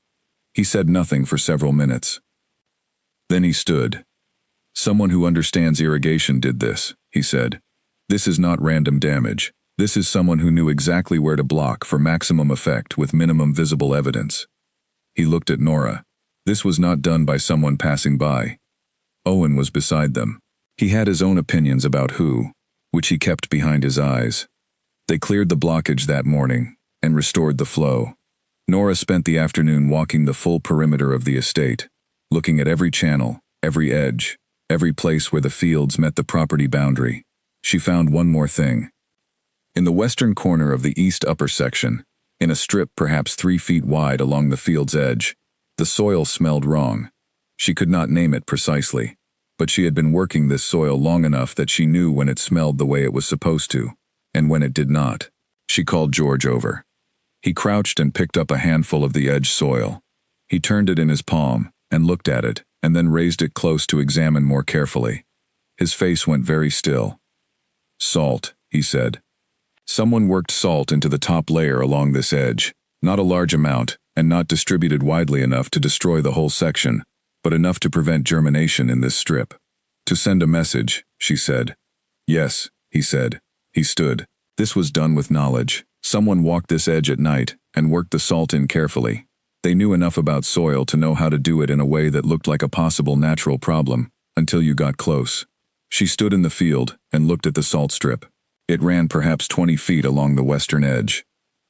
He said nothing for several minutes. Then he stood. "Someone who understands irrigation did this," he said. "This is not random damage. This is someone who knew exactly where to block for maximum effect with minimum visible evidence." He looked at Nora. This was not done by someone passing by. Owen was beside them. He had his own opinions about who, which he kept behind his eyes. They cleared the blockage that morning and restored the flow. Nora spent the afternoon walking the full perimeter of the estate, looking at every channel, every edge, every place where the fields met the property boundary. She found one more thing. In the western corner of the east upper section, in a strip perhaps 3 feet wide along the field's edge, the soil smelled wrong. She could not name it precisely, but she had been working this soil long enough that she knew when it smelled the way it was supposed to, and when it did not. She called George over. He crouched and picked up a handful of the edge soil. He turned it in his palm and looked at it, and then raised it close to examine more carefully. His face went very still. "Salt," he said. "Someone worked salt into the top layer along this edge, not a large amount, and not distributed widely enough to destroy the whole section, but enough to prevent germination in this strip. To send a message," she said. "Yes," he said. He stood. "This was done with knowledge. Someone walked this edge at night and worked the salt in carefully. They knew enough about soil to know how to do it in a way that looked like a possible natural problem, until you got close." She stood in the field and looked at the salt strip. It ran perhaps 20 feet along the western edge.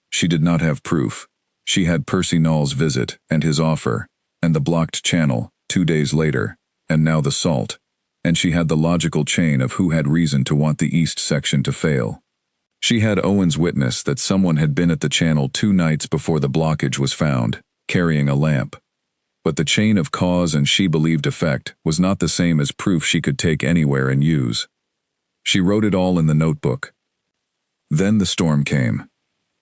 She did not have proof. She had Percy Null's visit and his offer, and the blocked channel, 2 days later, and now the salt, and she had the logical chain of who had reason to want the east section to fail. She had Owen's witness that someone had been at the channel 2 nights before the blockage was found, carrying a lamp. But the chain of cause and she believed effect was not the same as proof she could take anywhere and use. She wrote it all in the notebook. Then the storm came.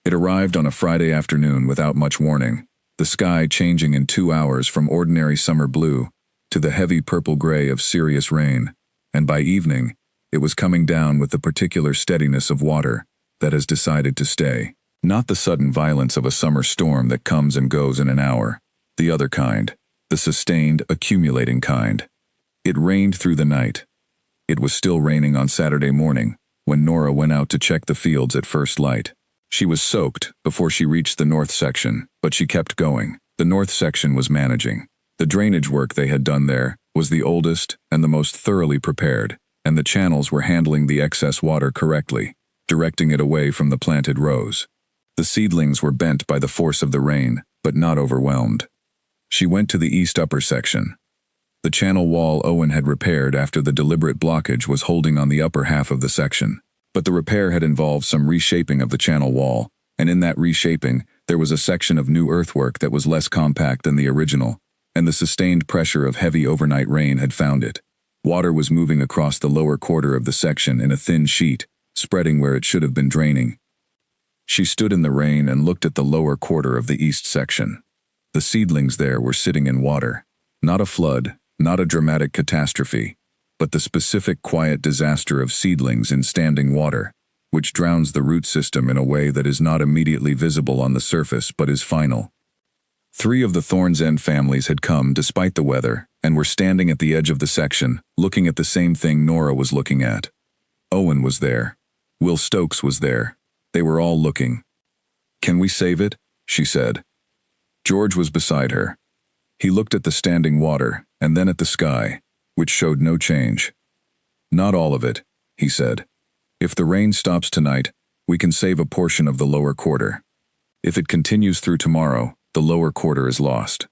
It arrived on a Friday afternoon without much warning, the sky changing in 2 hours from ordinary summer blue to the heavy purple-gray of serious rain, and by evening, it was coming down with the particular steadiness of water that has decided to stay. Not the sudden violence of a summer storm that comes and goes in an hour, the other kind, the sustained, accumulating kind. It rained through the night. It was still raining on Saturday morning when Nora went out to check the fields at first light. She was soaked before she reached the north section, but she kept going. The north section was managing. The drainage work they had done there was the oldest and the most thoroughly prepared, and the channels were handling the excess water correctly, directing it away from the planted rows. The seedlings were bent by the force of the rain, but not overwhelmed. She went to the east upper section. The channel wall Owen had repaired after the deliberate blockage was holding on the upper half of the section. But the repair had involved some reshaping of the channel wall, and in that reshaping, there was a section of new earthwork that was less compact than the original, and the sustained pressure of heavy overnight rain had found it. Water was moving across the lower quarter of the section in a thin sheet, spreading where it should have been draining. She stood in the rain and looked at the lower quarter of the east section. The seedlings there were sitting in water. Not a flood, not a dramatic catastrophe, but the specific quiet disaster of seedlings in standing water, which drowns the root system in a way that is not immediately visible on the surface but is final. 3 of the Thorns End families had come despite the weather and were standing at the edge of the section, looking at the same thing Nora was looking at. Owen was there. Will Stokes was there. They were all looking. "Can we save it?" she said. George was beside her. He looked at the standing water and then at the sky, which showed no change. "Not all of it," he said. "If the rain stops tonight, we can save a portion of the lower quarter. If it continues through tomorrow, the lower quarter is lost."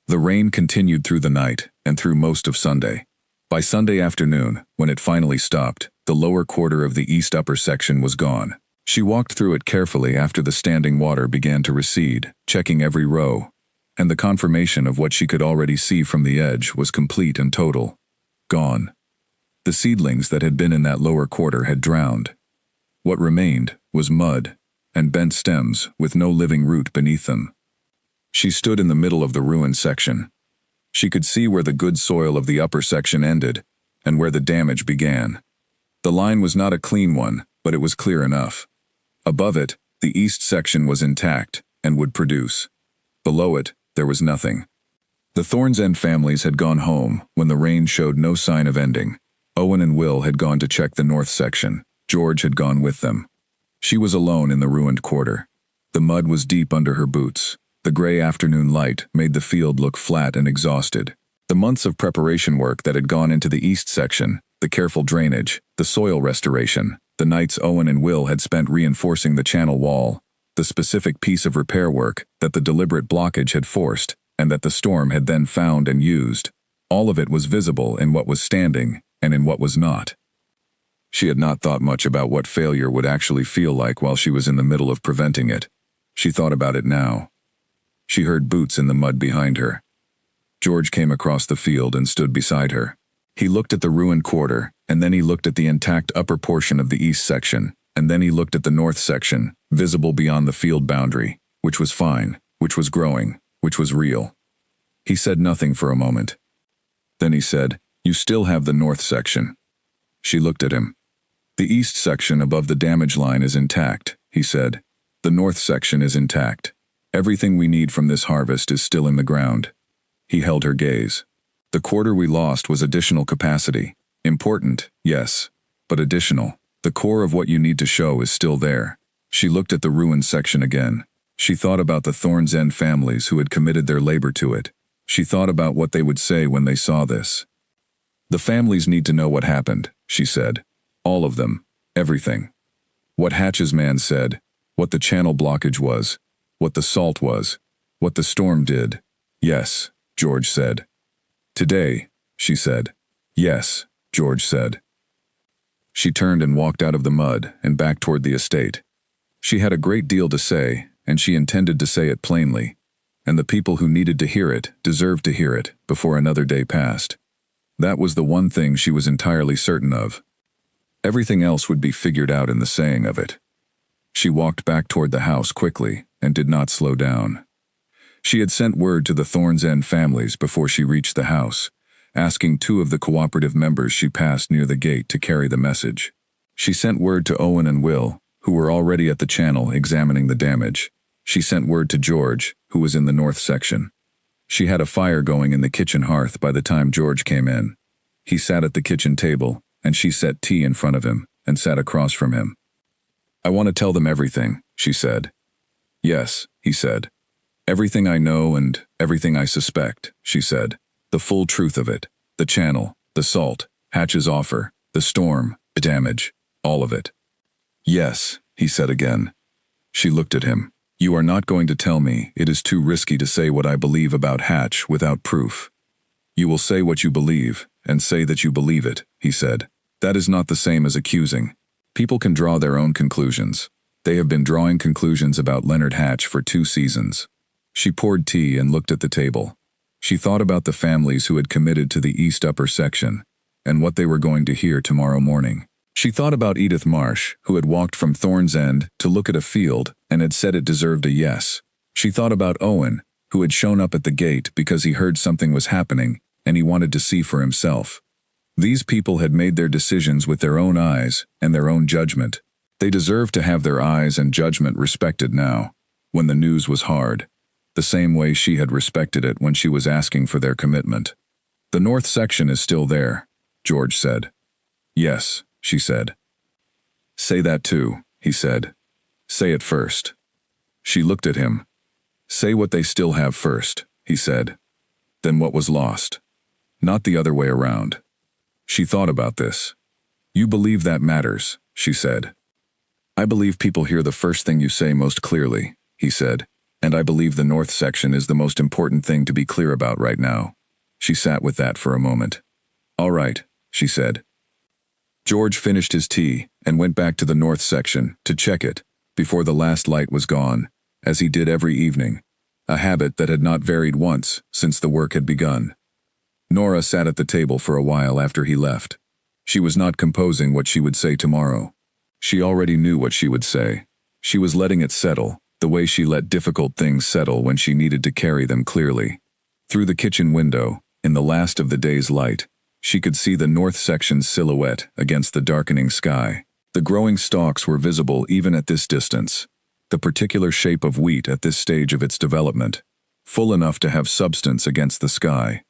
The rain continued through the night and through most of Sunday. By Sunday afternoon, when it finally stopped, the lower quarter of the east upper section was gone. She walked through it carefully after the standing water began to recede, checking every row, and the confirmation of what she could already see from the edge was complete and total. Gone. The seedlings that had been in that lower quarter had drowned. What remained was mud and bent stems with no living root beneath them. She stood in the middle of the ruined section. She could see where the good soil of the upper section ended and where the damage began. The line was not a clean one, but it was clear enough. Above it, the east section was intact and would produce. Below it, there was nothing. The Thorns End families had gone home when the rain showed no sign of ending. Owen and Will had gone to check the north section. George had gone with them. She was alone in the ruined quarter. The mud was deep under her boots. The gray afternoon light made the field look flat and exhausted. The months of preparation work that had gone into the east section, the careful drainage, the soil restoration, the nights Owen and Will had spent reinforcing the channel wall, the specific piece of repair work that the deliberate blockage had forced and that the storm had then found and used, all of it was visible in what was standing and in what was not. She had not thought much about what failure would actually feel like while she was in the middle of preventing it. She thought about it now. She heard boots in the mud behind her. George came across the field and stood beside her. He looked at the ruined quarter, and then he looked at the intact upper portion of the east section, and then he looked at the north section, visible beyond the field boundary, which was fine, which was growing, which was real. He said nothing for a moment. Then he said, "You still have the north section." She looked at him. "The east section above the damage line is intact," he said. "The north section is intact. Everything we need from this harvest is still in the ground." He held her gaze. "The quarter we lost was additional capacity. Important, yes, but additional. The core of what you need to show is still there." She looked at the ruined section again. She thought about the Thorns End families who had committed their labor to it. She thought about what they would say when they saw this. "The families need to know what happened," she said. "All of them. Everything. What Hatch's man said, what the channel blockage was, what the salt was, what the storm did." "Yes," George said. "Today," she said. "Yes," George said. She turned and walked out of the mud and back toward the estate. She had a great deal to say, and she intended to say it plainly, and the people who needed to hear it deserved to hear it before another day passed. That was the one thing she was entirely certain of. Everything else would be figured out in the saying of it. She walked back toward the house quickly and did not slow down. She had sent word to the Thorns End families before she reached the house, asking 2 of the cooperative members she passed near the gate to carry the message. She sent word to Owen and Will, who were already at the channel examining the damage. She sent word to George, who was in the north section. She had a fire going in the kitchen hearth by the time George came in. He sat at the kitchen table, and she set tea in front of him and sat across from him. "I want to tell them everything," she said. "Yes," he said. "Everything I know and everything I suspect," she said. "The full truth of it. The channel, the salt, Hatch's offer, the storm, the damage, all of it." "Yes," he said again. She looked at him. "You are not going to tell me it is too risky to say what I believe about Hatch without proof. You will say what you believe, and say that you believe it," he said. "That is not the same as accusing. People can draw their own conclusions. They have been drawing conclusions about Leonard Hatch for 2 seasons. She poured tea and looked at the table. She thought about the families who had committed to the east upper section, and what they were going to hear tomorrow morning. She thought about Edith Marsh, who had walked from Thorns End to look at a field and had said it deserved a yes. She thought about Owen, who had shown up at the gate because he heard something was happening and he wanted to see for himself. These people had made their decisions with their own eyes and their own judgment. They deserved to have their eyes and judgment respected now, when the news was hard. the same way she had respected it when she was asking for their commitment. "The north section is still there," George said. "Yes," she said. "Say that too," he said. "Say it first." She looked at him. "Say what they still have first," he said. "Then what was lost. Not the other way around." She thought about this. "You believe that matters," she said. "I believe people hear the first thing you say most clearly," he said, "and I believe the north section is the most important thing to be clear about right now." She sat with that for a moment. "All right," she said. George finished his tea and went back to the north section to check it before the last light was gone, as he did every evening, a habit that had not varied once since the work had begun. Nora sat at the table for a while after he left. She was not composing what she would say tomorrow. She already knew what she would say. She was letting it settle, the way she let difficult things settle when she needed to carry them clearly. Through the kitchen window, in the last of the day's light, she could see the north section's silhouette against the darkening sky. The growing stalks were visible even at this distance. The particular shape of wheat at this stage of its development, full enough to have substance against the sky.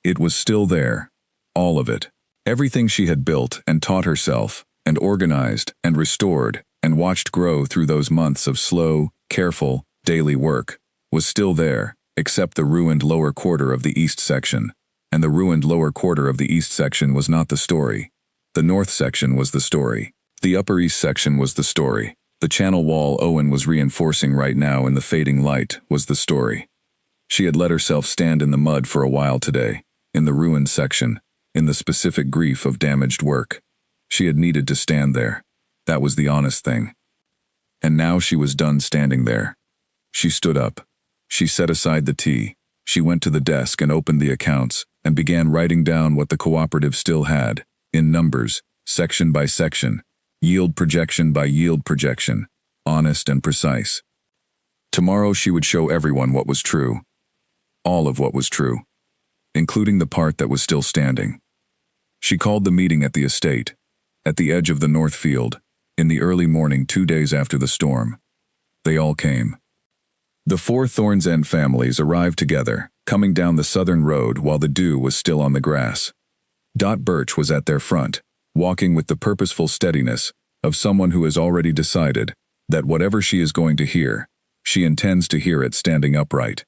It was still there, all of it. Everything she had built and taught herself, and organized and restored and watched grow through those months of slow, careful, daily work, was still there, except the ruined lower quarter of the east section. And the ruined lower quarter of the east section was not the story. The north section was the story. The upper east section was the story. The channel wall Owen was reinforcing right now in the fading light was the story. She had let herself stand in the mud for a while today, in the ruined section, in the specific grief of damaged work. She had needed to stand there. That was the honest thing. And now she was done standing there. She stood up. She set aside the tea. She went to the desk and opened the accounts and began writing down what the cooperative still had, in numbers, section by section, yield projection by yield projection, honest and precise. Tomorrow she would show everyone what was true. All of what was true, including the part that was still standing. She called the meeting at the estate, at the edge of the north field, in the early morning 2 days after the storm. They all came. The 4 Thorns End families arrived together, coming down the southern road while the dew was still on the grass. Dot Birch was at their front, walking with the purposeful steadiness of someone who has already decided that whatever she is going to hear, she intends to hear it standing upright.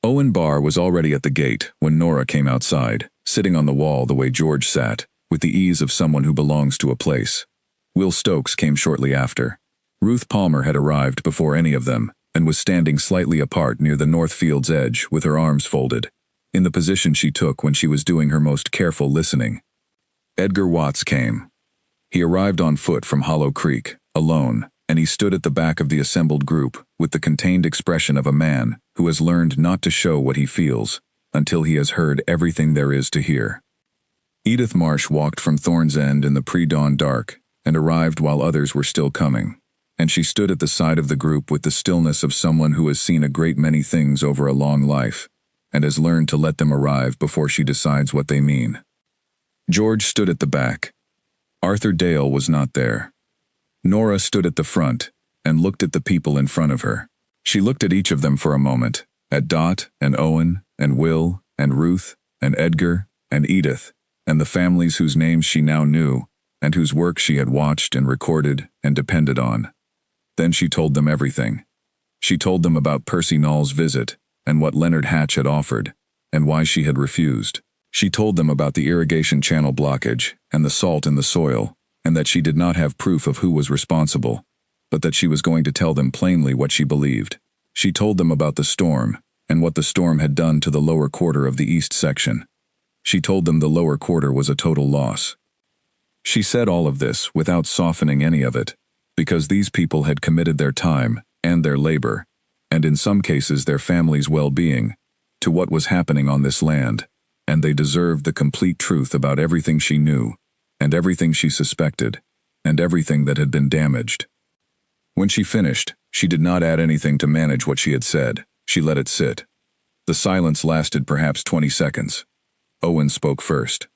Owen Barr was already at the gate when Nora came outside, sitting on the wall the way George sat, with the ease of someone who belongs to a place. Will Stokes came shortly after. Ruth Palmer had arrived before any of them, and was standing slightly apart near the north field's edge with her arms folded, in the position she took when she was doing her most careful listening. Edgar Watts came. He arrived on foot from Hollow Creek, alone, and he stood at the back of the assembled group with the contained expression of a man who has learned not to show what he feels until he has heard everything there is to hear. Edith Marsh walked from Thorns End in the pre-dawn dark and arrived while others were still coming, and she stood at the side of the group with the stillness of someone who has seen a great many things over a long life and has learned to let them arrive before she decides what they mean. George stood at the back. Arthur Dale was not there. Nora stood at the front and looked at the people in front of her. She looked at each of them for a moment, at Dot and Owen and Will and Ruth and Edgar and Edith and the families whose names she now knew and whose work she had watched and recorded and depended on. Then she told them everything. She told them about Percy Null's visit and what Leonard Hatch had offered and why she had refused. She told them about the irrigation channel blockage and the salt in the soil, and that she did not have proof of who was responsible, but that she was going to tell them plainly what she believed. She told them about the storm and what the storm had done to the lower quarter of the east section. She told them the lower quarter was a total loss. She said all of this without softening any of it, because these people had committed their time and their labor, and in some cases their family's well-being, to what was happening on this land, and they deserved the complete truth about everything she knew, and everything she suspected, and everything that had been damaged. When she finished, she did not add anything to manage what she had said. She let it sit. The silence lasted perhaps 20 seconds. Owen spoke first.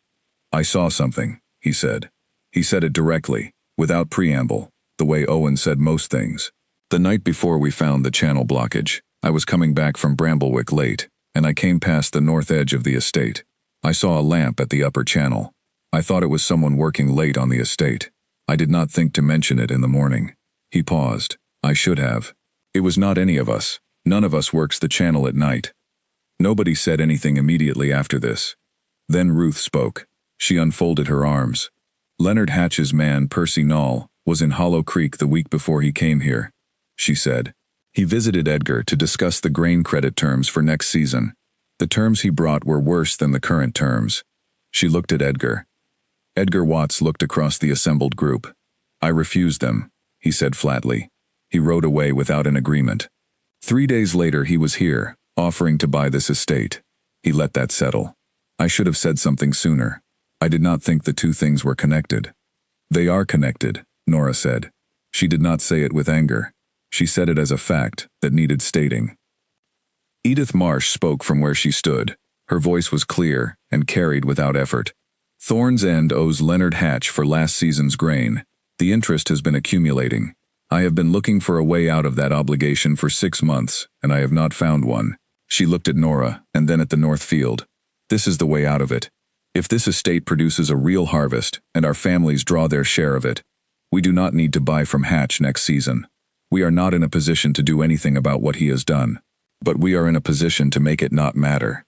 "I saw something," he said. He said it directly, without preamble, the way Owen said most things. "The night before we found the channel blockage, I was coming back from Bramblewick late, and I came past the north edge of the estate. I saw a lamp at the upper channel. I thought it was someone working late on the estate. I did not think to mention it in the morning." He paused. "I should have. It was not any of us. None of us works the channel at night." Nobody said anything immediately after this. Then Ruth spoke. She unfolded her arms. "Leonard Hatch's man, Percy Nall, was in Hollow Creek the week before he came here," she said. "He visited Edgar to discuss the grain credit terms for next season. The terms he brought were worse than the current terms." She looked at Edgar. Edgar Watts looked across the assembled group. "I refused them," he said flatly. He rode away without an agreement. 3 days later he was here, offering to buy this estate. He let that settle. "I should have said something sooner. I did not think the two things were connected." "They are connected," Nora said. She did not say it with anger. She said it as a fact that needed stating. Edith Marsh spoke from where she stood. Her voice was clear and carried without effort. "Thorn's End owes Leonard Hatch for last season's grain. The interest has been accumulating. I have been looking for a way out of that obligation for 6 months, and I have not found one." She looked at Nora and then at the North Field. "This is the way out of it. If this estate produces a real harvest and our families draw their share of it, we do not need to buy from Hatch next season. We are not in a position to do anything about what he has done, but we are in a position to make it not matter."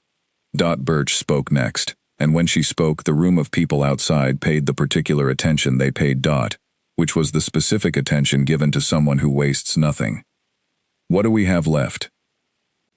Dot Birch spoke next, and when she spoke, the room of people outside paid the particular attention they paid Dot, which was the specific attention given to someone who wastes nothing. "What do we have left?"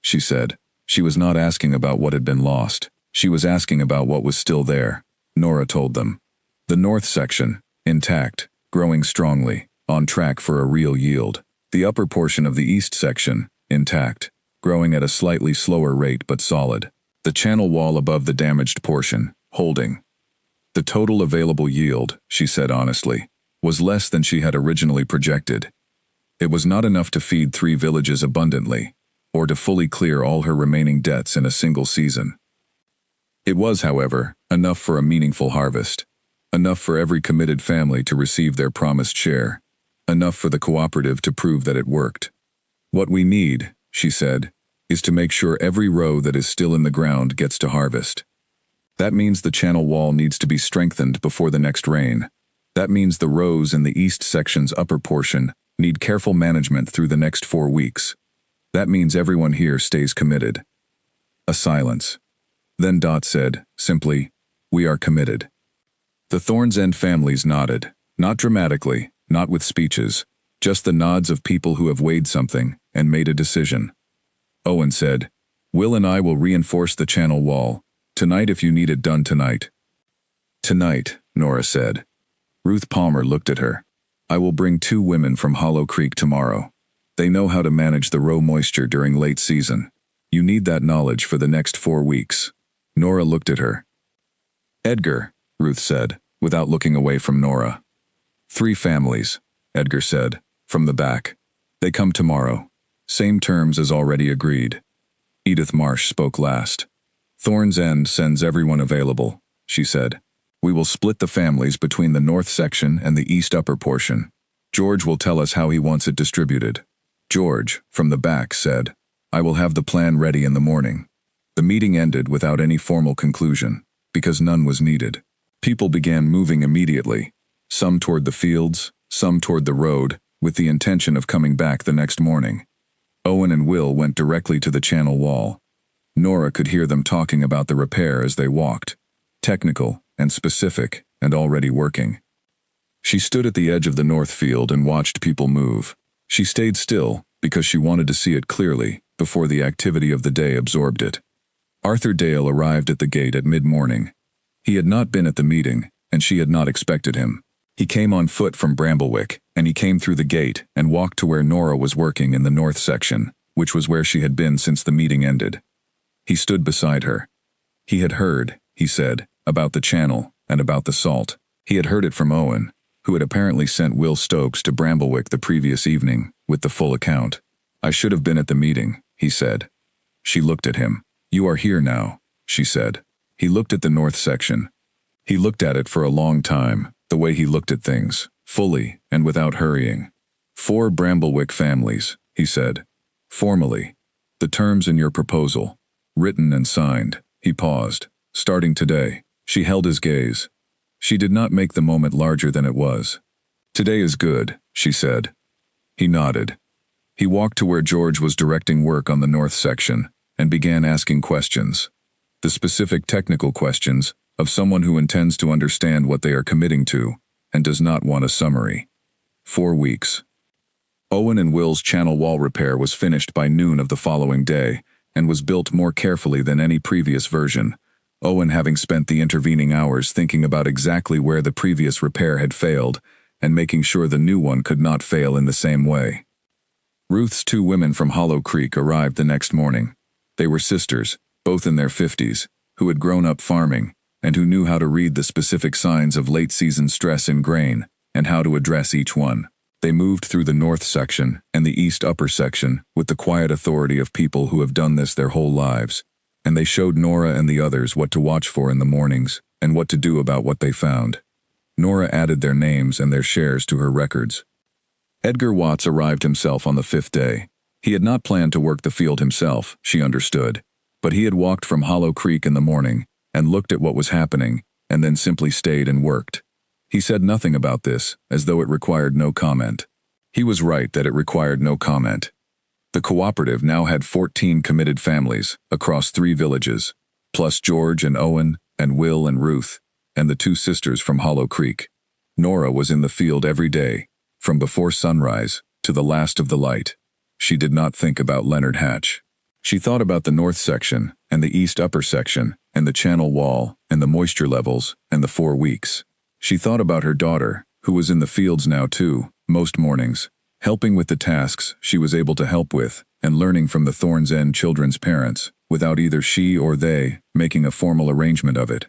she said. She was not asking about what had been lost. She was asking about what was still there. Nora told them. The north section, intact, growing strongly, on track for a real yield. The upper portion of the east section, intact, growing at a slightly slower rate but solid. The channel wall above the damaged portion, holding. The total available yield, she said honestly, was less than she had originally projected. It was not enough to feed 3 villages abundantly, or to fully clear all her remaining debts in a single season. It was, however, enough for a meaningful harvest. Enough for every committed family to receive their promised share. Enough for the cooperative to prove that it worked. "What we need," she said, "is to make sure every row that is still in the ground gets to harvest. That means the channel wall needs to be strengthened before the next rain. That means the rows in the east section's upper portion need careful management through the next 4 weeks. That means everyone here stays committed." A silence. Then Dot said, simply, "We are committed." The Thorn's End families nodded, not dramatically, not with speeches, just the nods of people who have weighed something and made a decision. Owen said, "Will and I will reinforce the channel wall. Tonight if you need it done tonight." "Tonight," Nora said. Ruth Palmer looked at her. "I will bring 2 women from Hollow Creek tomorrow. They know how to manage the row moisture during late season. You need that knowledge for the next 4 weeks." Nora looked at her. "Edgar," Ruth said, without looking away from Nora. 3 families, Edgar said, from the back. "They come tomorrow. Same terms as already agreed." Edith Marsh spoke last. "Thorn's End sends everyone available," she said. "We will split the families between the north section and the east upper portion. George will tell us how he wants it distributed." George, from the back, said, "I will have the plan ready in the morning." The meeting ended without any formal conclusion, because none was needed. People began moving immediately, some toward the fields, some toward the road, with the intention of coming back the next morning. Owen and Will went directly to the channel wall. Nora could hear them talking about the repair as they walked. Technical and specific and already working. She stood at the edge of the north field and watched people move. She stayed still because she wanted to see it clearly before the activity of the day absorbed it. Arthur Dale arrived at the gate at mid-morning. He had not been at the meeting, and she had not expected him. He came on foot from Bramblewick, and he came through the gate and walked to where Nora was working in the north section, which was where she had been since the meeting ended. He stood beside her. He had heard, he said, about the channel and about the salt. He had heard it from Owen, who had apparently sent Will Stokes to Bramblewick the previous evening with the full account. "I should have been at the meeting," he said. She looked at him. "You are here now," she said. He looked at the north section. He looked at it for a long time, the way he looked at things, fully and without hurrying. 4 Bramblewick families, he said. Formally. The terms in your proposal. Written and signed. He paused. Starting today. She held his gaze. She did not make the moment larger than it was. Today is good, she said. He nodded. He walked to where George was directing work on the north section and began asking questions. The specific technical questions of someone who intends to understand what they are committing to and does not want a summary. 4 weeks. Owen and Will's channel wall repair was finished by noon of the following day and was built more carefully than any previous version, Owen having spent the intervening hours thinking about exactly where the previous repair had failed and making sure the new one could not fail in the same way. Ruth's 2 women from Hollow Creek arrived the next morning. They were sisters, both in their 50s, who had grown up farming and who knew how to read the specific signs of late-season stress in grain and how to address each one. They moved through the north section and the east upper section with the quiet authority of people who have done this their whole lives, and they showed Nora and the others what to watch for in the mornings and what to do about what they found. Nora added their names and their shares to her records. Edgar Watts arrived himself on the 5th day. He had not planned to work the field himself, she understood, but he had walked from Hollow Creek in the morning and looked at what was happening and then simply stayed and worked. He said nothing about this, as though it required no comment. He was right that it required no comment. The cooperative now had 14 committed families across 3 villages, plus George and Owen and Will and Ruth, and the 2 sisters from Hollow Creek. Nora was in the field every day, from before sunrise to the last of the light. She did not think about Leonard Hatch. She thought about the north section and the east upper section and the channel wall and the moisture levels and the 4 weeks. She thought about her daughter, who was in the fields now too, most mornings, helping with the tasks she was able to help with and learning from the Thorn's End children's parents, without either she or they making a formal arrangement of it.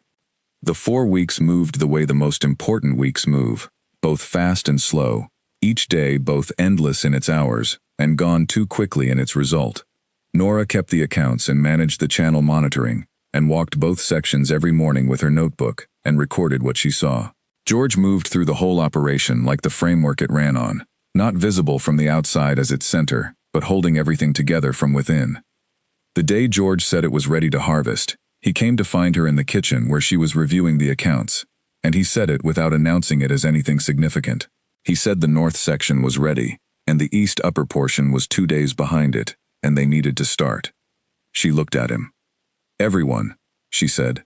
The 4 weeks moved the way the most important weeks move, both fast and slow, each day both endless in its hours and gone too quickly in its result. Nora kept the accounts and managed the channel monitoring and walked both sections every morning with her notebook and recorded what she saw. George moved through the whole operation like the framework it ran on, not visible from the outside as its center, but holding everything together from within. The day George said it was ready to harvest, he came to find her in the kitchen where she was reviewing the accounts, and he said it without announcing it as anything significant. He said the north section was ready, and the east upper portion was 2 days behind it, and they needed to start. She looked at him. "Everyone," she said.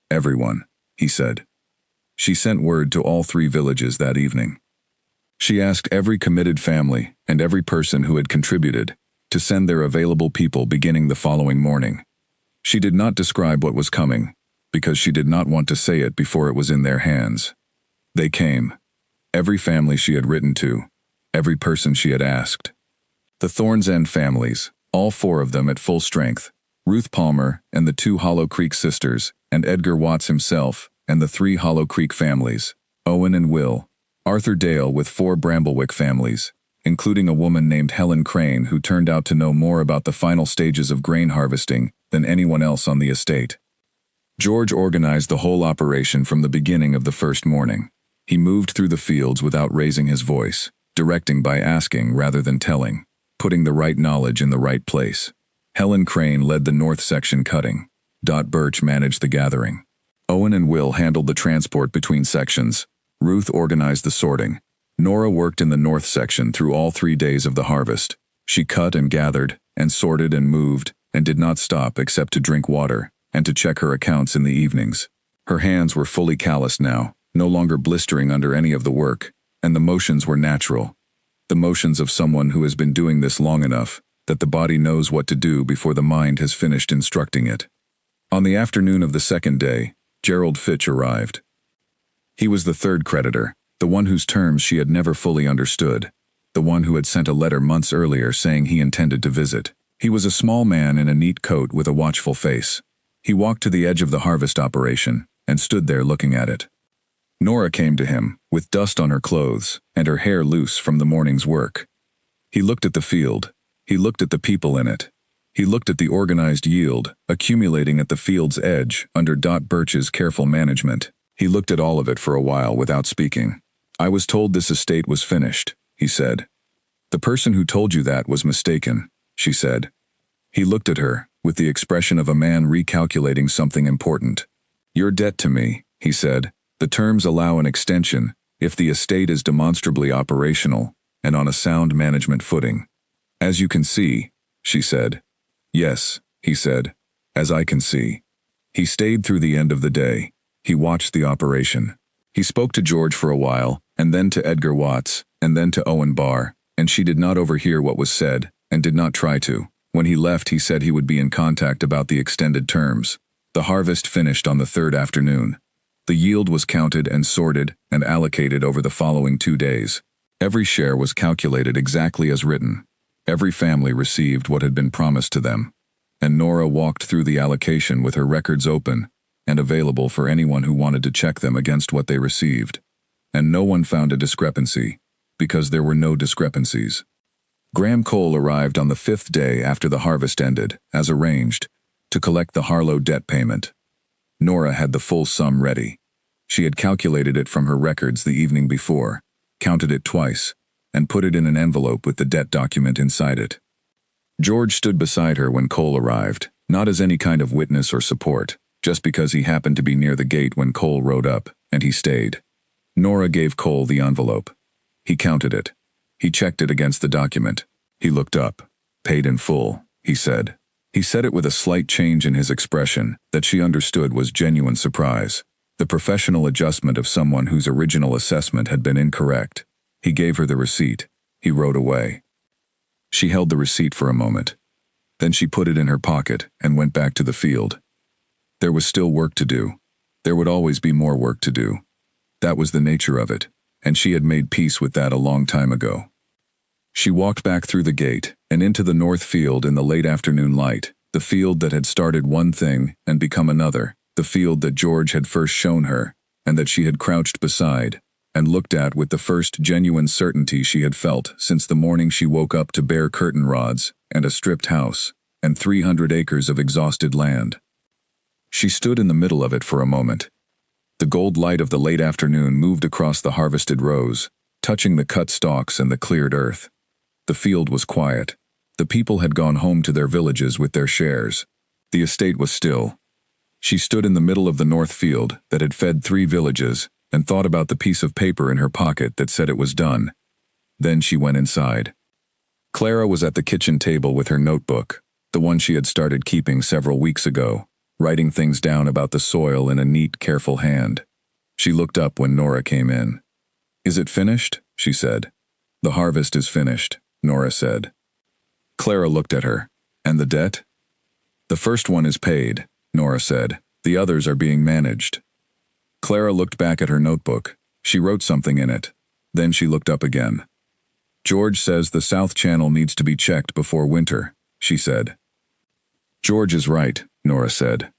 "Everyone," he said. She sent word to all 3 villages that evening. She asked every committed family and every person who had contributed to send their available people beginning the following morning. She did not describe what was coming, because she did not want to say it before it was in their hands. They came. Every family she had written to, every person she had asked. The Thorn's End families, all 4 of them at full strength, Ruth Palmer and the 2 Hollow Creek sisters, and Edgar Watts himself, and the 3 Hollow Creek families, Owen and Will, Arthur Dale with 4 Bramblewick families, including a woman named Helen Crane who turned out to know more about the final stages of grain harvesting than anyone else on the estate. George organized the whole operation from the beginning of the first morning. He moved through the fields without raising his voice, directing by asking rather than telling, putting the right knowledge in the right place. Helen Crane led the north section cutting. Dot Birch managed the gathering. Owen and Will handled the transport between sections. Ruth organized the sorting. Nora worked in the north section through all 3 days of the harvest. She cut and gathered, and sorted and moved, and did not stop except to drink water, and to check her accounts in the evenings. Her hands were fully calloused now, no longer blistering under any of the work, and the motions were natural. The motions of someone who has been doing this long enough that the body knows what to do before the mind has finished instructing it. On the afternoon of the 2nd day, Gerald Fitch arrived. He was the 3rd creditor, the one whose terms she had never fully understood, the one who had sent a letter months earlier saying he intended to visit. He was a small man in a neat coat with a watchful face. He walked to the edge of the harvest operation and stood there looking at it. Nora came to him, with dust on her clothes and her hair loose from the morning's work. He looked at the field. He looked at the people in it. He looked at the organized yield, accumulating at the field's edge under Dot Birch's careful management. He looked at all of it for a while without speaking. "I was told this estate was finished," he said. "The person who told you that was mistaken," she said. He looked at her, with the expression of a man recalculating something important. "Your debt to me," he said. "The terms allow an extension, if the estate is demonstrably operational, and on a sound management footing." "As you can see," she said. "Yes," he said, "as I can see." He stayed through the end of the day. He watched the operation. He spoke to George for a while, and then to Edgar Watts, and then to Owen Barr, and she did not overhear what was said, and did not try to. When he left, he said he would be in contact about the extended terms. The harvest finished on the third afternoon. The yield was counted and sorted and allocated over the following 2 days. Every share was calculated exactly as written. Every family received what had been promised to them. And Nora walked through the allocation with her records open and available for anyone who wanted to check them against what they received. And no one found a discrepancy, because there were no discrepancies. Graham Cole arrived on the 5th day after the harvest ended, as arranged, to collect the Harlow debt payment. Nora had the full sum ready. She had calculated it from her records the evening before, counted it twice, and put it in an envelope with the debt document inside it. George stood beside her when Cole arrived, not as any kind of witness or support, just because he happened to be near the gate when Cole rode up, and he stayed. Nora gave Cole the envelope. He counted it. He checked it against the document. He looked up. "Paid in full," he said. He said it with a slight change in his expression that she understood was genuine surprise, the professional adjustment of someone whose original assessment had been incorrect. He gave her the receipt. He rode away. She held the receipt for a moment. Then she put it in her pocket and went back to the field. There was still work to do. There would always be more work to do. That was the nature of it, and she had made peace with that a long time ago. She walked back through the gate and into the north field in the late afternoon light, the field that had started one thing and become another, the field that George had first shown her, and that she had crouched beside, and looked at with the first genuine certainty she had felt since the morning she woke up to bare curtain rods, and a stripped house, and 300 acres of exhausted land. She stood in the middle of it for a moment. The gold light of the late afternoon moved across the harvested rows, touching the cut stalks and the cleared earth. The field was quiet. The people had gone home to their villages with their shares. The estate was still. She stood in the middle of the north field that had fed 3 villages and thought about the piece of paper in her pocket that said it was done. Then she went inside. Clara was at the kitchen table with her notebook, the one she had started keeping several weeks ago, writing things down about the soil in a neat, careful hand. She looked up when Nora came in. "Is it finished?" she said. "The harvest is finished," Nora said. Clara looked at her. "And the debt?" "The first one is paid," Nora said. "The others are being managed." Clara looked back at her notebook. She wrote something in it. Then she looked up again. "George says the South Channel needs to be checked before winter," she said. "George is right," Nora said.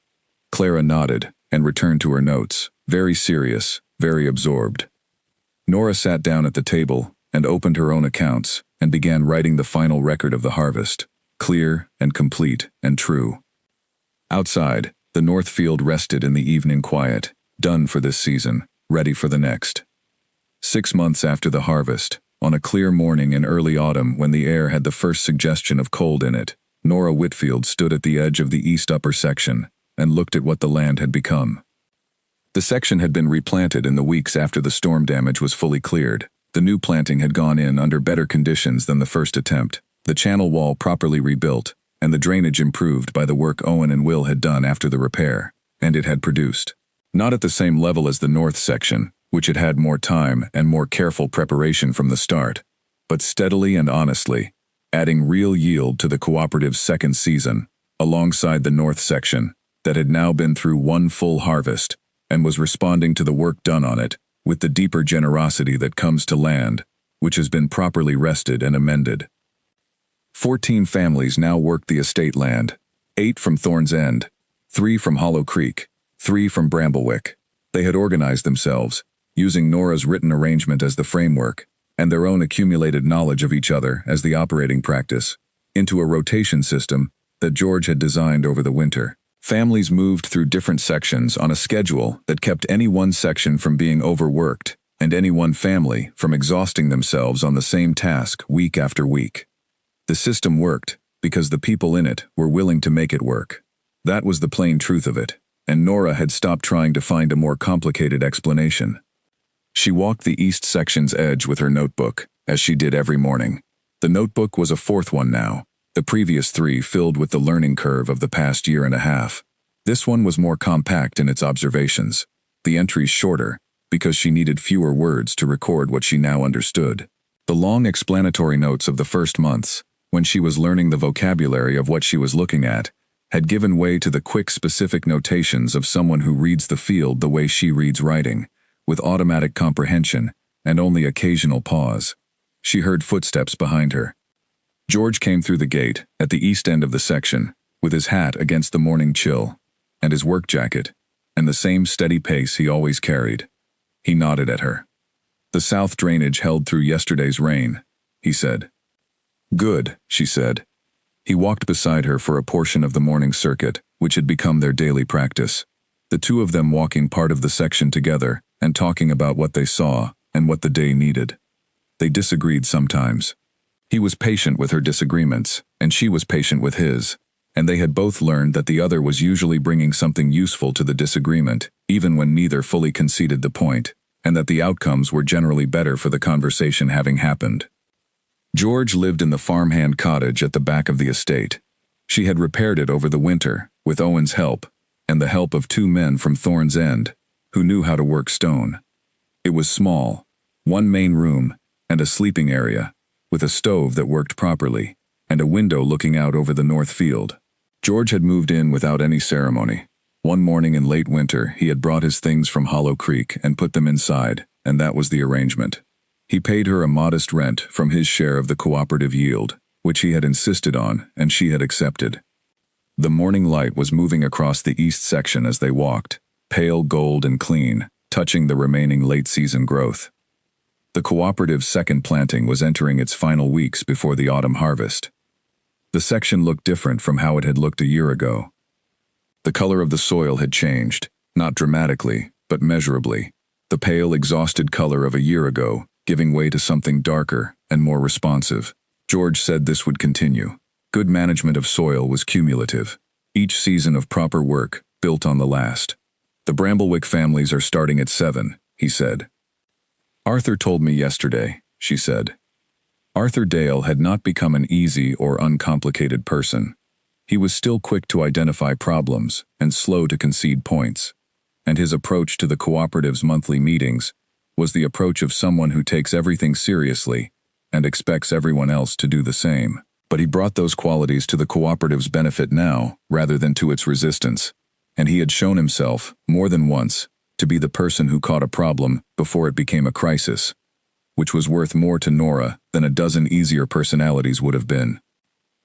Clara nodded and returned to her notes, very serious, very absorbed. Nora sat down at the table and opened her own accounts and began writing the final record of the harvest, clear and complete and true. Outside, the north field rested in the evening quiet, done for this season, ready for the next. 6 months after the harvest, on a clear morning in early autumn when the air had the first suggestion of cold in it, Nora Whitfield stood at the edge of the east upper section and looked at what the land had become. The section had been replanted in the weeks after the storm damage was fully cleared. The new planting had gone in under better conditions than the first attempt, the channel wall properly rebuilt, and the drainage improved by the work Owen and Will had done after the repair, and it had produced. Not at the same level as the north section, which had had more time and more careful preparation from the start, but steadily and honestly, adding real yield to the cooperative's second season, alongside the north section, that had now been through one full harvest, and was responding to the work done on it, with the deeper generosity that comes to land, which has been properly rested and amended. 14 families now worked the estate land, 8 from Thorn's End, 3 from Hollow Creek, 3 from Bramblewick. They had organized themselves, using Nora's written arrangement as the framework, and their own accumulated knowledge of each other as the operating practice, into a rotation system that George had designed over the winter. Families moved through different sections on a schedule that kept any one section from being overworked and any one family from exhausting themselves on the same task week after week. The system worked, because the people in it were willing to make it work. That was the plain truth of it, and Nora had stopped trying to find a more complicated explanation. She walked the east section's edge with her notebook, as she did every morning. The notebook was a fourth one now, the previous three filled with the learning curve of the past year and a half. This one was more compact in its observations, the entries shorter, because she needed fewer words to record what she now understood. The long explanatory notes of the first months, when she was learning the vocabulary of what she was looking at, had given way to the quick specific notations of someone who reads the field the way she reads writing, with automatic comprehension and only occasional pause. She heard footsteps behind her. George came through the gate, at the east end of the section, with his hat against the morning chill, and his work jacket, and the same steady pace he always carried. He nodded at her. "The south drainage held through yesterday's rain," he said. "Good," she said. He walked beside her for a portion of the morning circuit, which had become their daily practice. The two of them walking part of the section together and talking about what they saw and what the day needed. They disagreed sometimes. He was patient with her disagreements, and she was patient with his, and they had both learned that the other was usually bringing something useful to the disagreement, even when neither fully conceded the point, and that the outcomes were generally better for the conversation having happened. George lived in the farmhand cottage at the back of the estate. She had repaired it over the winter, with Owen's help, and the help of two men from Thorn's End, who knew how to work stone. It was small, one main room, and a sleeping area, with a stove that worked properly, and a window looking out over the north field. George had moved in without any ceremony. One morning in late winter, he had brought his things from Hollow Creek and put them inside, and that was the arrangement. He paid her a modest rent from his share of the cooperative yield, which he had insisted on and she had accepted. The morning light was moving across the east section as they walked, pale gold and clean, touching the remaining late-season growth. The cooperative's second planting was entering its final weeks before the autumn harvest. The section looked different from how it had looked a year ago. The color of the soil had changed, not dramatically, but measurably. The pale, exhausted color of a year ago, giving way to something darker and more responsive. George said this would continue. Good management of soil was cumulative. Each season of proper work built on the last. "The Bramblewick families are starting at 7, he said. "Arthur told me yesterday," she said. Arthur Dale had not become an easy or uncomplicated person. He was still quick to identify problems and slow to concede points. And his approach to the cooperative's monthly meetings was the approach of someone who takes everything seriously and expects everyone else to do the same. But he brought those qualities to the cooperative's benefit now, rather than to its resistance, and he had shown himself, more than once, to be the person who caught a problem before it became a crisis, which was worth more to Nora than a dozen easier personalities would have been.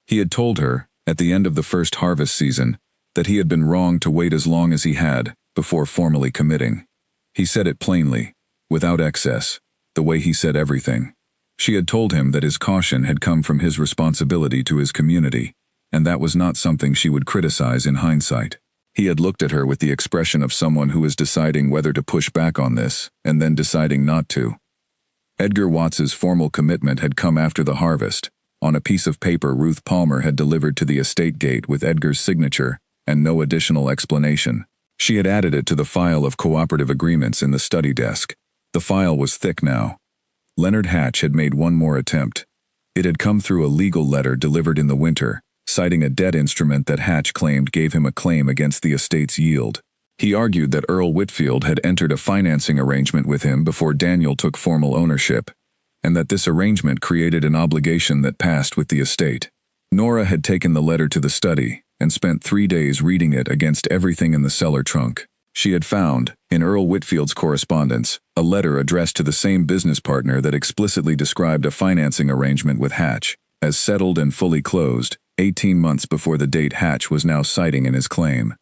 He had told her, at the end of the first harvest season, that he had been wrong to wait as long as he had before formally committing. He said it plainly, without excess, the way he said everything. She had told him that his caution had come from his responsibility to his community, and that was not something she would criticize in hindsight. He had looked at her with the expression of someone who is deciding whether to push back on this, and then deciding not to. Edgar Watts's formal commitment had come after the harvest, on a piece of paper Ruth Palmer had delivered to the estate gate with Edgar's signature, and no additional explanation. She had added it to the file of cooperative agreements in the study desk. The file was thick now. Leonard Hatch had made one more attempt. It had come through a legal letter delivered in the winter, citing a debt instrument that Hatch claimed gave him a claim against the estate's yield. He argued that Earl Whitfield had entered a financing arrangement with him before Daniel took formal ownership, and that this arrangement created an obligation that passed with the estate. Nora had taken the letter to the study and spent 3 days reading it against everything in the cellar trunk. She had found, in Earl Whitfield's correspondence, a letter addressed to the same business partner that explicitly described a financing arrangement with Hatch as settled and fully closed, 18 months before the date Hatch was now citing in his claim.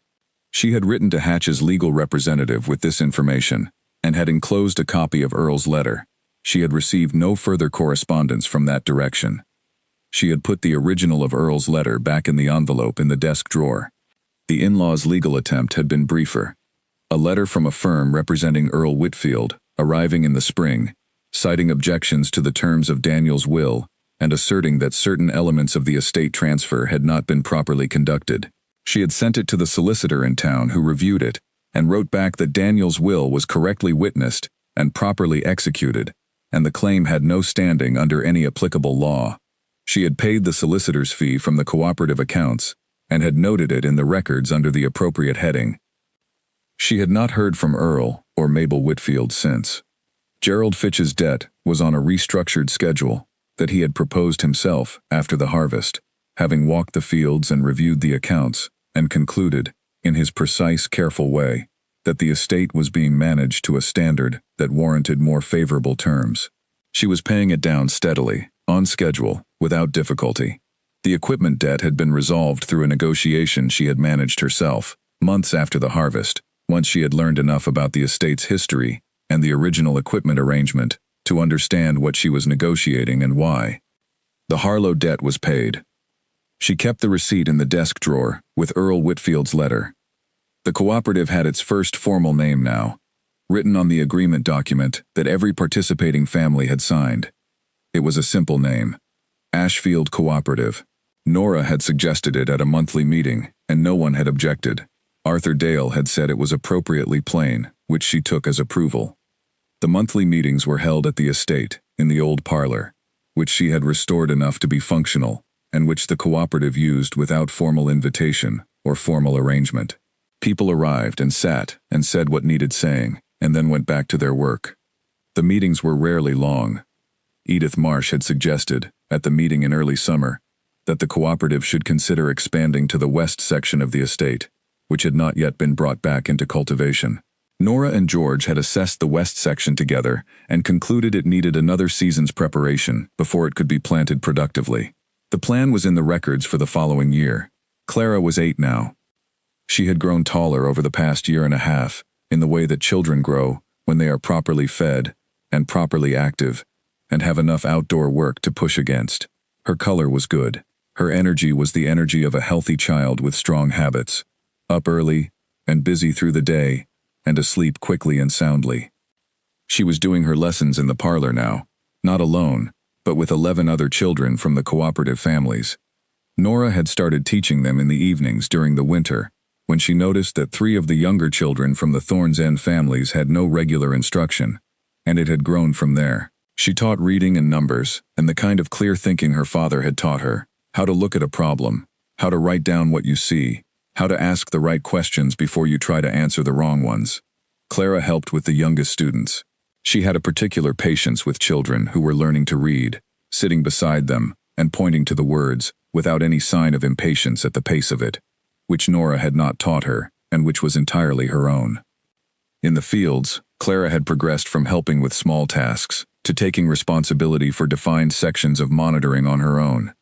She had written to Hatch's legal representative with this information, and had enclosed a copy of Earl's letter. She had received no further correspondence from that direction. She had put the original of Earl's letter back in the envelope in the desk drawer. The in-laws' legal attempt had been briefer. A letter from a firm representing Earl Whitfield, arriving in the spring, citing objections to the terms of Daniel's will, and asserting that certain elements of the estate transfer had not been properly conducted. She had sent it to the solicitor in town, who reviewed it and wrote back that Daniel's will was correctly witnessed and properly executed, and the claim had no standing under any applicable law. She had paid the solicitor's fee from the cooperative accounts and had noted it in the records under the appropriate heading. She had not heard from Earl or Mabel Whitfield since. Gerald Fitch's debt was on a restructured schedule that he had proposed himself after the harvest, having walked the fields and reviewed the accounts, and concluded, in his precise, careful way, that the estate was being managed to a standard that warranted more favorable terms. She was paying it down steadily, on schedule, without difficulty. The equipment debt had been resolved through a negotiation she had managed herself, months after the harvest, once she had learned enough about the estate's history and the original equipment arrangement to understand what she was negotiating and why. The Harlow debt was paid. She kept the receipt in the desk drawer with Earl Whitfield's letter. The cooperative had its first formal name now, written on the agreement document that every participating family had signed. It was a simple name, Ashfield Cooperative. Nora had suggested it at a monthly meeting, and no one had objected. Arthur Dale had said it was appropriately plain, which she took as approval. The monthly meetings were held at the estate, in the old parlor, which she had restored enough to be functional, and which the cooperative used without formal invitation or formal arrangement. People arrived and sat and said what needed saying, and then went back to their work. The meetings were rarely long. Edith Marsh had suggested, at the meeting in early summer, that the cooperative should consider expanding to the west section of the estate, which had not yet been brought back into cultivation. Nora and George had assessed the west section together and concluded it needed another season's preparation before it could be planted productively. The plan was in the records for the following year. Clara was 8 now. She had grown taller over the past year and a half, in the way that children grow when they are properly fed and properly active and have enough outdoor work to push against. Her color was good. Her energy was the energy of a healthy child with strong habits, up early and busy through the day, and asleep quickly and soundly. She was doing her lessons in the parlor now, not alone, but with 11 other children from the cooperative families. Nora had started teaching them in the evenings during the winter, when she noticed that 3 of the younger children from the Thorn's End families had no regular instruction, and it had grown from there. She taught reading and numbers, and the kind of clear thinking her father had taught her, how to look at a problem, how to write down what you see, how to ask the right questions before you try to answer the wrong ones. Clara helped with the youngest students. She had a particular patience with children who were learning to read, sitting beside them and pointing to the words, without any sign of impatience at the pace of it, which Nora had not taught her, and which was entirely her own. In the fields, Clara had progressed from helping with small tasks to taking responsibility for defined sections of monitoring on her own.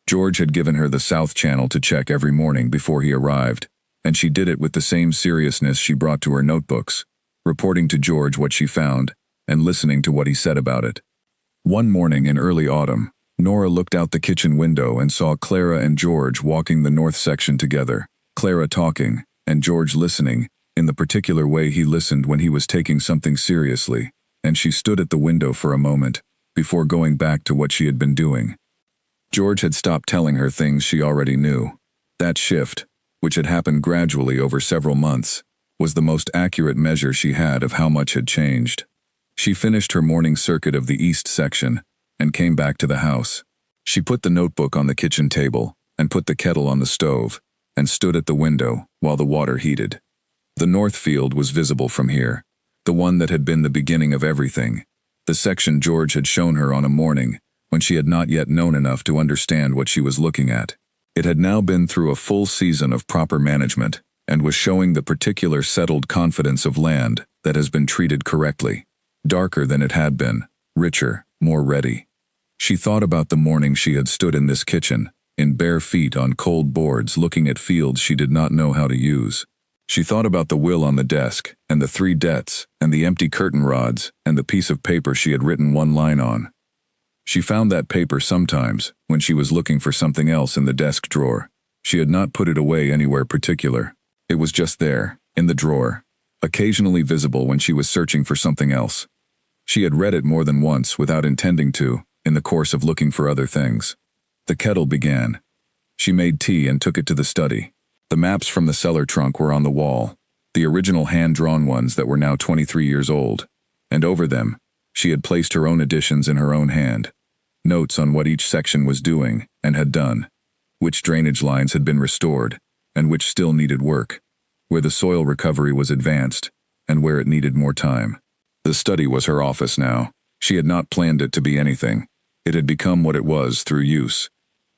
George had given her the south channel to check every morning before he arrived, and she did it with the same seriousness she brought to her notebooks, reporting to George what she found and listening to what he said about it. One morning in early autumn, Nora looked out the kitchen window and saw Clara and George walking the north section together, Clara talking and George listening in the particular way he listened when he was taking something seriously, and she stood at the window for a moment before going back to what she had been doing. George had stopped telling her things she already knew. That shift, which had happened gradually over several months, was the most accurate measure she had of how much had changed. She finished her morning circuit of the east section and came back to the house. She put the notebook on the kitchen table and put the kettle on the stove and stood at the window while the water heated. The north field was visible from here, the one that had been the beginning of everything, the section George had shown her on a morning when she had not yet known enough to understand what she was looking at. It had now been through a full season of proper management and was showing the particular settled confidence of land that has been treated correctly, darker than it had been, richer, more ready. She thought about the morning she had stood in this kitchen, in bare feet on cold boards looking at fields she did not know how to use. She thought about the will on the desk, and the 3 debts, and the empty curtain rods, and the piece of paper she had written one line on. She found that paper sometimes, when she was looking for something else in the desk drawer. She had not put it away anywhere particular. It was just there, in the drawer, occasionally visible when she was searching for something else. She had read it more than once without intending to, in the course of looking for other things. The kettle began. She made tea and took it to the study. The maps from the cellar trunk were on the wall, the original hand-drawn ones that were now 23 years old, and over them, she had placed her own additions in her own hand, notes on what each section was doing and had done, which drainage lines had been restored, and which still needed work, where the soil recovery was advanced, and where it needed more time. The study was her office now. She had not planned it to be anything. It had become what it was through use.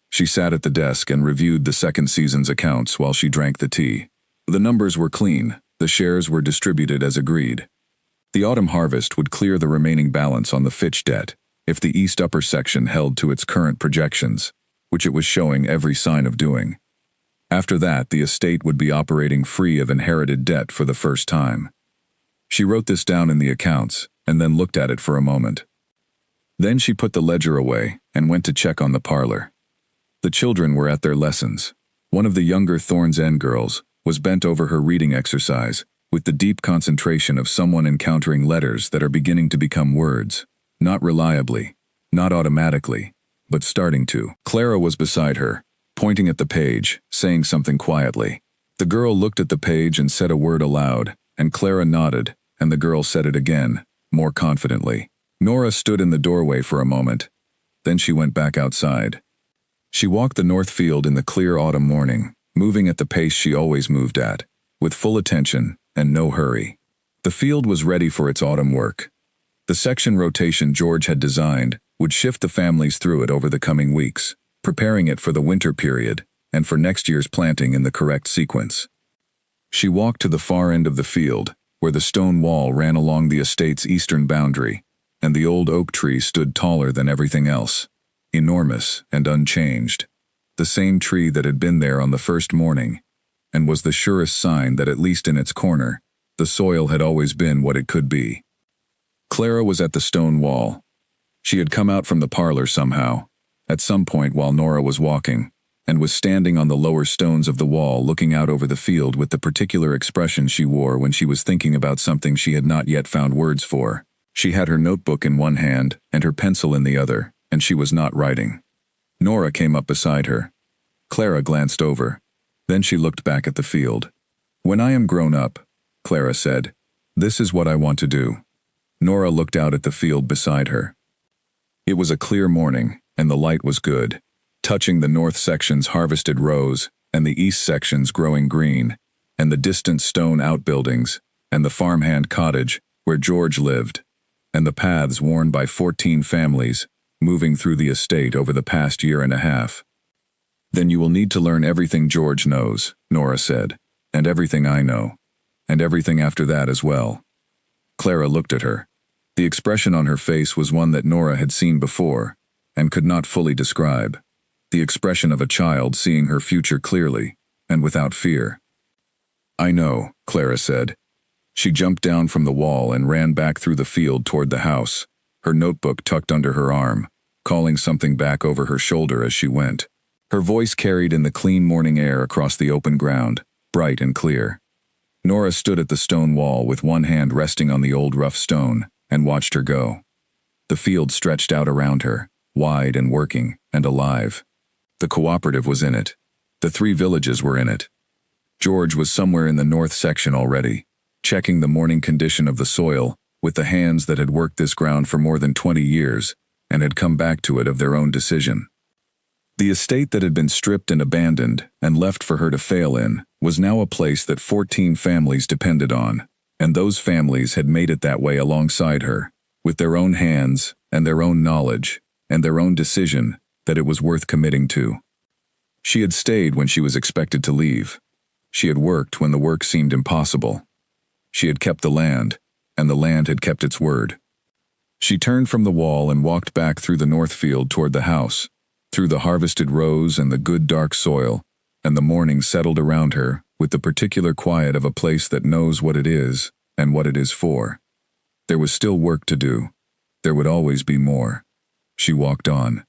She sat at the desk and reviewed the second season's accounts while she drank the tea. The numbers were clean. The shares were distributed as agreed. The autumn harvest would clear the remaining balance on the Fitch debt if the east upper section held to its current projections, which it was showing every sign of doing. After that, the estate would be operating free of inherited debt for the first time. She wrote this down in the accounts and then looked at it for a moment. Then she put the ledger away and went to check on the parlor. The children were at their lessons. One of the younger Thorn's End girls was bent over her reading exercise with the deep concentration of someone encountering letters that are beginning to become words, not reliably, not automatically, but starting to. Clara was beside her, pointing at the page, saying something quietly. The girl looked at the page and said a word aloud, and Clara nodded, and the girl said it again, more confidently. Nora stood in the doorway for a moment. Then she went back outside. She walked the north field in the clear autumn morning, moving at the pace she always moved at, with full attention and no hurry. The field was ready for its autumn work. The section rotation George had designed would shift the families through it over the coming weeks, preparing it for the winter period and for next year's planting in the correct sequence. She walked to the far end of the field, where the stone wall ran along the estate's eastern boundary, and the old oak tree stood taller than everything else, enormous and unchanged, the same tree that had been there on the first morning, and was the surest sign that at least in its corner, the soil had always been what it could be. Clara was at the stone wall. She had come out from the parlor somehow, at some point while Nora was walking, and was standing on the lower stones of the wall looking out over the field with the particular expression she wore when she was thinking about something she had not yet found words for. She had her notebook in one hand and her pencil in the other, and she was not writing. Nora came up beside her. Clara glanced over. Then she looked back at the field. "When I am grown up," Clara said, "this is what I want to do." Nora looked out at the field beside her. It was a clear morning, and the light was good, touching the north section's harvested rows and the east section's growing green, and the distant stone outbuildings, and the farmhand cottage where George lived, and the paths worn by 14 families moving through the estate over the past year and a half. "Then you will need to learn everything George knows," Nora said, "and everything I know, and everything after that as well." Clara looked at her. The expression on her face was one that Nora had seen before, and could not fully describe. The expression of a child seeing her future clearly, and without fear. "I know," Clara said. She jumped down from the wall and ran back through the field toward the house, her notebook tucked under her arm, calling something back over her shoulder as she went. Her voice carried in the clean morning air across the open ground, bright and clear. Nora stood at the stone wall with one hand resting on the old rough stone, and watched her go. The field stretched out around her, wide and working and alive. The cooperative was in it. The 3 villages were in it. George was somewhere in the north section already, checking the morning condition of the soil with the hands that had worked this ground for more than 20 years and had come back to it of their own decision. The estate that had been stripped and abandoned and left for her to fail in was now a place that 14 families depended on, and those families had made it that way alongside her, with their own hands and their own knowledge and their own decision that it was worth committing to. She had stayed when she was expected to leave. She had worked when the work seemed impossible. She had kept the land, and the land had kept its word. She turned from the wall and walked back through the north field toward the house, through the harvested rows and the good dark soil, and the morning settled around her with the particular quiet of a place that knows what it is and what it is for. There was still work to do. There would always be more. She walked on.